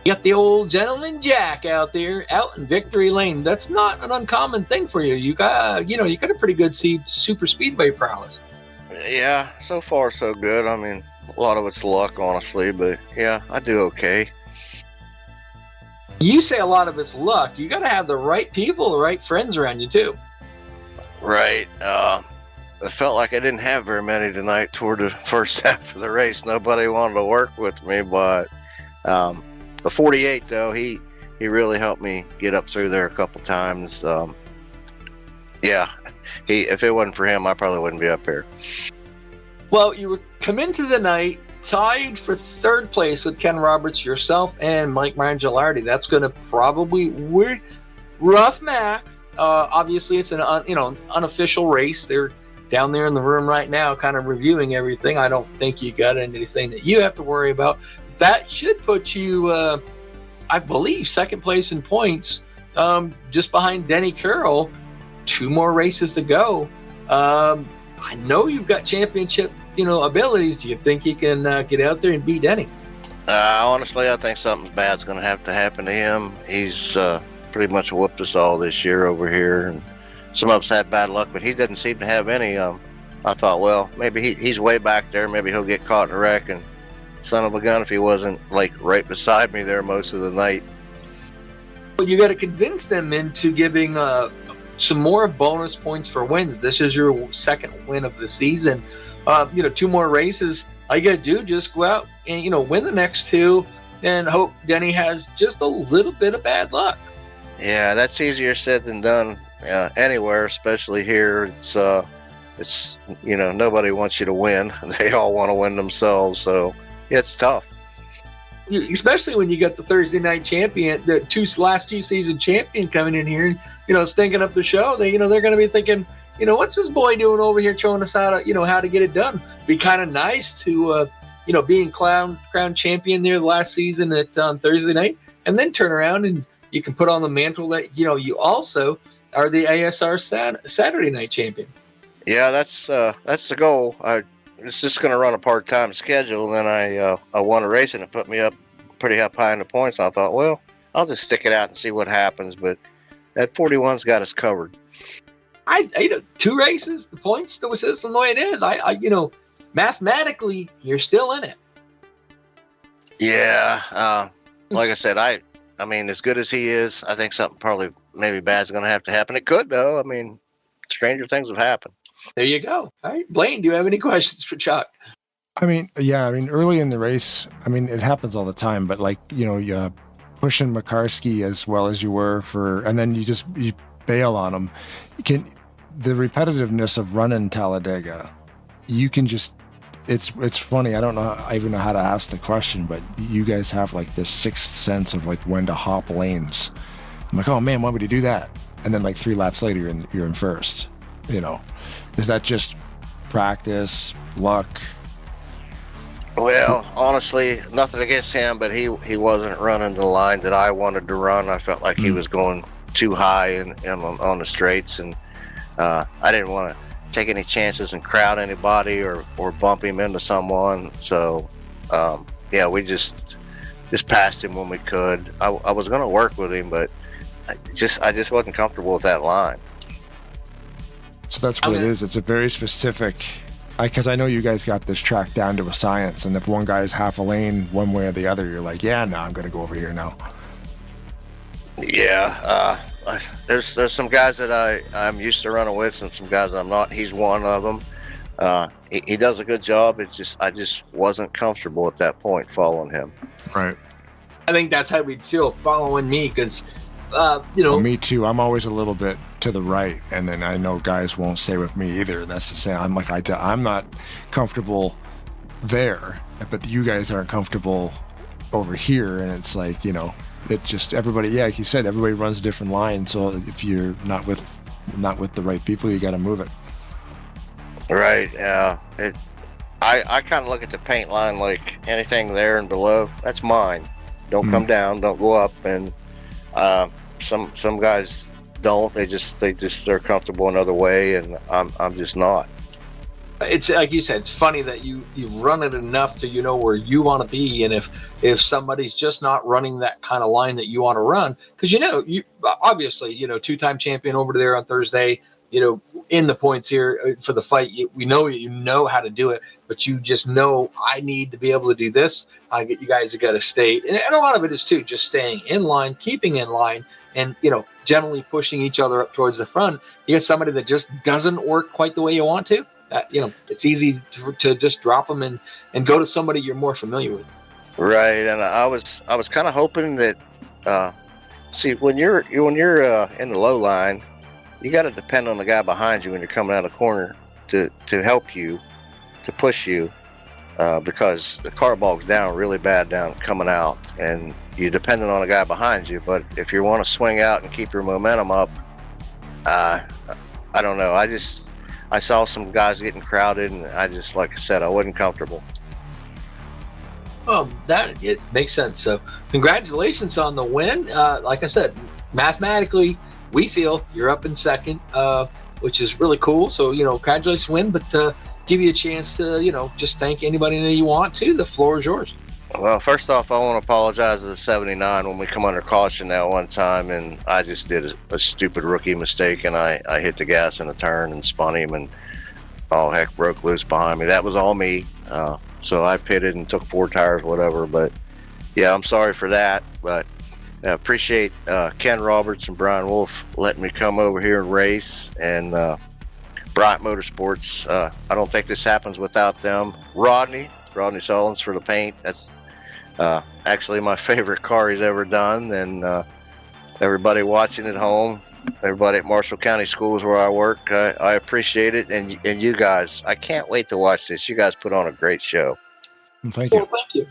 You got the old gentleman Jack out there, out in Victory Lane. That's not an uncommon thing for you. You got, you got a pretty good super speedway prowess. Yeah, so far so good. I mean, a lot of it's luck, honestly, but yeah, I do okay. You say a lot of it's luck. You got to have the right people, the right friends around you, too. Right. I felt like I didn't have very many tonight toward the first half of the race. Nobody wanted to work with me, but the 48, though, he really helped me get up through there a couple times. Yeah, if it wasn't for him, I probably wouldn't be up here. Well, you come into the night tied for third place with Ken Roberts, yourself, and Mike Mangialardi. That's going to probably rough math. Obviously, it's an unofficial race. They're down there in the room right now, kind of reviewing everything. I don't think you got anything that you have to worry about. That should put you, I believe, second place in points, just behind Denny Carroll. 2 more races to go. I know you've got championship, abilities. Do you think you can get out there and beat Denny? Honestly, I think something bad's going to have to happen to him. He's pretty much whooped us all this year over here, and some of us had bad luck, but he didn't seem to have any. I thought, well, maybe he's way back there. Maybe he'll get caught in a wreck, and son of a gun if he wasn't right beside me there most of the night. But you got to convince them into giving some more bonus points for wins. This is your second win of the season. 2 more races. All you got to do, just go out and win the next 2, and hope Denny has just a little bit of bad luck. Yeah, that's easier said than done. Anywhere, especially here. It's nobody wants you to win. They all want to win themselves, so it's tough. Especially when you got the Thursday night champion, the last 2 season champion coming in here, stinking up the show. They're going to be thinking, what's this boy doing over here showing us how to get it done? Be kind of nice to, being crowned champion there last season at Thursday night, and then turn around and you can put on the mantle that, you also are the ASR Saturday night champion. Yeah, that's the goal. It's just going to run a part-time schedule, and then I won a race, and it put pretty up high in the points. I thought, well, I'll just stick it out and see what happens. But that 41's got us covered. I 2 races, the points, the system the way it is. I mathematically, you're still in it. Yeah. Like I said, I mean, as good as he is, I think something probably maybe bad's going to have to happen. It could, though. I mean, stranger things have happened. There you go. All right, Blaine, do you have any questions for Chuck? I mean, yeah, I mean, early in the race, I mean, it happens all the time, but like, you pushing McCarskey as well as you were and then you bail on him. The repetitiveness of running Talladega, you can just, it's funny. I don't know, I even know how to ask the question, but you guys have like this sixth sense of like when to hop lanes. I'm like, oh man, why would you do that? And then like 3 laps later, you're in first. Is that just practice, luck? Well, honestly, nothing against him, but he wasn't running the line that I wanted to run. I felt like he was going too high on the straights, and I didn't want to take any chances and crowd anybody or bump him into someone. So, yeah, we just passed him when we could. I was going to work with him, but I just wasn't comfortable with that line. So that's what it is. It's a very specific, because I know you guys got this track down to a science, and if one guy's half a lane one way or the other, you're like, yeah, no, I'm going to go over here now. Yeah, there's some guys that I'm used to running with, and some guys I'm not. He's one of them. He does a good job. I just wasn't comfortable at that point following him. Right. I think that's how we'd feel following me, because Well, me too. I'm always a little bit to the right, and then I know guys won't stay with me either. That's the same. I'm like, I'm not comfortable there, but you guys aren't comfortable over here, and it's like, it just, everybody, yeah, like you said, everybody runs a different line. So if you're not with the right people, you got to move it. Right. Yeah. I kind of look at the paint line like anything there and below, that's mine. Don't come down. Don't go up. And some guys don't. They're comfortable another way, and I'm just not. It's like you said, it's funny that you run it enough to where you want to be, and if somebody's just not running that kind of line that you want to run, because you obviously 2-time champion over there on Thursday, in the points here for the fight, we know you know how to do it, but you just know I need to be able to do this. You guys have got to stay, and a lot of it is too just staying in line, keeping in line, and generally pushing each other up towards the front. You get somebody that just doesn't work quite the way you want to. It's easy to just drop them and go to somebody you're more familiar with. Right, and I was kind of hoping that see, when you're in the low line, you got to depend on the guy behind you when you're coming out of the corner to help you, to push you, because the car bogs down really bad down coming out, and you're dependent on a guy behind you. But if you want to swing out and keep your momentum up, I don't know. I saw some guys getting crowded, and like I said, I wasn't comfortable. Well, it makes sense. So congratulations on the win. Like I said, mathematically, we feel you're up in second, which is really cool. So, congratulations win, but give you a chance to, just thank anybody that you want to. The floor is yours. Well, first off, I want to apologize to the 79 when we come under caution that one time, and I just did a stupid rookie mistake, and I hit the gas in a turn and spun him, and all heck broke loose behind me. That was all me. So I pitted and took 4 tires, whatever. But yeah, I'm sorry for that. But I appreciate Ken Roberts and Brian Wolf letting me come over here and race, and Bryant Motorsports. I don't think this happens without them. Rodney Sullins for the paint. That's actually my favorite car he's ever done. And everybody watching at home, everybody at Marshall County Schools where I work, I appreciate it. And you guys, I can't wait to watch this. You guys put on a great show. Thank you. Well, thank you.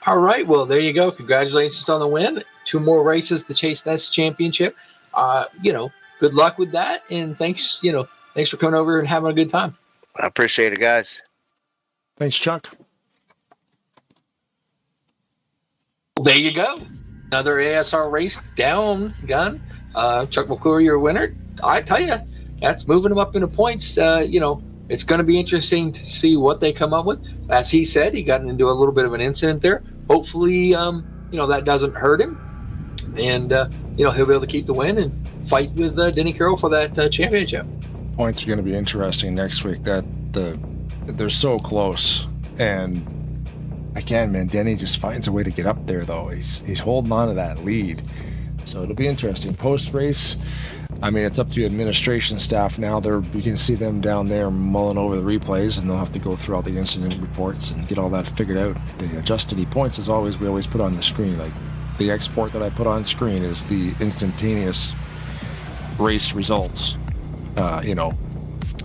All right. Well, there you go. Congratulations on the win. 2 more races to chase this championship. Good luck with that. And thanks for coming over and having a good time. I appreciate it, guys. Thanks, Chuck. There you go. Another ASR race down, gun. Chuck McClure, your winner. I tell you, that's moving them up into points. It's going to be interesting to see what they come up with. As he said, he got into a little bit of an incident there. hopefully, that doesn't hurt him. And, he'll be able to keep the win and fight with Denny Carroll for that championship. Points are going to be interesting next week. They're so close. And again, man, Denny just finds a way to get up there, though. He's holding on to that lead. So it'll be interesting. Post-race, it's up to the administration staff now. You can see them down there mulling over the replays, and they'll have to go through all the incident reports and get all that figured out. The adjusted points, as always, we always put on the screen. Like the export that I put on screen is the instantaneous race results.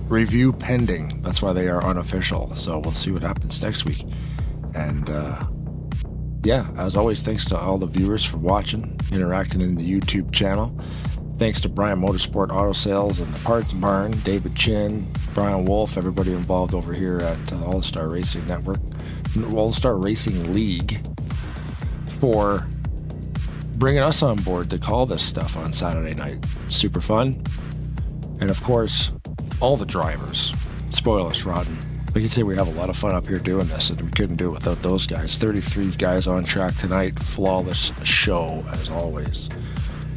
Review pending. That's why they are unofficial. So we'll see what happens next week. And as always, thanks to all the viewers for watching, interacting in the YouTube channel. Thanks to Bryant Motorsport Auto Sales and the Parts Barn, David Chin, Brian Wolf, everybody involved over here at All-Star Racing Network, All-Star Racing League, for bringing us on board to call this stuff on Saturday night. Super fun. And of course, all the drivers. Spoil us, Rodden. We can say we have a lot of fun up here doing this, and we couldn't do it without those guys. 33 guys on track tonight. Flawless show, as always.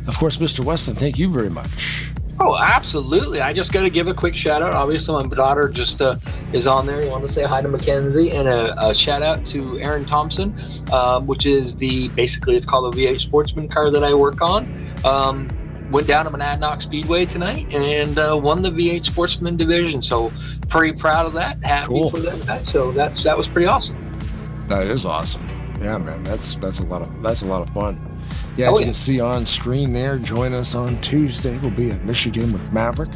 Of course, Mr. Weston, thank you very much. Oh, absolutely. I just got to give a quick shout out. Obviously, my daughter just is on there. I want to say hi to Mackenzie, and a shout out to Aaron Thompson, which is basically it's called the V8 Sportsman car that I work on. Went down to Monadnock Speedway tonight and won the V8 Sportsman division. So pretty proud of that. Happy for that guy. So that was pretty awesome. That is awesome. Yeah, man. That's a lot of fun. Yeah, as you can see on screen there, join us on Tuesday. We'll be at Michigan with Maverick.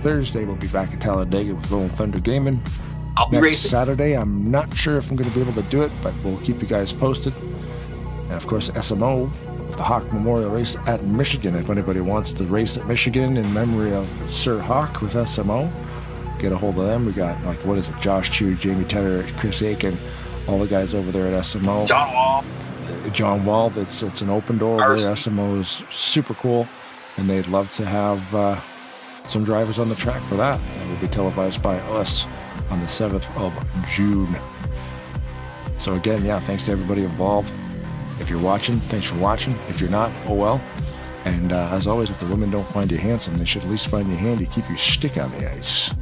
Thursday, we'll be back at Talladega with Rolling Thunder Gaming. I'll be Next racing. Saturday, I'm not sure if I'm going to be able to do it, but we'll keep you guys posted. And of course, SMO, the Hawk Memorial Race at Michigan. If anybody wants to race at Michigan in memory of Sir Hawk with SMO, get a hold of them. We got, Josh Chu, Jamie Tedder, Chris Aiken, all the guys over there at SMO. John Wall, it's an open door over there. SMO is super cool, and they'd love to have some drivers on the track for that. That will be televised by us on the 7th of June. So again, thanks to everybody involved. If you're watching, thanks for watching. If you're not, oh well. And as always, if the women don't find you handsome, they should at least find you handy, keep your stick on the ice.